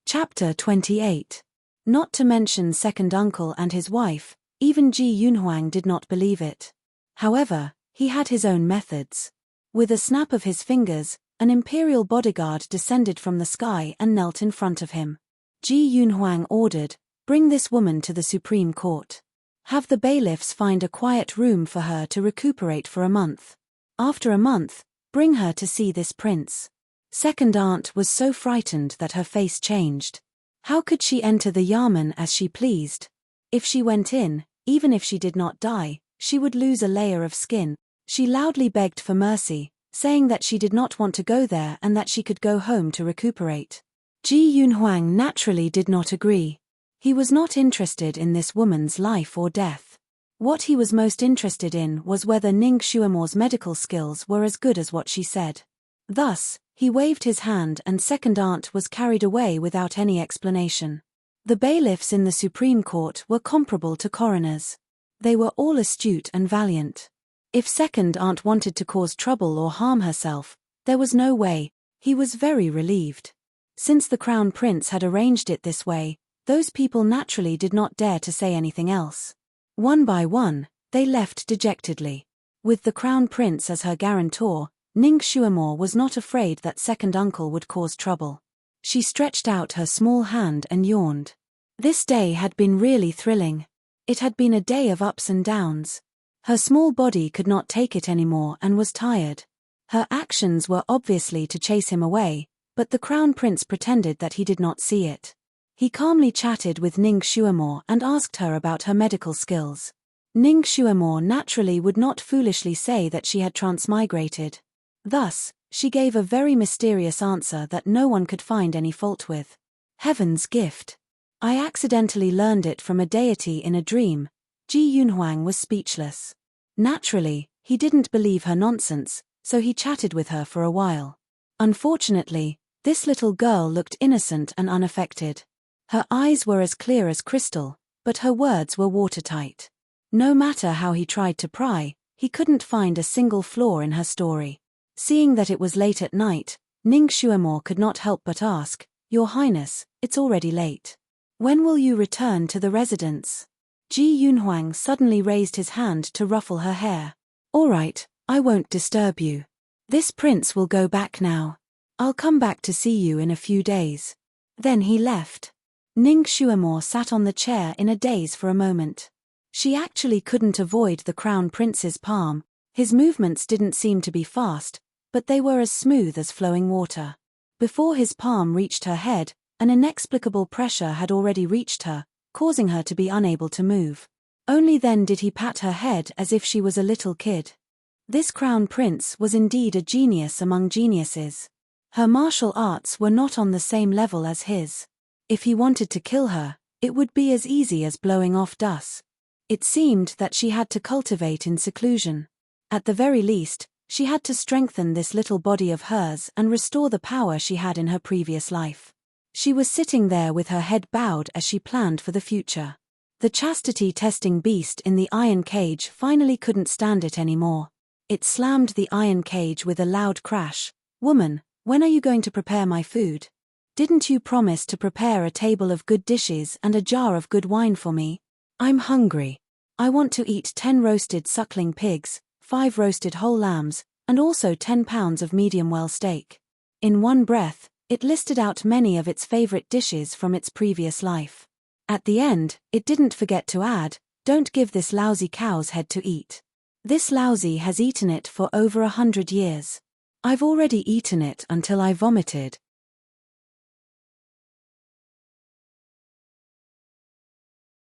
Chapter 28. Not to mention second uncle and his wife, even Ji Yunhuang did not believe it. However, he had his own methods. With a snap of his fingers, an imperial bodyguard descended from the sky and knelt in front of him. Ji Yunhuang ordered, "Bring this woman to the Supreme Court. Have the bailiffs find a quiet room for her to recuperate for a month. After a month, bring her to see this prince." Second aunt was so frightened that her face changed. How could she enter the yamen as she pleased? If she went in, even if she did not die, she would lose a layer of skin. She loudly begged for mercy, saying that she did not want to go there and that she could go home to recuperate. Ji Yunhuang naturally did not agree. He was not interested in this woman's life or death. What he was most interested in was whether Ning Xuemore's medical skills were as good as what she said. Thus, he waved his hand and second aunt was carried away without any explanation. The bailiffs in the Supreme Court were comparable to coroners. They were all astute and valiant. If second aunt wanted to cause trouble or harm herself, there was no way. He was very relieved. Since the crown prince had arranged it this way, those people naturally did not dare to say anything else. One by one, they left dejectedly. With the crown prince as her guarantor, Ning Xuemore was not afraid that second uncle would cause trouble. She stretched out her small hand and yawned. This day had been really thrilling. It had been a day of ups and downs. Her small body could not take it anymore and was tired. Her actions were obviously to chase him away, but the crown prince pretended that he did not see it. He calmly chatted with Ning Xuemore and asked her about her medical skills. Ning Xuemore naturally would not foolishly say that she had transmigrated. Thus, she gave a very mysterious answer that no one could find any fault with. Heaven's gift. I accidentally learned it from a deity in a dream. Ji Yunhuang was speechless. Naturally, he didn't believe her nonsense, so he chatted with her for a while. Unfortunately, this little girl looked innocent and unaffected. Her eyes were as clear as crystal, but her words were watertight. No matter how he tried to pry, he couldn't find a single flaw in her story. Seeing that it was late at night, Ning Xuemore could not help but ask, "Your Highness, it's already late. When will you return to the residence?" Ji Yunhuang suddenly raised his hand to ruffle her hair. "All right, I won't disturb you. This prince will go back now. I'll come back to see you in a few days." Then he left. Ning Xuemore sat on the chair in a daze for a moment. She actually couldn't avoid the crown prince's palm. His movements didn't seem to be fast, but they were as smooth as flowing water. Before his palm reached her head, an inexplicable pressure had already reached her, causing her to be unable to move. Only then did he pat her head as if she was a little kid. This crown prince was indeed a genius among geniuses. Her martial arts were not on the same level as his. If he wanted to kill her, it would be as easy as blowing off dust. It seemed that she had to cultivate in seclusion. At the very least, she had to strengthen this little body of hers and restore the power she had in her previous life. She was sitting there with her head bowed as she planned for the future. The chastity-testing beast in the iron cage finally couldn't stand it anymore. It slammed the iron cage with a loud crash. "Woman, when are you going to prepare my food? Didn't you promise to prepare a table of good dishes and a jar of good wine for me? I'm hungry. I want to eat 10 roasted suckling pigs, 5 roasted whole lambs, and also 10 pounds of medium-well steak." In one breath, it listed out many of its favorite dishes from its previous life. At the end, it didn't forget to add, "Don't give this lousy cow's head to eat. This lousy has eaten it for over 100 years. I've already eaten it until I vomited."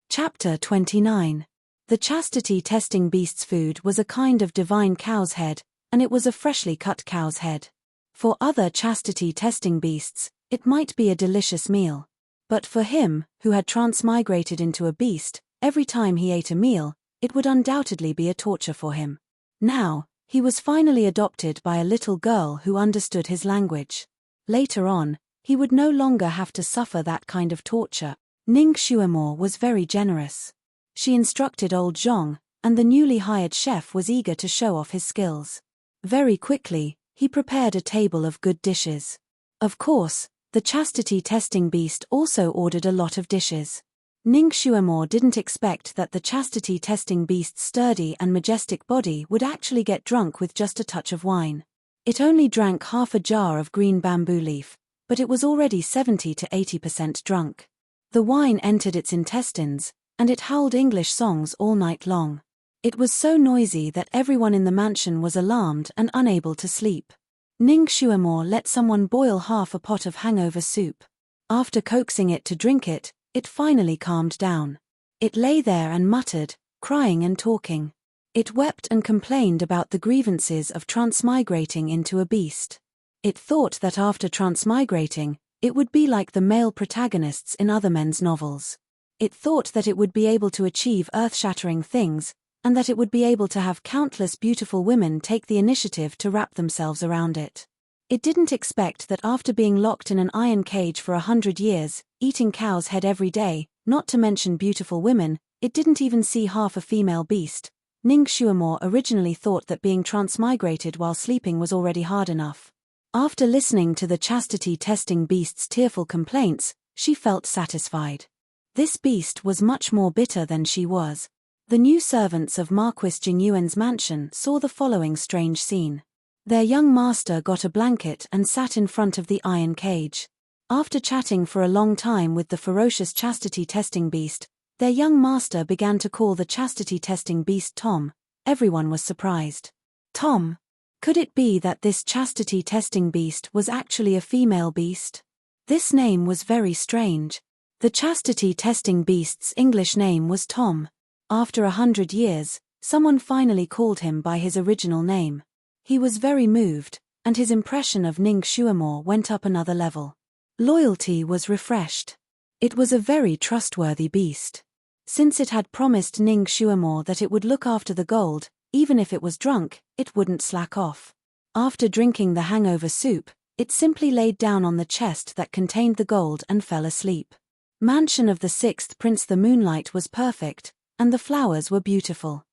Chapter 29. The chastity-testing beast's food was a kind of divine cow's head, and it was a freshly cut cow's head. For other chastity-testing beasts, it might be a delicious meal. But for him, who had transmigrated into a beast, every time he ate a meal, it would undoubtedly be a torture for him. Now, he was finally adopted by a little girl who understood his language. Later on, he would no longer have to suffer that kind of torture. Ning Xuemore was very generous. She instructed old Zhong, and the newly hired chef was eager to show off his skills. Very quickly, he prepared a table of good dishes. Of course, the chastity-testing beast also ordered a lot of dishes. Ning Xuemore didn't expect that the chastity-testing beast's sturdy and majestic body would actually get drunk with just a touch of wine. It only drank half a jar of green bamboo leaf, but it was already 70 to 80% drunk. The wine entered its intestines, and it howled English songs all night long. It was so noisy that everyone in the mansion was alarmed and unable to sleep. Ning Xuemore let someone boil half a pot of hangover soup. After coaxing it to drink it, it finally calmed down. It lay there and muttered, crying and talking. It wept and complained about the grievances of transmigrating into a beast. It thought that after transmigrating, it would be like the male protagonists in other men's novels. It thought that it would be able to achieve earth-shattering things, and that it would be able to have countless beautiful women take the initiative to wrap themselves around it. It didn't expect that after being locked in an iron cage for 100 years, eating cow's head every day, not to mention beautiful women, it didn't even see half a female beast. Ning Xuemore originally thought that being transmigrated while sleeping was already hard enough. After listening to the chastity-testing beast's tearful complaints, she felt satisfied. This beast was much more bitter than she was. The new servants of Marquis Jingyuan's mansion saw the following strange scene. Their young master got a blanket and sat in front of the iron cage. After chatting for a long time with the ferocious chastity-testing beast, their young master began to call the chastity-testing beast Tom. Everyone was surprised. Tom? Could it be that this chastity-testing beast was actually a female beast? This name was very strange. The chastity-testing beast's English name was Tom. After 100 years, someone finally called him by his original name. He was very moved, and his impression of Ning Xuemore went up another level. Loyalty was refreshed. It was a very trustworthy beast. Since it had promised Ning Xuemore that it would look after the gold, even if it was drunk, it wouldn't slack off. After drinking the hangover soup, it simply laid down on the chest that contained the gold and fell asleep. Mansion of the 6th Prince. The moonlight was perfect, and the flowers were beautiful.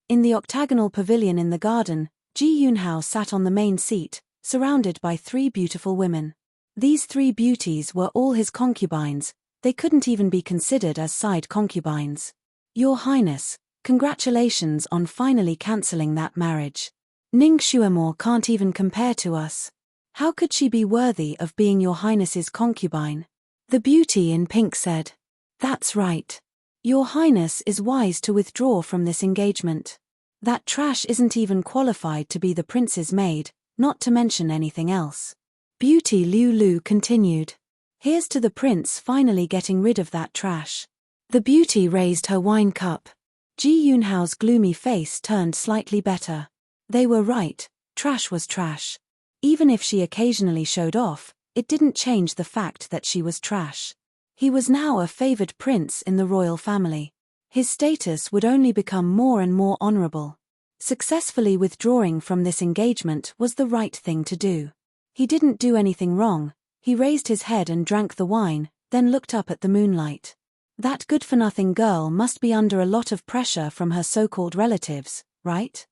In the octagonal pavilion in the garden, Ji Yunhao sat on the main seat, surrounded by 3 beautiful women. These 3 beauties were all his concubines, they couldn't even be considered as side concubines. Your Highness, congratulations on finally cancelling that marriage. Ning Xuemo can't even compare to us. How could she be worthy of being your Highness's concubine? The beauty in pink said. That's right. Your Highness is wise to withdraw from this engagement. That trash isn't even qualified to be the prince's maid, not to mention anything else. Beauty Liu Lu continued. Here's to the prince finally getting rid of that trash. The beauty raised her wine cup. Ji Yunhao's gloomy face turned slightly better. They were right, trash was trash. Even if she occasionally showed off, it didn't change the fact that she was trash. He was now a favored prince in the royal family. His status would only become more and more honorable. Successfully withdrawing from this engagement was the right thing to do. He didn't do anything wrong. He raised his head and drank the wine, then looked up at the moonlight. That good-for-nothing girl must be under a lot of pressure from her so-called relatives, right?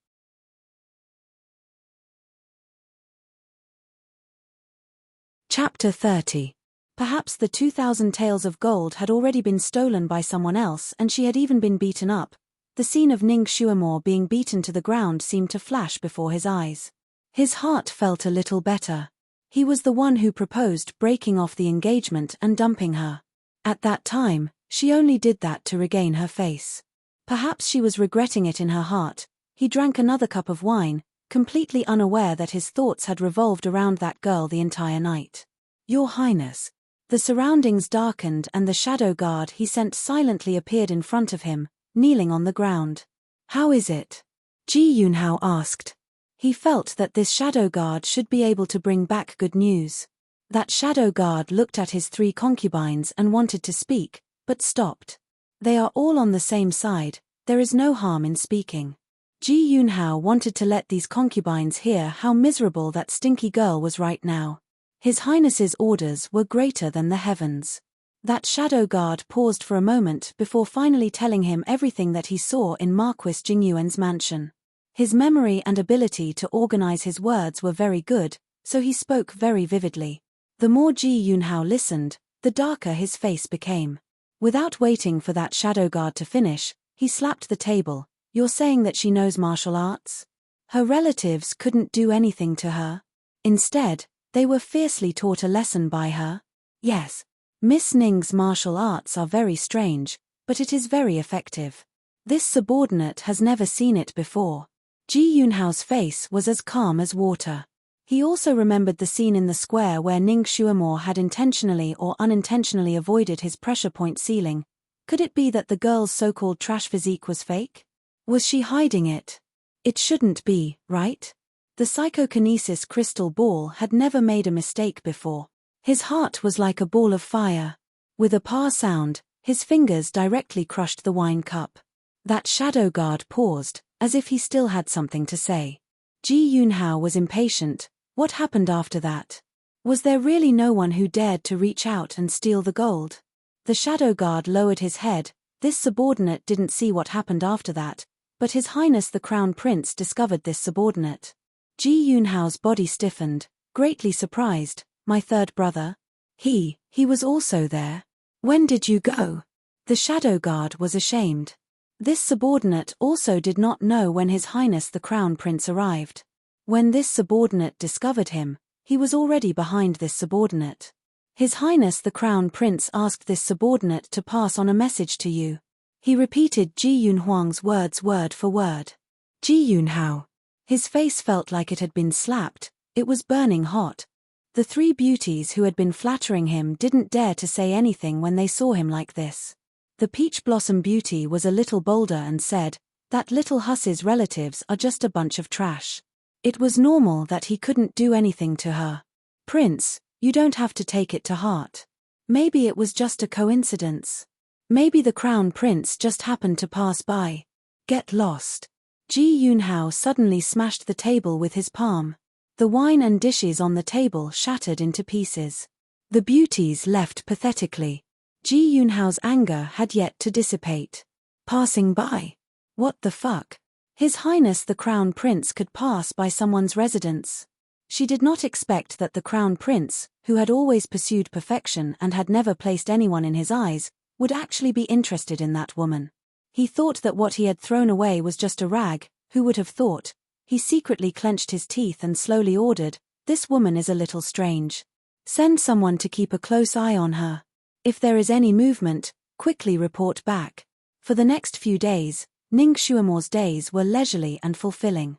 Chapter 30. Perhaps the 2,000 taels of gold had already been stolen by someone else and she had even been beaten up. The scene of Ning Xuemo being beaten to the ground seemed to flash before his eyes. His heart felt a little better. He was the one who proposed breaking off the engagement and dumping her. At that time, she only did that to regain her face. Perhaps she was regretting it in her heart. He drank another cup of wine, completely unaware that his thoughts had revolved around that girl the entire night. Your Highness. The surroundings darkened and the shadow guard he sent silently appeared in front of him, kneeling on the ground. How is it? Ji Yunhao asked. He felt that this shadow guard should be able to bring back good news. That shadow guard looked at his 3 concubines and wanted to speak, but stopped. They are all on the same side, there is no harm in speaking. Ji Yunhao wanted to let these concubines hear how miserable that stinky girl was right now. His Highness's orders were greater than the heavens. That shadow guard paused for a moment before finally telling him everything that he saw in Marquis Jingyuan's mansion. His memory and ability to organize his words were very good, so he spoke very vividly. The more Ji Yunhao listened, the darker his face became. Without waiting for that shadow guard to finish, he slapped the table. You're saying that she knows martial arts? Her relatives couldn't do anything to her. Instead, they were fiercely taught a lesson by her. Yes. Miss Ning's martial arts are very strange, but it is very effective. This subordinate has never seen it before. Ji Yunhao's face was as calm as water. He also remembered the scene in the square where Ning Xuemo had intentionally or unintentionally avoided his pressure point ceiling. Could it be that the girl's so-called trash physique was fake? Was she hiding it? It shouldn't be, right? The psychokinesis crystal ball had never made a mistake before. His heart was like a ball of fire. With a pa sound, his fingers directly crushed the wine cup. That shadow guard paused, as if he still had something to say. Ji Yunhao was impatient. What happened after that? Was there really no one who dared to reach out and steal the gold? The shadow guard lowered his head. This subordinate didn't see what happened after that, but His Highness the Crown Prince discovered this subordinate. Ji Yunhao's body stiffened, greatly surprised. My third brother? He was also there. When did you go? The shadow guard was ashamed. This subordinate also did not know when His Highness the Crown Prince arrived. When this subordinate discovered him, he was already behind this subordinate. His Highness the Crown Prince asked this subordinate to pass on a message to you. He repeated Ji Yunhuang's words word for word. Ji Yunhao. His face felt like it had been slapped, it was burning hot. The 3 beauties who had been flattering him didn't dare to say anything when they saw him like this. The peach blossom beauty was a little bolder and said, that little huss's relatives are just a bunch of trash. It was normal that he couldn't do anything to her. Prince, you don't have to take it to heart. Maybe it was just a coincidence. Maybe the crown prince just happened to pass by. Get lost. Ji Yunhao suddenly smashed the table with his palm. The wine and dishes on the table shattered into pieces. The beauties left pathetically. Ji Yunhao's anger had yet to dissipate. Passing by. What the fuck? His Highness the Crown Prince could pass by someone's residence. She did not expect that the Crown Prince, who had always pursued perfection and had never placed anyone in his eyes, would actually be interested in that woman. He thought that what he had thrown away was just a rag. Who would have thought? He secretly clenched his teeth and slowly ordered, "This woman is a little strange. Send someone to keep a close eye on her. If there is any movement, quickly report back." For the next few days, Ning Xuemo's days were leisurely and fulfilling.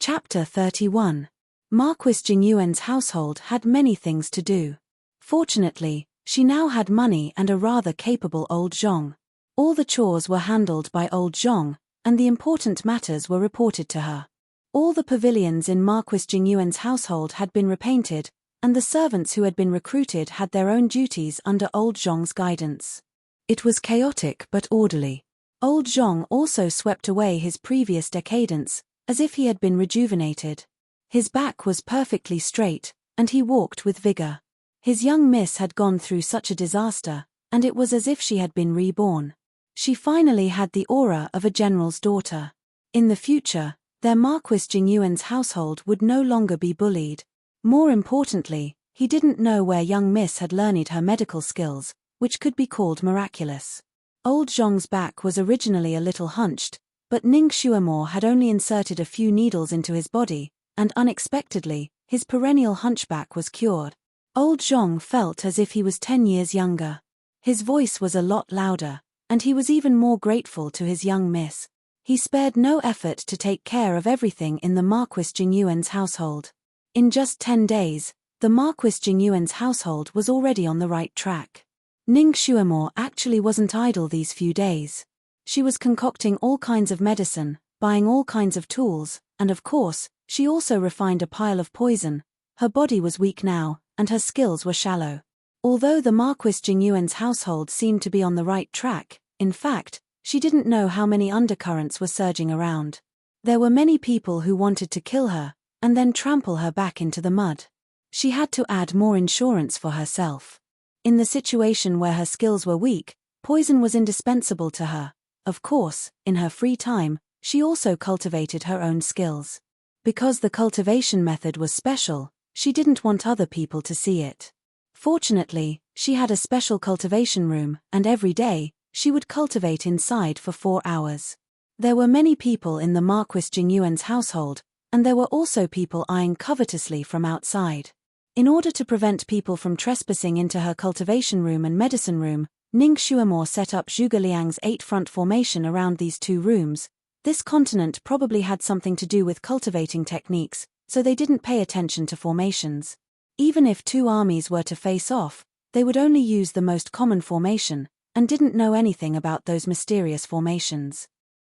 Chapter 31. Marquis Jingyuan's household had many things to do. Fortunately, she now had money and a rather capable old Zhong. All the chores were handled by old Zhong, and the important matters were reported to her. All the pavilions in Marquis Jingyuan's household had been repainted, and the servants who had been recruited had their own duties under old Zhong's guidance. It was chaotic but orderly. Old Zhong also swept away his previous decadence, as if he had been rejuvenated. His back was perfectly straight, and he walked with vigor. His young miss had gone through such a disaster, and it was as if she had been reborn. She finally had the aura of a general's daughter. In the future, their Marquis Jingyuan's household would no longer be bullied. More importantly, he didn't know where young miss had learned her medical skills, which could be called miraculous. Old Zhong's back was originally a little hunched, but Ning Xuemo had only inserted a few needles into his body, and unexpectedly, his perennial hunchback was cured. Old Zhong felt as if he was 10 years younger. His voice was a lot louder, and he was even more grateful to his young miss. He spared no effort to take care of everything in the Marquis Jingyuan's household. In just 10 days, the Marquis Jingyuan's household was already on the right track. Ning Xuemo actually wasn't idle these few days. She was concocting all kinds of medicine, buying all kinds of tools, and of course, she also refined a pile of poison. Her body was weak now, and her skills were shallow. Although the Marquis Jingyuan's household seemed to be on the right track, in fact, she didn't know how many undercurrents were surging around. There were many people who wanted to kill her, and then trample her back into the mud. She had to add more insurance for herself. In the situation where her skills were weak, poison was indispensable to her. Of course, in her free time, she also cultivated her own skills. Because the cultivation method was special, she didn't want other people to see it. Fortunately, she had a special cultivation room, and every day, she would cultivate inside for 4 hours. There were many people in the Marquis Jingyuan's household, and there were also people eyeing covetously from outside. In order to prevent people from trespassing into her cultivation room and medicine room, Ning Xuemo set up Zhuge Liang's 8-front formation around these 2 rooms. This continent probably had something to do with cultivating techniques, so they didn't pay attention to formations. Even if 2 armies were to face off, they would only use the most common formation, and didn't know anything about those mysterious formations.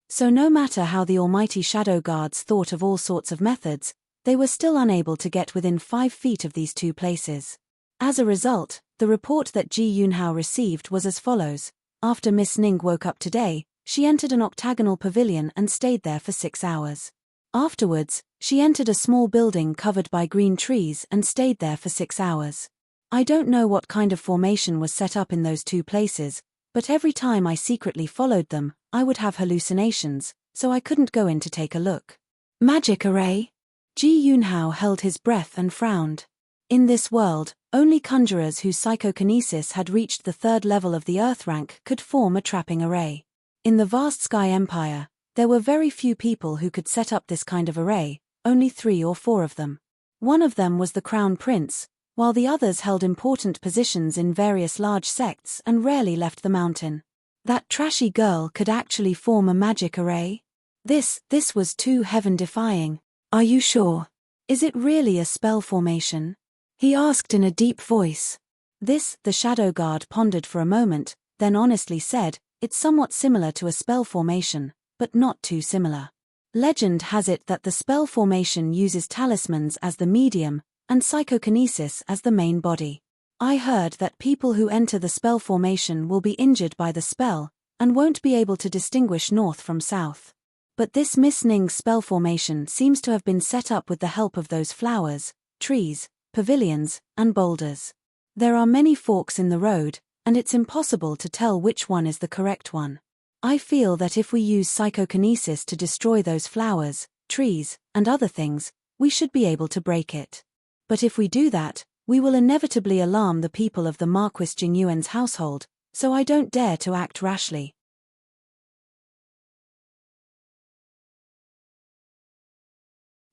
So no matter how the almighty shadow guards thought of all sorts of methods, they were still unable to get within 5 feet of these 2 places. As a result, the report that Ji Yunhao received was as follows. After Miss Ning woke up today, she entered an octagonal pavilion and stayed there for 6 hours. Afterwards, she entered a small building covered by green trees and stayed there for 6 hours. I don't know what kind of formation was set up in those 2 places, but every time I secretly followed them, I would have hallucinations, so I couldn't go in to take a look. Magic array? Ji Yunhao held his breath and frowned. In this world, only conjurers whose psychokinesis had reached the 3rd level of the Earth rank could form a trapping array. In the vast Sky Empire, there were very few people who could set up this kind of array, only 3 or 4 of them. One of them was the Crown Prince, while the others held important positions in various large sects and rarely left the mountain. That trashy girl could actually form a magic array? This was too heaven-defying. Are you sure? Is it really a spell formation? He asked in a deep voice. This, the Shadow Guard pondered for a moment, then honestly said, it's somewhat similar to a spell formation, but not too similar. Legend has it that the spell formation uses talismans as the medium, and psychokinesis as the main body. I heard that people who enter the spell formation will be injured by the spell, and won't be able to distinguish north from south. But this Miss Ning's spell formation seems to have been set up with the help of those flowers, trees, pavilions, and boulders. There are many forks in the road, and it's impossible to tell which one is the correct one. I feel that if we use psychokinesis to destroy those flowers, trees, and other things, we should be able to break it. But if we do that, we will inevitably alarm the people of the Marquis Jingyuan's household, so I don't dare to act rashly.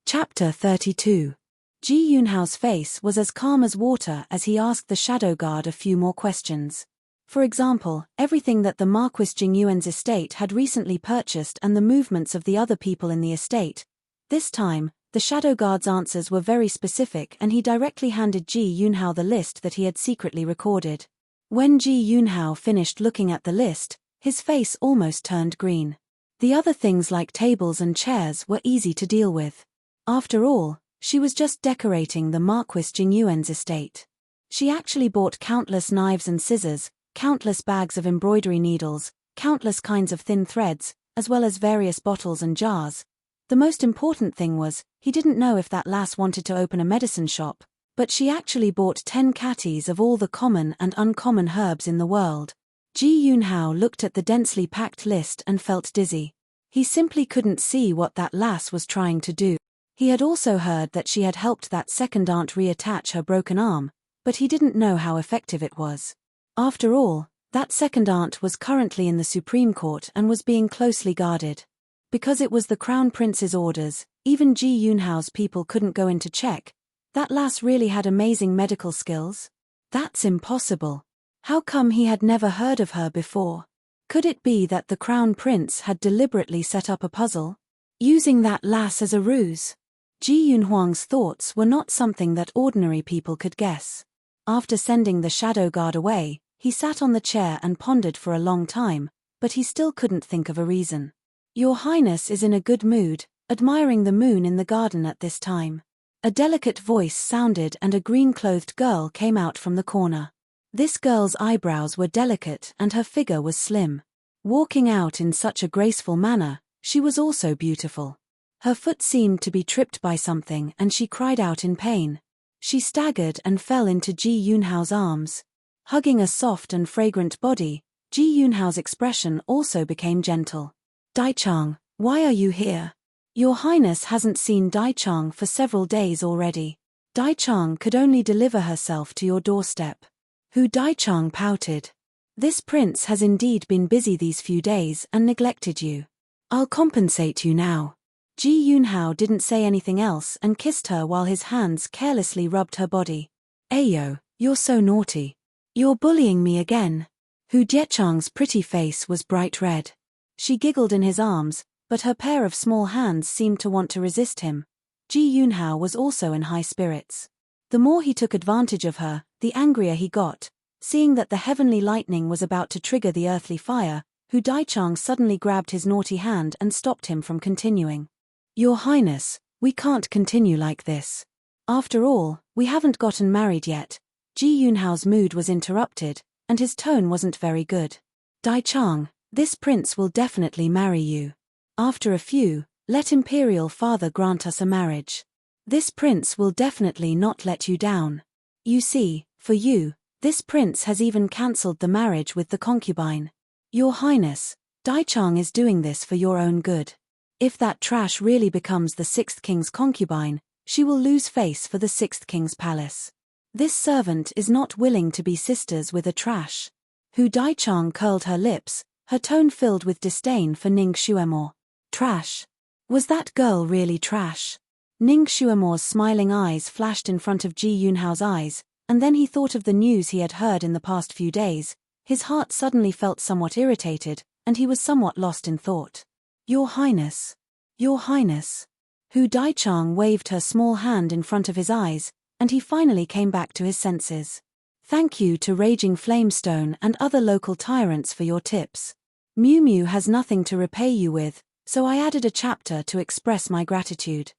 Chapter 32. Ji Yunhao's face was as calm as water as he asked the shadow guard a few more questions. For example, everything that the Marquis Jingyuan's estate had recently purchased and the movements of the other people in the estate. This time, the shadow guard's answers were very specific and he directly handed Ji Yunhao the list that he had secretly recorded. When Ji Yunhao finished looking at the list, his face almost turned green. The other things like tables and chairs were easy to deal with. After all, she was just decorating the Marquis Jingyuan's estate. She actually bought countless knives and scissors, countless bags of embroidery needles, countless kinds of thin threads, as well as various bottles and jars. The most important thing was, he didn't know if that lass wanted to open a medicine shop, but she actually bought 10 catties of all the common and uncommon herbs in the world. Ji Yunhao looked at the densely packed list and felt dizzy. He simply couldn't see what that lass was trying to do. He had also heard that she had helped that second aunt reattach her broken arm, but he didn't know how effective it was. After all, that second aunt was currently in the Supreme Court and was being closely guarded. Because it was the Crown Prince's orders, even Ji Yunhao's people couldn't go in to check. That lass really had amazing medical skills? That's impossible. How come he had never heard of her before? Could it be that the Crown Prince had deliberately set up a puzzle, using that lass as a ruse? Ji Yunhuang's thoughts were not something that ordinary people could guess. After sending the shadow guard away, he sat on the chair and pondered for a long time, but he still couldn't think of a reason. Your Highness is in a good mood, admiring the moon in the garden at this time. A delicate voice sounded and a green-clothed girl came out from the corner. This girl's eyebrows were delicate and her figure was slim. Walking out in such a graceful manner, she was also beautiful. Her foot seemed to be tripped by something and she cried out in pain. She staggered and fell into Ji Yunhao's arms. Hugging a soft and fragrant body, Ji Yunhao's expression also became gentle. Daichang, why are you here? Your Highness hasn't seen Daichang for several days already. Daichang could only deliver herself to your doorstep. Hu Daichang pouted. This prince has indeed been busy these few days and neglected you. I'll compensate you now. Ji Yunhao didn't say anything else and kissed her while his hands carelessly rubbed her body. Ayo, you're so naughty. You're bullying me again. Hu Daichang's pretty face was bright red. She giggled in his arms, but her pair of small hands seemed to want to resist him. Ji Yunhao was also in high spirits. The more he took advantage of her, the angrier he got. Seeing that the heavenly lightning was about to trigger the earthly fire, Hu Daichang suddenly grabbed his naughty hand and stopped him from continuing. Your Highness, we can't continue like this. After all, we haven't gotten married yet. Ji Yunhao's mood was interrupted, and his tone wasn't very good. Daichang, this prince will definitely marry you. After a few, let Imperial Father grant us a marriage. This prince will definitely not let you down. You see, for you, this prince has even cancelled the marriage with the concubine. Your Highness, Daichang is doing this for your own good. If that trash really becomes the 6th king's concubine, she will lose face for the 6th king's palace. This servant is not willing to be sisters with a trash. Hu Daichang curled her lips, her tone filled with disdain for Ning Xuemore. Trash? Was that girl really trash? Ning Xuemore's smiling eyes flashed in front of Ji Yunhao's eyes, and then he thought of the news he had heard in the past few days. His heart suddenly felt somewhat irritated, and he was somewhat lost in thought. Your Highness. Your Highness. Hu Daichang waved her small hand in front of his eyes, and he finally came back to his senses. Thank you to Raging Flamestone and other local tyrants for your tips. Miu Miu has nothing to repay you with, so I added a chapter to express my gratitude.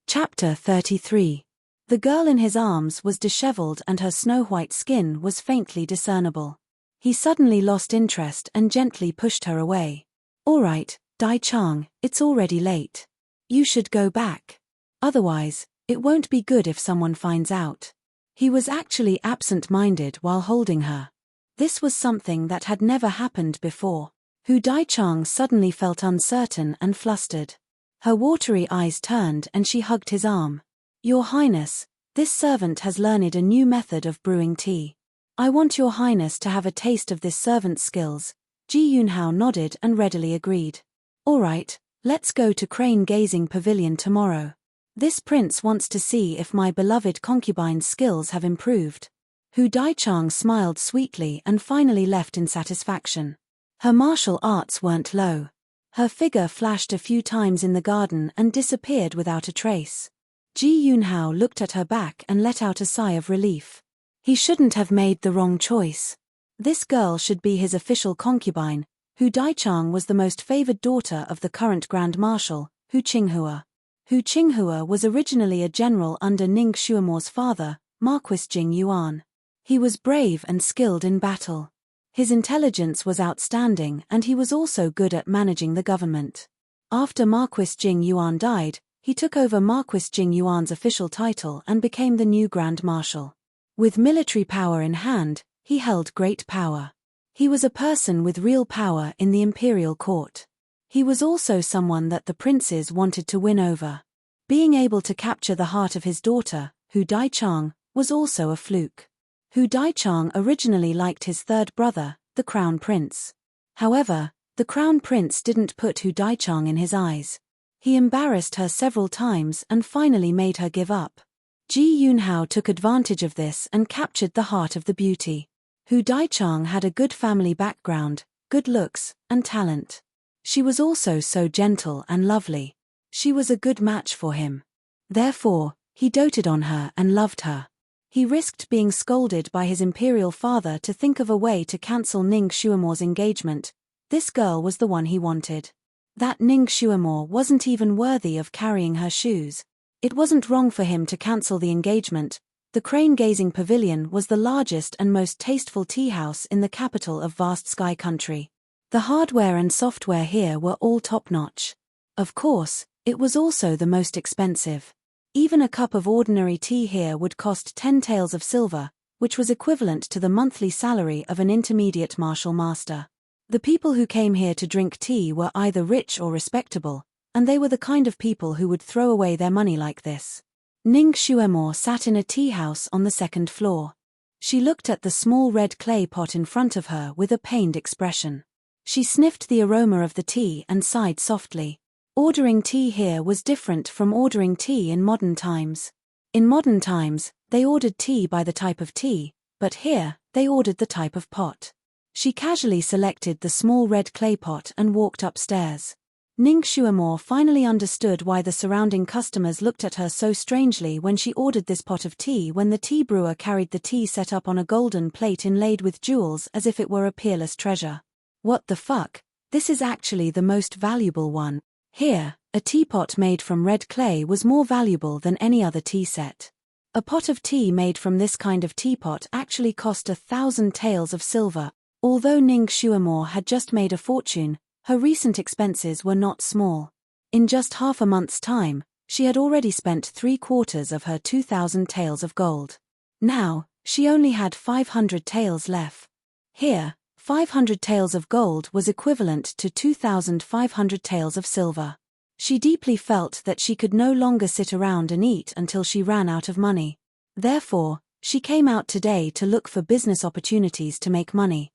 Chapter 33. The girl in his arms was disheveled and her snow-white skin was faintly discernible. He suddenly lost interest and gently pushed her away. All right, Daichang, it's already late. You should go back. Otherwise, It won't be good if someone finds out. He was actually absent-minded while holding her. This was something that had never happened before. Hu Daichang suddenly felt uncertain and flustered. Her watery eyes turned and she hugged his arm. Your Highness, this servant has learned a new method of brewing tea. I want your Highness to have a taste of this servant's skills. Ji Yunhao nodded and readily agreed. All right, let's go to Crane-Gazing Pavilion tomorrow. This prince wants to see if my beloved concubine's skills have improved. Hu Daichang smiled sweetly and finally left in satisfaction. Her martial arts weren't low. Her figure flashed a few times in the garden and disappeared without a trace. Ji Yunhao looked at her back and let out a sigh of relief. He shouldn't have made the wrong choice. This girl should be his official concubine. Hu Daichang was the most favored daughter of the current Grand Marshal, Hu Qinghua. Hu Qinghua was originally a general under Ning Xuemo's father, Marquis Jing Yuan. He was brave and skilled in battle. His intelligence was outstanding and he was also good at managing the government. After Marquis Jing Yuan died, he took over Marquis Jing Yuan's official title and became the new Grand Marshal. With military power in hand, he held great power. He was a person with real power in the imperial court. He was also someone that the princes wanted to win over. Being able to capture the heart of his daughter, Hu Daichang, was also a fluke. Hu Daichang originally liked his third brother, the Crown Prince. However, the Crown Prince didn't put Hu Daichang in his eyes. He embarrassed her several times and finally made her give up. Ji Yunhao took advantage of this and captured the heart of the beauty. Hu Daichang had a good family background, good looks, and talent. She was also so gentle and lovely. She was a good match for him. Therefore, he doted on her and loved her. He risked being scolded by his imperial father to think of a way to cancel Ning Xuemo's engagement. This girl was the one he wanted. That Ning Xuemo wasn't even worthy of carrying her shoes. It wasn't wrong for him to cancel the engagement. The Crane-Gazing Pavilion was the largest and most tasteful tea house in the capital of vast sky country. The hardware and software here were all top-notch. Of course, it was also the most expensive. Even a cup of ordinary tea here would cost 10 taels of silver, which was equivalent to the monthly salary of an intermediate martial master. The people who came here to drink tea were either rich or respectable, and they were the kind of people who would throw away their money like this. Ning Xuemo sat in a tea house on the second floor. She looked at the small red clay pot in front of her with a pained expression. She sniffed the aroma of the tea and sighed softly. Ordering tea here was different from ordering tea in modern times. In modern times, they ordered tea by the type of tea, but here, they ordered the type of pot. She casually selected the small red clay pot and walked upstairs. Ning Xuemo finally understood why the surrounding customers looked at her so strangely when she ordered this pot of tea when the tea brewer carried the tea set up on a golden plate inlaid with jewels as if it were a peerless treasure. What the fuck? This is actually the most valuable one. Here, a teapot made from red clay was more valuable than any other tea set. A pot of tea made from this kind of teapot actually cost 1,000 taels of silver. Although Ning Xuemo had just made a fortune, her recent expenses were not small. In just half a month's time, she had already spent 3/4 of her 2,000 taels of gold. Now, she only had 500 taels left. Here, 500 taels of gold was equivalent to 2,500 taels of silver. She deeply felt that she could no longer sit around and eat until she ran out of money. Therefore, she came out today to look for business opportunities to make money.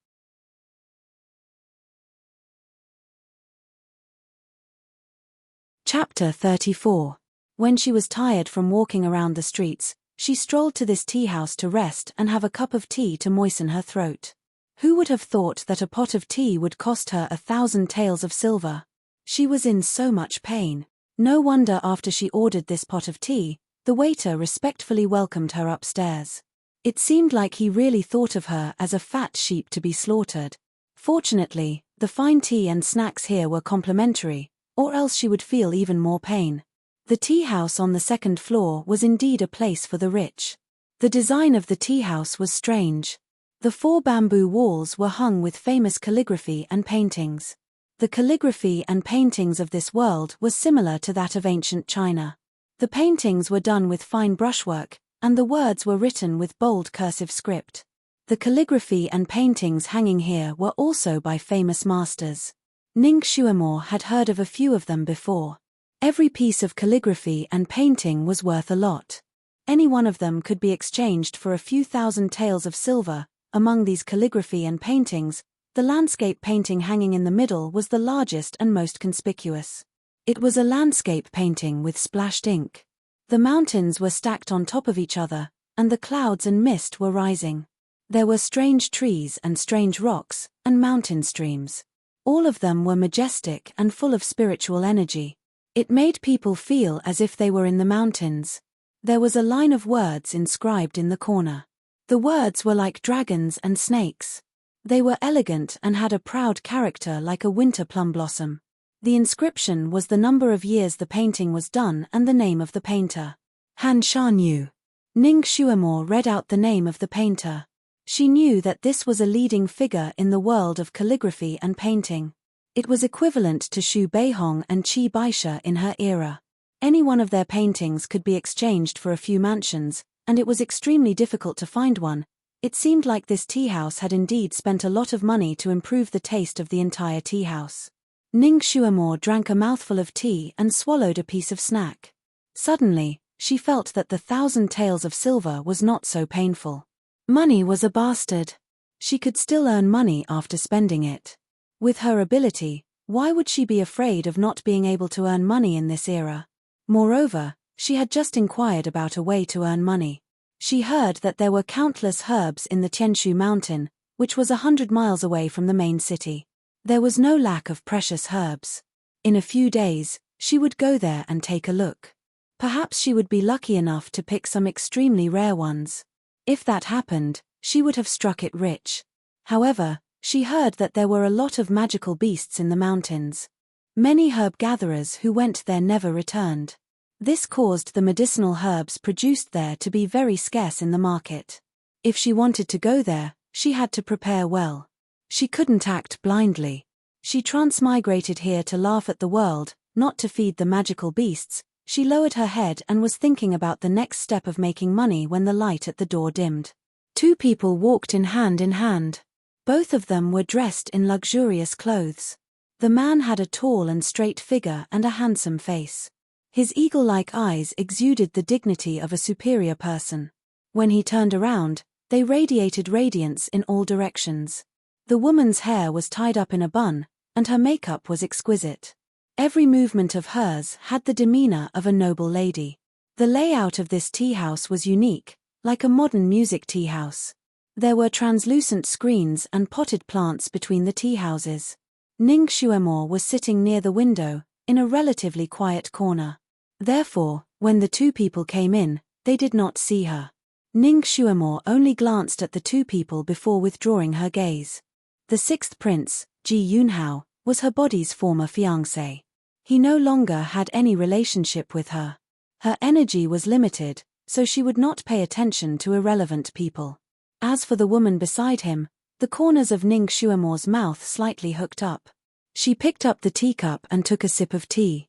Chapter 34. When she was tired from walking around the streets, she strolled to this tea house to rest and have a cup of tea to moisten her throat. Who would have thought that a pot of tea would cost her 1,000 taels of silver? She was in so much pain. No wonder after she ordered this pot of tea, the waiter respectfully welcomed her upstairs. It seemed like he really thought of her as a fat sheep to be slaughtered. Fortunately, the fine tea and snacks here were complimentary, or else she would feel even more pain. The tea house on the second floor was indeed a place for the rich. The design of the tea house was strange. The 4 bamboo walls were hung with famous calligraphy and paintings. The calligraphy and paintings of this world was similar to that of ancient China. The paintings were done with fine brushwork, and the words were written with bold cursive script. The calligraphy and paintings hanging here were also by famous masters. Ning Xuemore had heard of a few of them before. Every piece of calligraphy and painting was worth a lot. Any one of them could be exchanged for a few thousand taels of silver. Among these calligraphy and paintings, the landscape painting hanging in the middle was the largest and most conspicuous. It was a landscape painting with splashed ink. The mountains were stacked on top of each other, and the clouds and mist were rising. There were strange trees and strange rocks, and mountain streams. All of them were majestic and full of spiritual energy. It made people feel as if they were in the mountains. There was a line of words inscribed in the corner. The words were like dragons and snakes. They were elegant and had a proud character like a winter plum blossom. The inscription was the number of years the painting was done and the name of the painter. Han Shan Yu. Ning Xuemore read out the name of the painter. She knew that this was a leading figure in the world of calligraphy and painting. It was equivalent to Xu Beihong and Qi Baisha in her era. Any one of their paintings could be exchanged for a few mansions, and it was extremely difficult to find one. It seemed like this tea house had indeed spent a lot of money to improve the taste of the entire tea house. Ning Xuemore drank a mouthful of tea and swallowed a piece of snack. Suddenly, she felt that the 1,000 taels of silver was not so painful. Money was a bastard. She could still earn money after spending it. With her ability, why would she be afraid of not being able to earn money in this era? Moreover, she had just inquired about a way to earn money. She heard that there were countless herbs in the Tianshu mountain, which was 100 miles away from the main city. There was no lack of precious herbs. In a few days, she would go there and take a look. Perhaps she would be lucky enough to pick some extremely rare ones. If that happened, she would have struck it rich. However, she heard that there were a lot of magical beasts in the mountains. Many herb gatherers who went there never returned. This caused the medicinal herbs produced there to be very scarce in the market. If she wanted to go there, she had to prepare well. She couldn't act blindly. She transmigrated here to laugh at the world, not to feed the magical beasts. She lowered her head and was thinking about the next step of making money when the light at the door dimmed. Two people walked in hand. Both of them were dressed in luxurious clothes. The man had a tall and straight figure and a handsome face. His eagle-like eyes exuded the dignity of a superior person. When he turned around, they radiated radiance in all directions. The woman's hair was tied up in a bun, and her makeup was exquisite. Every movement of hers had the demeanor of a noble lady. The layout of this tea house was unique, like a modern music tea house. There were translucent screens and potted plants between the tea houses. Ning Xuemore was sitting near the window, in a relatively quiet corner. Therefore, when the two people came in, they did not see her. Ning Xuemore only glanced at the two people before withdrawing her gaze. The sixth prince, Ji Yunhao, was her body's former fiancé. He no longer had any relationship with her. Her energy was limited, so she would not pay attention to irrelevant people. As for the woman beside him, the corners of Ning Xuemore's mouth slightly hooked up. She picked up the teacup and took a sip of tea.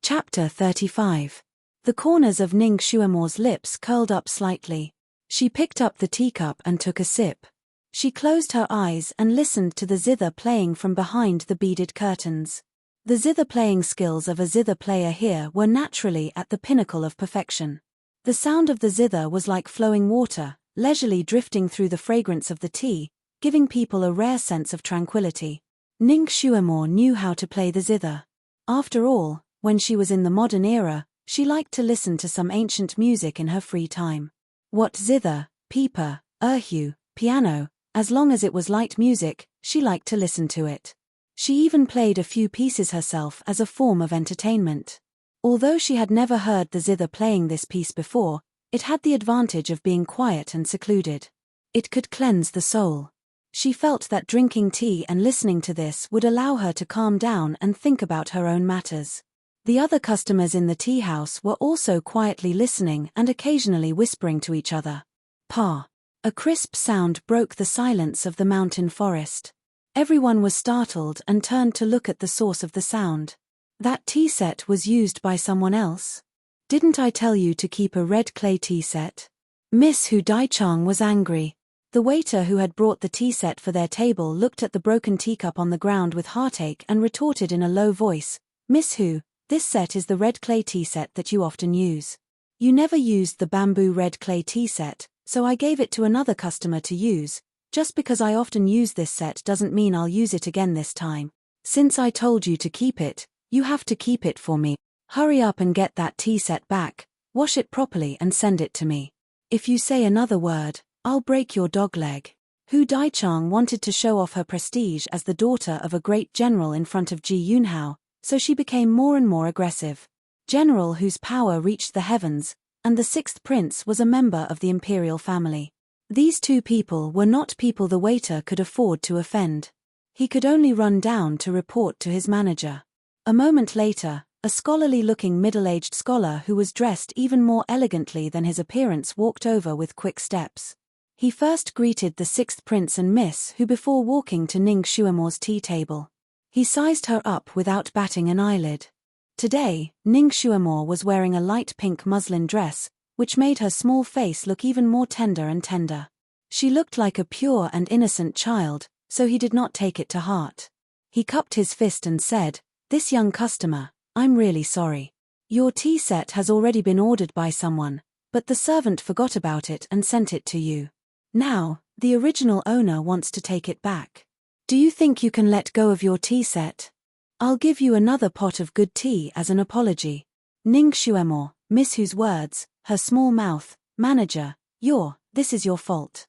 Chapter 35. The corners of Ning Xuemore's lips curled up slightly. She picked up the teacup and took a sip. She closed her eyes and listened to the zither playing from behind the beaded curtains. The zither playing skills of a zither player here were naturally at the pinnacle of perfection. The sound of the zither was like flowing water, leisurely drifting through the fragrance of the tea, giving people a rare sense of tranquility. Ning Xuemore knew how to play the zither. After all, when she was in the modern era, she liked to listen to some ancient music in her free time. What zither, pipa, erhu, piano, as long as it was light music, she liked to listen to it. She even played a few pieces herself as a form of entertainment. Although she had never heard the zither playing this piece before, it had the advantage of being quiet and secluded. It could cleanse the soul. She felt that drinking tea and listening to this would allow her to calm down and think about her own matters. The other customers in the tea house were also quietly listening and occasionally whispering to each other. Pa. A crisp sound broke the silence of the mountain forest. Everyone was startled and turned to look at the source of the sound. That tea set was used by someone else? Didn't I tell you to keep a red clay tea set? Miss Hu Daichang was angry. The waiter who had brought the tea set for their table looked at the broken teacup on the ground with heartache and retorted in a low voice, "Miss Hu, this set is the red clay tea set that you often use. You never used the bamboo red clay tea set, so I gave it to another customer to use. Just because I often use this set doesn't mean I'll use it again this time. Since I told you to keep it, you have to keep it for me. Hurry up and get that tea set back, wash it properly and send it to me. If you say another word, I'll break your dog leg." Hu Daichang wanted to show off her prestige as the daughter of a great general in front of Ji Yunhao, so she became more and more aggressive. General whose power reached the heavens, and the sixth prince was a member of the imperial family. These two people were not people the waiter could afford to offend. He could only run down to report to his manager. A moment later, a scholarly-looking middle-aged scholar who was dressed even more elegantly than his appearance walked over with quick steps. He first greeted the sixth prince and Miss Hu before walking to Ning Xuemo's tea table. He sized her up without batting an eyelid. Today, Ning Xuemo was wearing a light pink muslin dress, which made her small face look even more tender and tender. She looked like a pure and innocent child, so he did not take it to heart. He cupped his fist and said, "This young customer, I'm really sorry. Your tea set has already been ordered by someone, but the servant forgot about it and sent it to you. Now, the original owner wants to take it back. Do you think you can let go of your tea set? I'll give you another pot of good tea as an apology." Ning Xuemo, Miss Hu's words, her small mouth, "Manager, this is your fault.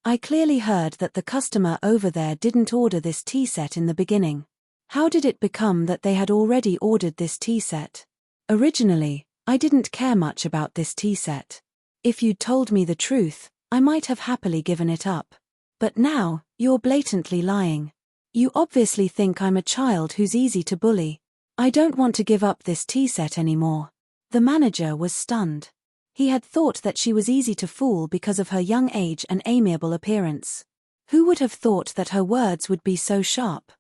I clearly heard that the customer over there didn't order this tea set in the beginning. How did it become that they had already ordered this tea set? Originally, I didn't care much about this tea set. If you'd told me the truth, I might have happily given it up. But now, you're blatantly lying. You obviously think I'm a child who's easy to bully. I don't want to give up this tea set anymore." The manager was stunned. He had thought that she was easy to fool because of her young age and amiable appearance. Who would have thought that her words would be so sharp?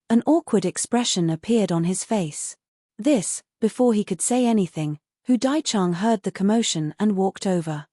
An awkward expression appeared on his face. Before he could say anything, Hu Daichang heard the commotion and walked over.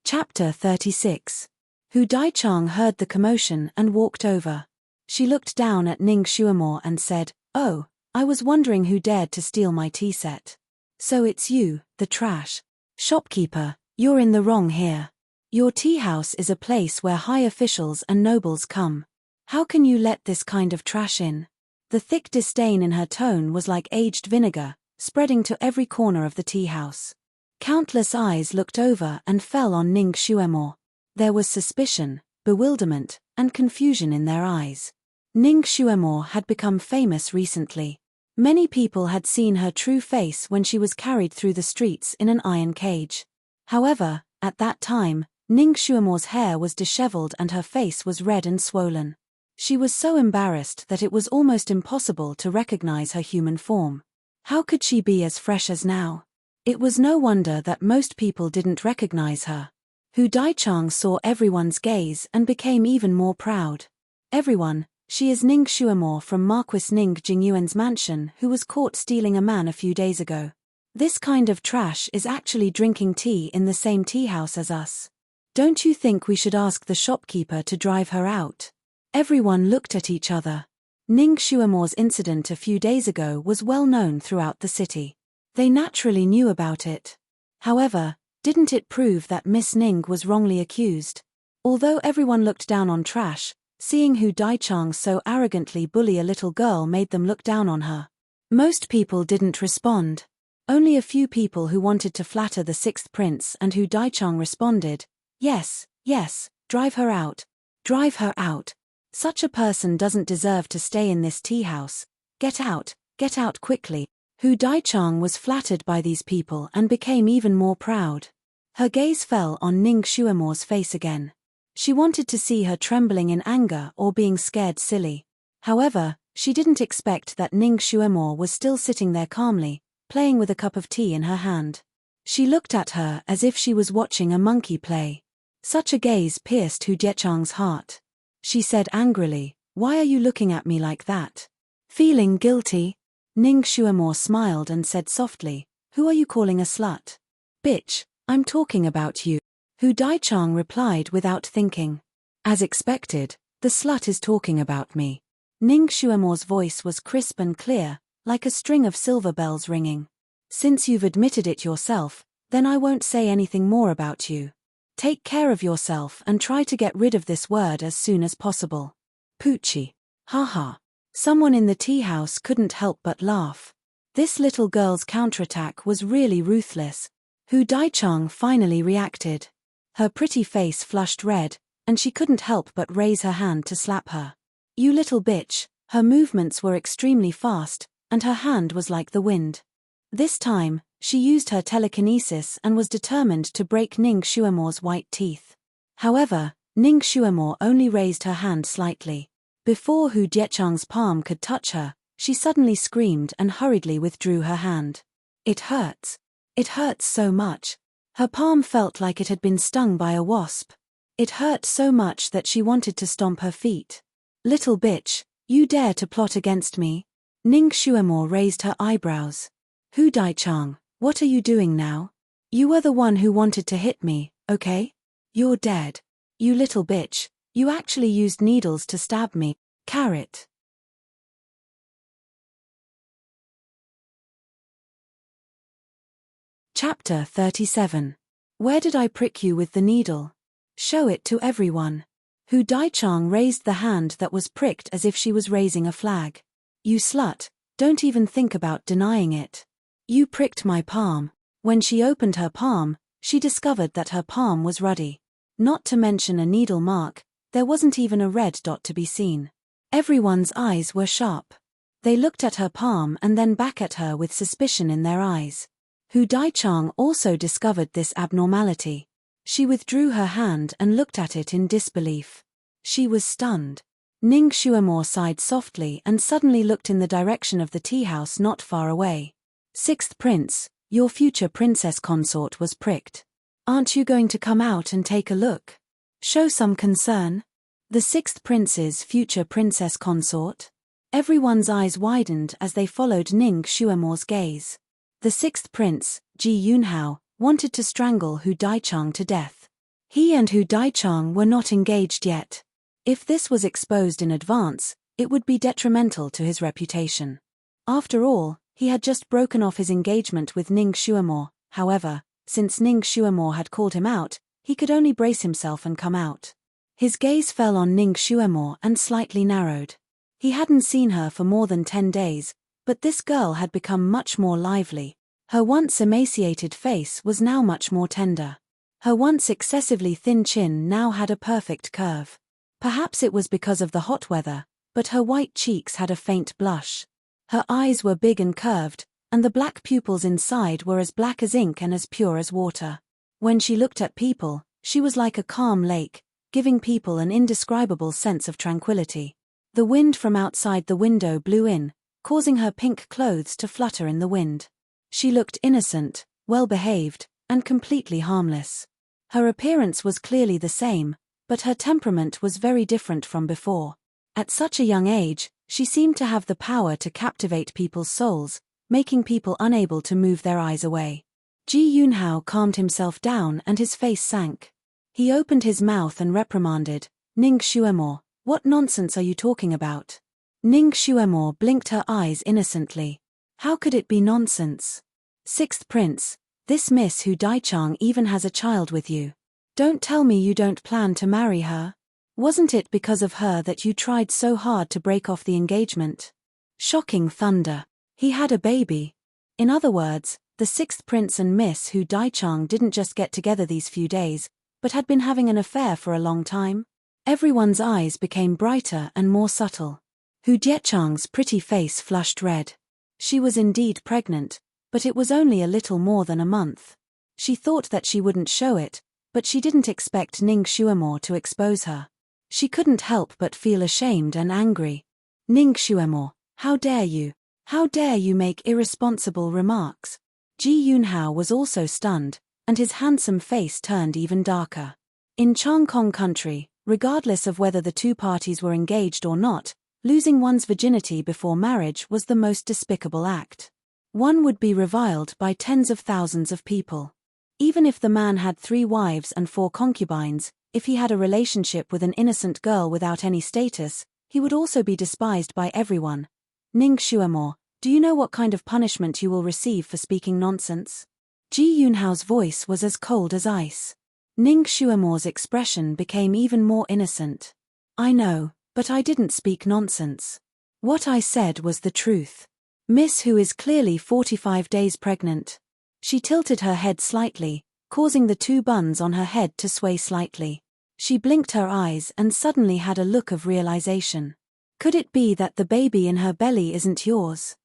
Chapter 36. Hu Daichang heard the commotion and walked over. She looked down at Ning Xuemo and said, "Oh, I was wondering who dared to steal my tea set. So it's you, the trash. Shopkeeper, you're in the wrong here. Your tea house is a place where high officials and nobles come. How can you let this kind of trash in?" The thick disdain in her tone was like aged vinegar, spreading to every corner of the tea house. Countless eyes looked over and fell on Ning Xuemo. There was suspicion, bewilderment, and confusion in their eyes. Ning Xuemo had become famous recently. Many people had seen her true face when she was carried through the streets in an iron cage. However, at that time, Ning Xuemo's hair was disheveled and her face was red and swollen. She was so embarrassed that it was almost impossible to recognize her human form. How could she be as fresh as now? It was no wonder that most people didn't recognize her. Hu Daichang saw everyone's gaze and became even more proud. "Everyone, she is Ning Xuemo from Marquis Ning Jingyuan's mansion who was caught stealing a man a few days ago. This kind of trash is actually drinking tea in the same tea house as us. Don't you think we should ask the shopkeeper to drive her out?" Everyone looked at each other. Ning Xuemo's incident a few days ago was well known throughout the city. They naturally knew about it. However, didn't it prove that Miss Ning was wrongly accused? Although everyone looked down on trash, seeing Hu Daichang so arrogantly bully a little girl made them look down on her. Most people didn't respond. Only a few people who wanted to flatter the sixth prince and Hu Daichang responded, yes, drive her out. Drive her out. Such a person doesn't deserve to stay in this tea house. Get out quickly. Hu Daichang was flattered by these people and became even more proud. Her gaze fell on Ning Xuemo's face again. She wanted to see her trembling in anger or being scared silly. However, she didn't expect that Ning Xuemo was still sitting there calmly, playing with a cup of tea in her hand. She looked at her as if she was watching a monkey play. Such a gaze pierced Hu Jiechang's heart. She said angrily, "Why are you looking at me like that?" Feeling guilty, Ning Xuemo smiled and said softly, "Who are you calling a slut?" "Bitch, I'm talking about you," Hu Daichang replied without thinking. "As expected, the slut is talking about me." Ning Xuemo's voice was crisp and clear, like a string of silver bells ringing. "Since you've admitted it yourself, then I won't say anything more about you. Take care of yourself and try to get rid of this word as soon as possible." Poochie. Haha. Someone in the tea house couldn't help but laugh. This little girl's counterattack was really ruthless. Hu Daichang finally reacted. Her pretty face flushed red, and she couldn't help but raise her hand to slap her. "You little bitch." Her movements were extremely fast, and her hand was like the wind. This time, she used her telekinesis and was determined to break Ning Xuemo's white teeth. However, Ning Xuemo only raised her hand slightly. Before Hu Jiechang's palm could touch her, she suddenly screamed and hurriedly withdrew her hand. "It hurts. It hurts so much." Her palm felt like it had been stung by a wasp. It hurt so much that she wanted to stomp her feet. "Little bitch, you dare to plot against me?" Ning Xuemo raised her eyebrows. "Hu Daichang, what are you doing now? You were the one who wanted to hit me, okay? You're dead. You little bitch, you actually used needles to stab me." Carrot. Chapter 37. Where did I prick you with the needle? Show it to everyone. Hu Daichang raised the hand that was pricked as if she was raising a flag. "You slut, don't even think about denying it. You pricked my palm." When she opened her palm, she discovered that her palm was ruddy. Not to mention a needle mark, there wasn't even a red dot to be seen. Everyone's eyes were sharp. They looked at her palm and then back at her with suspicion in their eyes. Hu Daichang also discovered this abnormality. She withdrew her hand and looked at it in disbelief. She was stunned. Ning Xuemo sighed softly and suddenly looked in the direction of the tea house not far away. "Sixth Prince, your future princess consort was pricked. Aren't you going to come out and take a look? Show some concern." The sixth prince's future princess consort? Everyone's eyes widened as they followed Ning Xuemo's gaze. The sixth prince, Ji Yunhao, wanted to strangle Hu Daichang to death. He and Hu Daichang were not engaged yet. If this was exposed in advance, it would be detrimental to his reputation. After all, he had just broken off his engagement with Ning Xuemo. However, since Ning Xuemo had called him out, he could only brace himself and come out. His gaze fell on Ning Xuemo and slightly narrowed. He hadn't seen her for more than 10 days, but this girl had become much more lively. Her once emaciated face was now much more tender. Her once excessively thin chin now had a perfect curve. Perhaps it was because of the hot weather, but her white cheeks had a faint blush. Her eyes were big and curved, and the black pupils inside were as black as ink and as pure as water. When she looked at people, she was like a calm lake, giving people an indescribable sense of tranquility. The wind from outside the window blew in, causing her pink clothes to flutter in the wind. She looked innocent, well-behaved, and completely harmless. Her appearance was clearly the same, but her temperament was very different from before. At such a young age, she seemed to have the power to captivate people's souls, making people unable to move their eyes away. Ji Yunhao calmed himself down and his face sank. He opened his mouth and reprimanded, "Ning Xuemo, what nonsense are you talking about?" Ning Xuemo blinked her eyes innocently. How could it be nonsense? "Sixth Prince, this Miss Hu Daichang even has a child with you. Don't tell me you don't plan to marry her. Wasn't it because of her that you tried so hard to break off the engagement?" Shocking thunder. He had a baby. In other words, the sixth prince and Miss Hu Daichang didn't just get together these few days, but had been having an affair for a long time. Everyone's eyes became brighter and more subtle. Hu Jiechang's pretty face flushed red. She was indeed pregnant, but it was only a little more than a month. She thought that she wouldn't show it, but she didn't expect Ning Xuemo to expose her. She couldn't help but feel ashamed and angry. "Ning Xuemo, how dare you? How dare you make irresponsible remarks? Ji Yunhao was also stunned, and his handsome face turned even darker. In Changkong country, regardless of whether the two parties were engaged or not, losing one's virginity before marriage was the most despicable act. One would be reviled by tens of thousands of people. Even if the man had 3 wives and 4 concubines, if he had a relationship with an innocent girl without any status, he would also be despised by everyone. Ning Xuemo, do you know what kind of punishment you will receive for speaking nonsense? Ji Yunhao's voice was as cold as ice. Ning Xuemo's expression became even more innocent. I know, but I didn't speak nonsense. What I said was the truth. Miss Hu is clearly 45 days pregnant. She tilted her head slightly, causing the 2 buns on her head to sway slightly. She blinked her eyes and suddenly had a look of realization. Could it be that the baby in her belly isn't yours?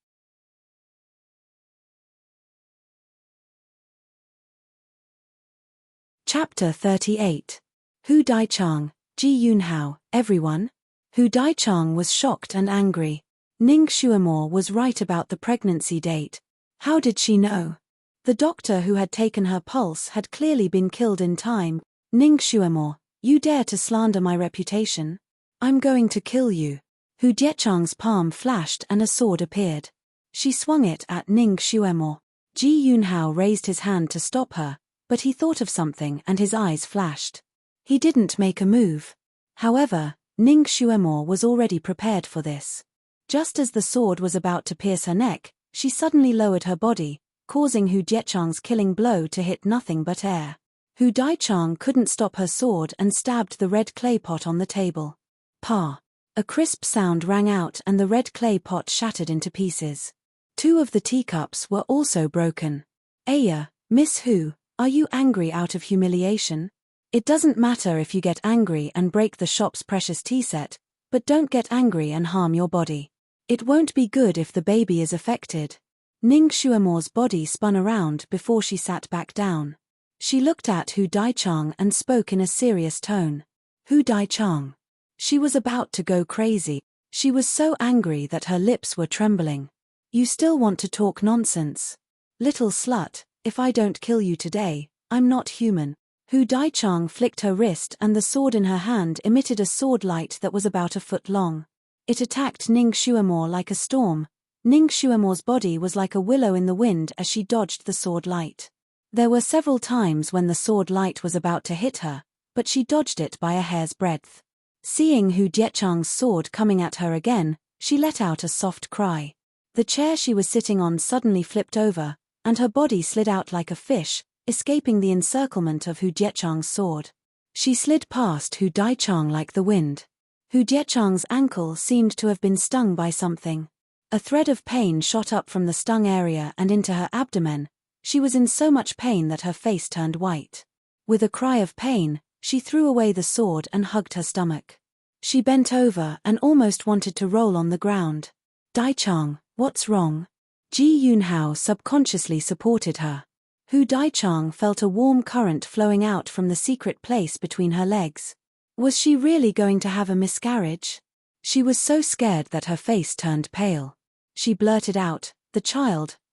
Chapter 38. Hu Daichang, Ji Yunhao, everyone? Hu Daichang was shocked and angry. Ning Xuemo was right about the pregnancy date. How did she know? The doctor who had taken her pulse had clearly been killed in time. Ning Xuemo, you dare to slander my reputation? I'm going to kill you. Hu Diechang's palm flashed and a sword appeared. She swung it at Ning Xuemo. Ji Yunhao raised his hand to stop her, but he thought of something and his eyes flashed. He didn't make a move. However, Ning Xuemo was already prepared for this. Just as the sword was about to pierce her neck, she suddenly lowered her body, causing Hu Diechang's killing blow to hit nothing but air. Hu Daichang couldn't stop her sword and stabbed the red clay pot on the table. Pa! A crisp sound rang out and the red clay pot shattered into pieces. 2 of the teacups were also broken. Aya, Miss Hu, are you angry out of humiliation? It doesn't matter if you get angry and break the shop's precious tea set, but don't get angry and harm your body. It won't be good if the baby is affected. Ning Xuemo's body spun around before she sat back down. She looked at Hu Daichang and spoke in a serious tone. Hu Daichang. She was about to go crazy. She was so angry that her lips were trembling. You still want to talk nonsense? Little slut, if I don't kill you today, I'm not human. Hu Daichang flicked her wrist and the sword in her hand emitted a sword light that was about a foot long. It attacked Ning Xuemo like a storm. Ning Xuemo's body was like a willow in the wind as she dodged the sword light. There were several times when the sword light was about to hit her, but she dodged it by a hair's breadth. Seeing Hu Diechang's sword coming at her again, she let out a soft cry. The chair she was sitting on suddenly flipped over, and her body slid out like a fish, escaping the encirclement of Hu Diechang's sword. She slid past Hu Daichang like the wind. Hu Diechang's ankle seemed to have been stung by something. A thread of pain shot up from the stung area and into her abdomen. She was in so much pain that her face turned white. With a cry of pain, she threw away the sword and hugged her stomach. She bent over and almost wanted to roll on the ground. Daichang, what's wrong? Ji Yunhao subconsciously supported her. Hu Daichang felt a warm current flowing out from the secret place between her legs. Was she really going to have a miscarriage? She was so scared that her face turned pale. She blurted out,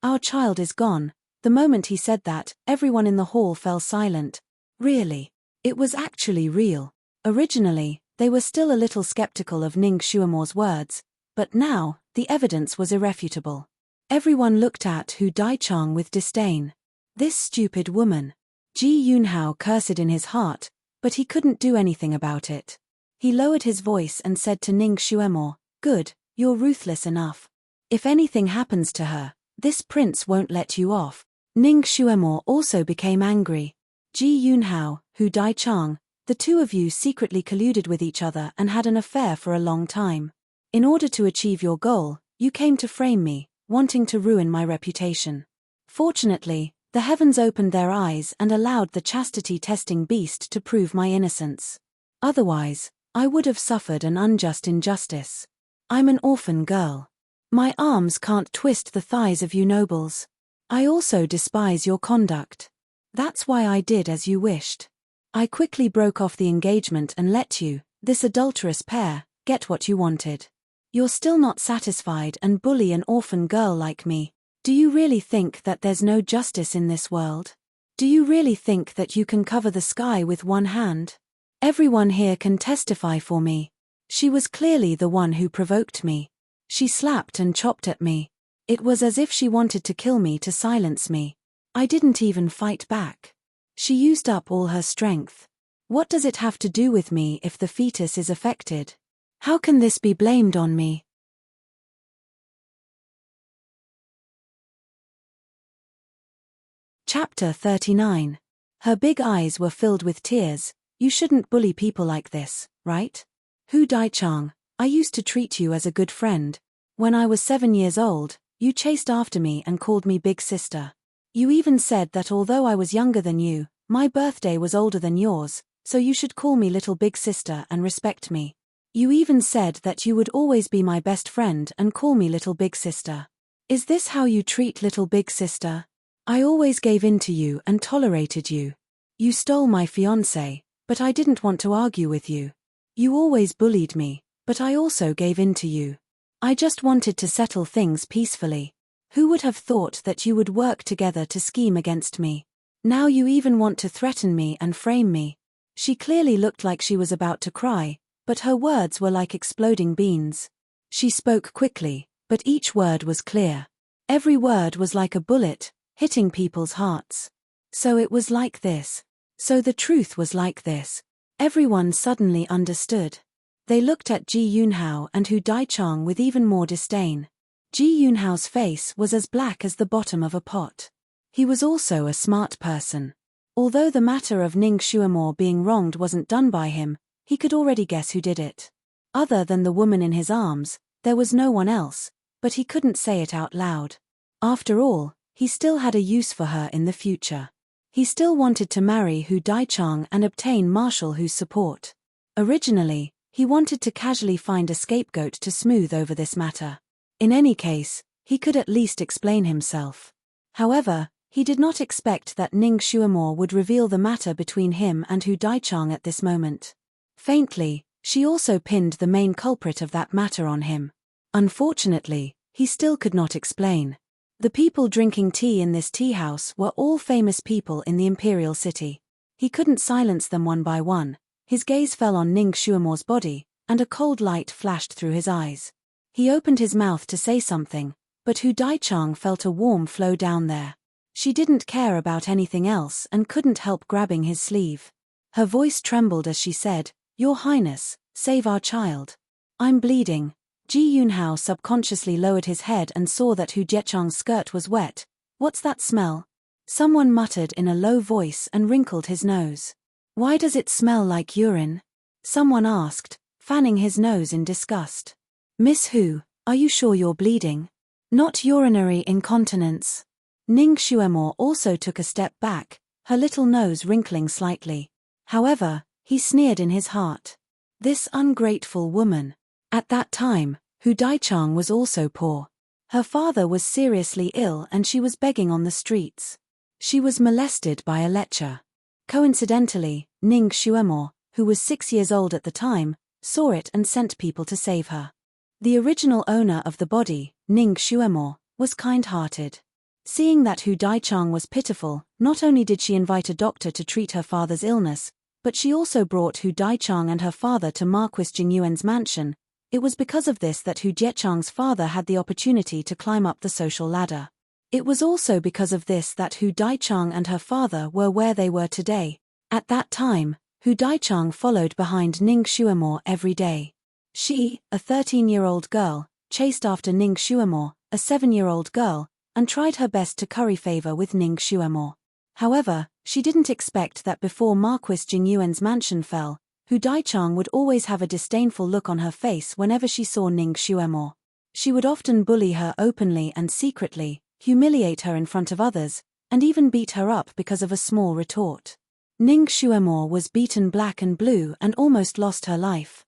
our child is gone. The moment he said that, everyone in the hall fell silent. Really? It was actually real. Originally, they were still a little skeptical of Ning Xuemo's words, but now, the evidence was irrefutable. Everyone looked at Hu Daichang with disdain. This stupid woman. Ji Yunhao cursed in his heart, but he couldn't do anything about it. He lowered his voice and said to Ning Xuemo, good, you're ruthless enough. If anything happens to her, this prince won't let you off. Ning Xuemo also became angry. Ji Yunhao, Hu Daichang, the 2 of you secretly colluded with each other and had an affair for a long time. In order to achieve your goal, you came to frame me, wanting to ruin my reputation. Fortunately, the heavens opened their eyes and allowed the chastity-testing beast to prove my innocence. Otherwise, I would have suffered an unjust injustice. I'm an orphan girl. My arms can't twist the thighs of you nobles. I also despise your conduct. That's why I did as you wished. I quickly broke off the engagement and let you, this adulterous pair, get what you wanted. You're still not satisfied and bully an orphan girl like me. Do you really think that there's no justice in this world? Do you really think that you can cover the sky with one hand? Everyone here can testify for me. She was clearly the one who provoked me. She slapped and chopped at me. It was as if she wanted to kill me to silence me. I didn't even fight back. She used up all her strength. What does it have to do with me if the fetus is affected? How can this be blamed on me? Chapter 39. Her big eyes were filled with tears. You shouldn't bully people like this, right? Hu Daichang, I used to treat you as a good friend. When I was 7 years old, you chased after me and called me big sister. You even said that although I was younger than you, my birthday was older than yours, so you should call me little big sister and respect me. You even said that you would always be my best friend and call me little big sister. Is this how you treat little big sister? I always gave in to you and tolerated you. You stole my fiancé, but I didn't want to argue with you. You always bullied me, but I also gave in to you. I just wanted to settle things peacefully. Who would have thought that you would work together to scheme against me? Now you even want to threaten me and frame me. She clearly looked like she was about to cry, but her words were like exploding beans. She spoke quickly, but each word was clear. Every word was like a bullet, hitting people's hearts. So it was like this. So the truth was like this. Everyone suddenly understood. They looked at Ji Yunhao and Hu Daichang with even more disdain. Ji Yunhao's face was as black as the bottom of a pot. He was also a smart person. Although the matter of Ning Xuemore being wronged wasn't done by him, he could already guess who did it. Other than the woman in his arms, there was no one else, but he couldn't say it out loud. After all, he still had a use for her in the future. He still wanted to marry Hu Daichang and obtain Marshal Hu's support. Originally, he wanted to casually find a scapegoat to smooth over this matter. In any case, he could at least explain himself. However, he did not expect that Ning Xuemore would reveal the matter between him and Hu Daichang at this moment. Faintly, she also pinned the main culprit of that matter on him. Unfortunately, he still could not explain. The people drinking tea in this tea house were all famous people in the imperial city. He couldn't silence them one by one. His gaze fell on Ning Xuemore's body, and a cold light flashed through his eyes. He opened his mouth to say something, but Hu Daichang felt a warmth flow down there. She didn't care about anything else and couldn't help grabbing his sleeve. Her voice trembled as she said, "Your Highness, save our child. I'm bleeding." Ji Yunhao subconsciously lowered his head and saw that Hu Daichang's skirt was wet. "What's that smell?" Someone muttered in a low voice and wrinkled his nose. "Why does it smell like urine?" Someone asked, fanning his nose in disgust. "Miss Hu, are you sure you're bleeding? Not urinary incontinence." Ning Xuemore also took a step back, her little nose wrinkling slightly. However, he sneered in his heart. This ungrateful woman. At that time, Hu Daichang was also poor. Her father was seriously ill and she was begging on the streets. She was molested by a lecher. Coincidentally, Ning Xuemore, who was 6 years old at the time, saw it and sent people to save her. The original owner of the body, Ning Xuemore, was kind-hearted. Seeing that Hu Daichang was pitiful, not only did she invite a doctor to treat her father's illness, but she also brought Hu Daichang and her father to Marquis Jingyuan's mansion. It was because of this that Hu Daichang's father had the opportunity to climb up the social ladder. It was also because of this that Hu Daichang and her father were where they were today. At that time, Hu Daichang followed behind Ning Xuemore every day. She, a 13-year-old girl, chased after Ning Xuemore, a 7-year-old girl, and tried her best to curry favor with Ning Xuemore. However, she didn't expect that before Marquis Jingyuan's mansion fell, Hu Daichang would always have a disdainful look on her face whenever she saw Ning Xuemore. She would often bully her openly and secretly, humiliate her in front of others, and even beat her up because of a small retort. Ning Xuemore was beaten black and blue and almost lost her life.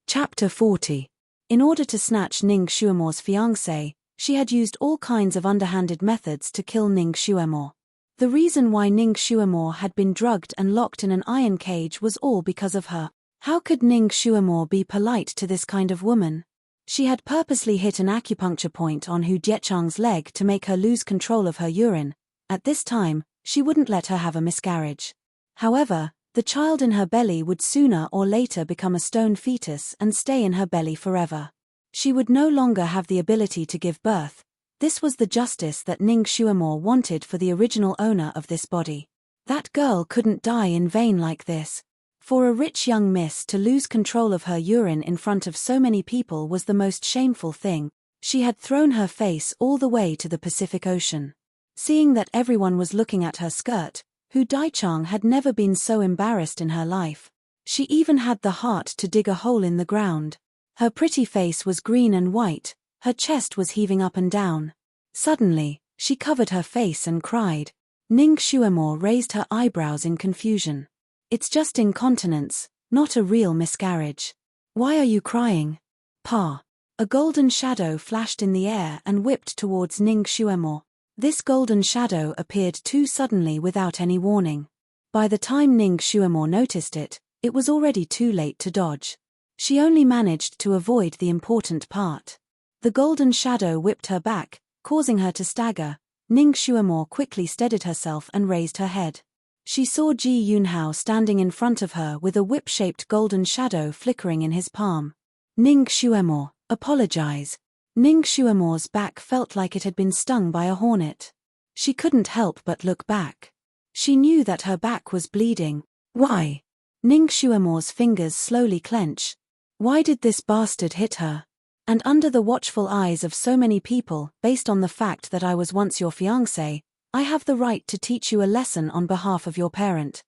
Chapter 40. In order to snatch Ning Xuemore's fiancé, she had used all kinds of underhanded methods to kill Ning Xuemore. The reason why Ning Xuemore had been drugged and locked in an iron cage was all because of her. How could Ning Xuemore be polite to this kind of woman? She had purposely hit an acupuncture point on Hu Jiechang's leg to make her lose control of her urine. At this time, she wouldn't let her have a miscarriage. However, the child in her belly would sooner or later become a stone fetus and stay in her belly forever. She would no longer have the ability to give birth. This was the justice that Ning Xuemore wanted for the original owner of this body. That girl couldn't die in vain like this. For a rich young miss to lose control of her urine in front of so many people was the most shameful thing. She had thrown her face all the way to the Pacific Ocean. Seeing that everyone was looking at her skirt, Hu Daichang had never been so embarrassed in her life. She even had the heart to dig a hole in the ground. Her pretty face was green and white, her chest was heaving up and down. Suddenly, she covered her face and cried. Ning Xuemore raised her eyebrows in confusion. It's just incontinence, not a real miscarriage. Why are you crying? Pa. A golden shadow flashed in the air and whipped towards Ning Xuemore. This golden shadow appeared too suddenly without any warning. By the time Ning Xuemore noticed it, it was already too late to dodge. She only managed to avoid the important part. The golden shadow whipped her back, causing her to stagger. Ning Xuemore quickly steadied herself and raised her head. She saw Ji Yunhao standing in front of her with a whip-shaped golden shadow flickering in his palm. Ning Xuemore, apologize. Ning Xuemore's back felt like it had been stung by a hornet. She couldn't help but look back. She knew that her back was bleeding. Why? Ning Xuemore's fingers slowly clench. Why did this bastard hit her? And under the watchful eyes of so many people, based on the fact that I was once your fiancé, I have the right to teach you a lesson on behalf of your parent.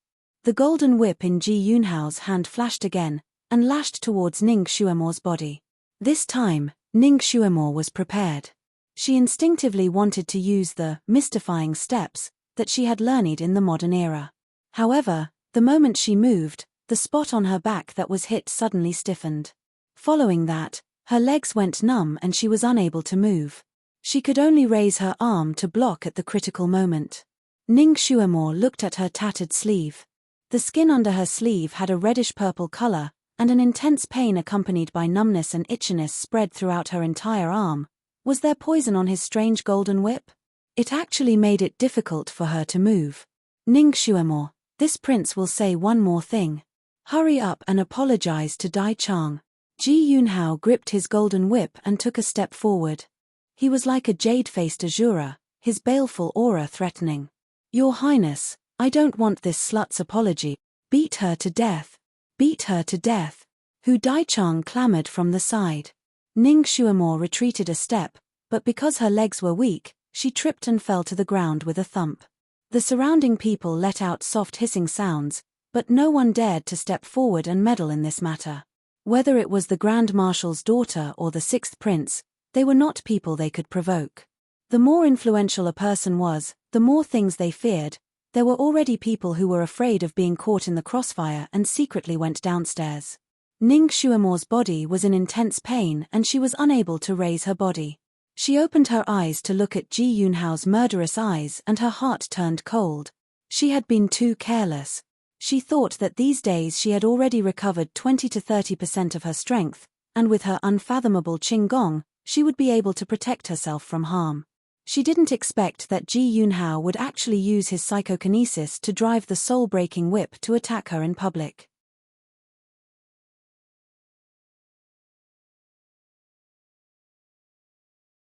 The golden whip in Ji Yunhao's hand flashed again, and lashed towards Ning Xuemore's body. This time, Ning Xuemore was prepared. She instinctively wanted to use the mystifying steps that she had learned in the modern era. However, the moment she moved, the spot on her back that was hit suddenly stiffened. Following that, her legs went numb and she was unable to move. She could only raise her arm to block at the critical moment. Ning Xuemore looked at her tattered sleeve. The skin under her sleeve had a reddish-purple color, and an intense pain accompanied by numbness and itchiness spread throughout her entire arm. Was there poison on his strange golden whip? It actually made it difficult for her to move. Ning Xuemore, this prince will say one more thing. Hurry up and apologize to Dai Chang. Ji Yunhao gripped his golden whip and took a step forward. He was like a jade-faced Azura, his baleful aura threatening. Your Highness, I don't want this slut's apology. Beat her to death. Beat her to death. Hu Daichang clamored from the side. Ning Xuemore retreated a step, but because her legs were weak, she tripped and fell to the ground with a thump. The surrounding people let out soft hissing sounds, but no one dared to step forward and meddle in this matter. Whether it was the Grand Marshal's daughter or the sixth prince, they were not people they could provoke. The more influential a person was, the more things they feared. There were already people who were afraid of being caught in the crossfire and secretly went downstairs. Ning Xuemore's body was in intense pain and she was unable to raise her body. She opened her eyes to look at Ji Yunhao's murderous eyes and her heart turned cold. She had been too careless. She thought that these days she had already recovered 20 to 30% of her strength, and with her unfathomable Qinggong, she would be able to protect herself from harm. She didn't expect that Ji Yunhao would actually use his psychokinesis to drive the soul-breaking whip to attack her in public.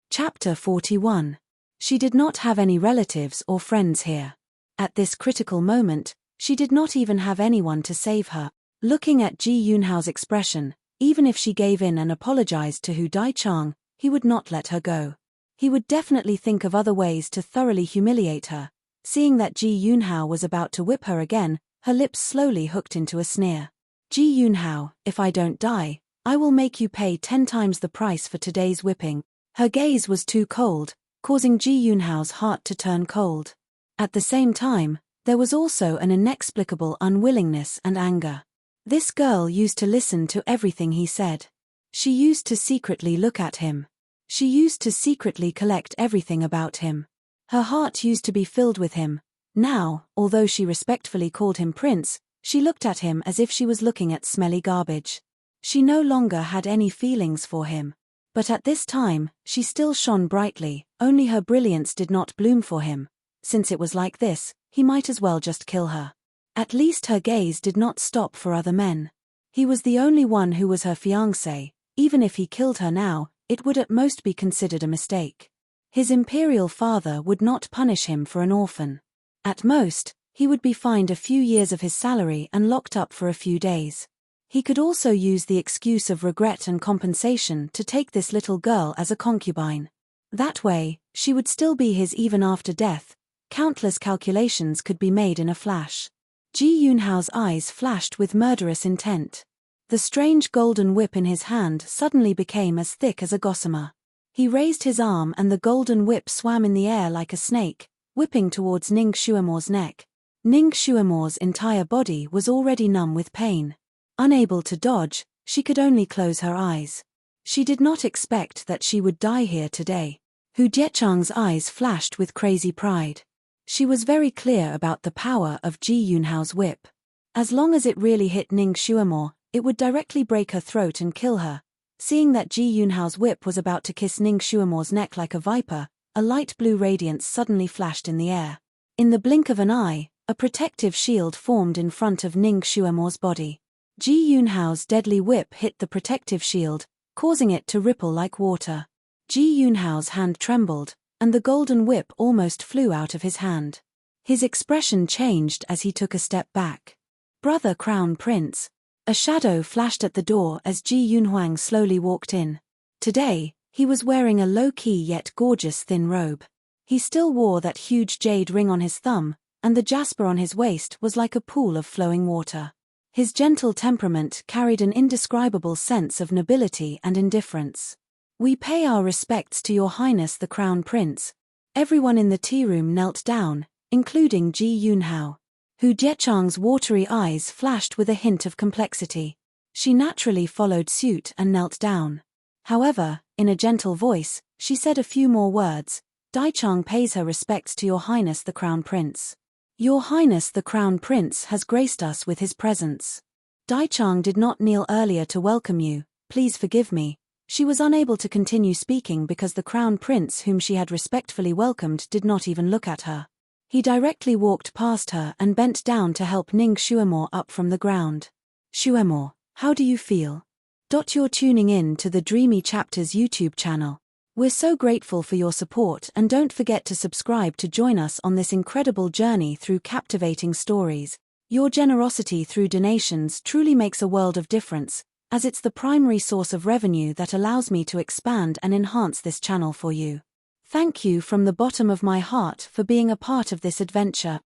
Chapter 41. She did not have any relatives or friends here. At this critical moment, she did not even have anyone to save her. Looking at Ji Yunhao's expression, even if she gave in and apologized to Hu Daichang, he would not let her go. He would definitely think of other ways to thoroughly humiliate her. Seeing that Ji Yunhao was about to whip her again, her lips slowly hooked into a sneer. Ji Yunhao, if I don't die, I will make you pay 10 times the price for today's whipping. Her gaze was too cold, causing Ji Yunhao's heart to turn cold. At the same time, there was also an inexplicable unwillingness and anger. This girl used to listen to everything he said. She used to secretly look at him. She used to secretly collect everything about him. Her heart used to be filled with him. Now, although she respectfully called him prince, She looked at him as if she was looking at smelly garbage. She no longer had any feelings for him. But at this time, she still shone brightly, only her brilliance did not bloom for him. Since it was like this, he might as well just kill her. At least her gaze did not stop for other men. He was the only one who was her fiancé. Even if he killed her now, it would at most be considered a mistake. His imperial father would not punish him for an orphan. At most, he would be fined a few years of his salary and locked up for a few days. He could also use the excuse of regret and compensation to take this little girl as a concubine. That way, she would still be his even after death. Countless calculations could be made in a flash. Ji Yunhao's eyes flashed with murderous intent. The strange golden whip in his hand suddenly became as thick as a gossamer. He raised his arm and the golden whip swam in the air like a snake, whipping towards Ning Xuemo's neck. Ning Xuemo's entire body was already numb with pain. Unable to dodge, she could only close her eyes. She did not expect that she would die here today. Hu Jiechang's eyes flashed with crazy pride. She was very clear about the power of Ji Yunhao's whip. As long as it really hit Ning Xuemo, it would directly break her throat and kill her. Seeing that Ji Yunhao's whip was about to kiss Ning Xuemo's neck like a viper, a light blue radiance suddenly flashed in the air. In the blink of an eye, a protective shield formed in front of Ning Xuemo's body. Ji Yunhao's deadly whip hit the protective shield, causing it to ripple like water. Ji Yunhao's hand trembled, and the golden whip almost flew out of his hand. His expression changed as he took a step back. "Brother Crown Prince." A shadow flashed at the door as Ji Yunhuang slowly walked in. Today, he was wearing a low-key yet gorgeous thin robe. He still wore that huge jade ring on his thumb, and the jasper on his waist was like a pool of flowing water. His gentle temperament carried an indescribable sense of nobility and indifference. "We pay our respects to Your Highness the Crown Prince." Everyone in the tea room knelt down, including Ji Yunhao. Hu Jiechang's watery eyes flashed with a hint of complexity. She naturally followed suit and knelt down. However, in a gentle voice, she said a few more words. "Daichang pays her respects to Your Highness the Crown Prince. Your Highness the Crown Prince has graced us with his presence. Daichang did not kneel earlier to welcome you, please forgive me." She was unable to continue speaking because the Crown Prince whom she had respectfully welcomed did not even look at her. He directly walked past her and bent down to help Ning Xuemo up from the ground. "Xuemo, how do you feel?" You're tuning in to the Dreamy Chapters YouTube channel. We're so grateful for your support and don't forget to subscribe to join us on this incredible journey through captivating stories. Your generosity through donations truly makes a world of difference, as it's the primary source of revenue that allows me to expand and enhance this channel for you. Thank you from the bottom of my heart for being a part of this adventure.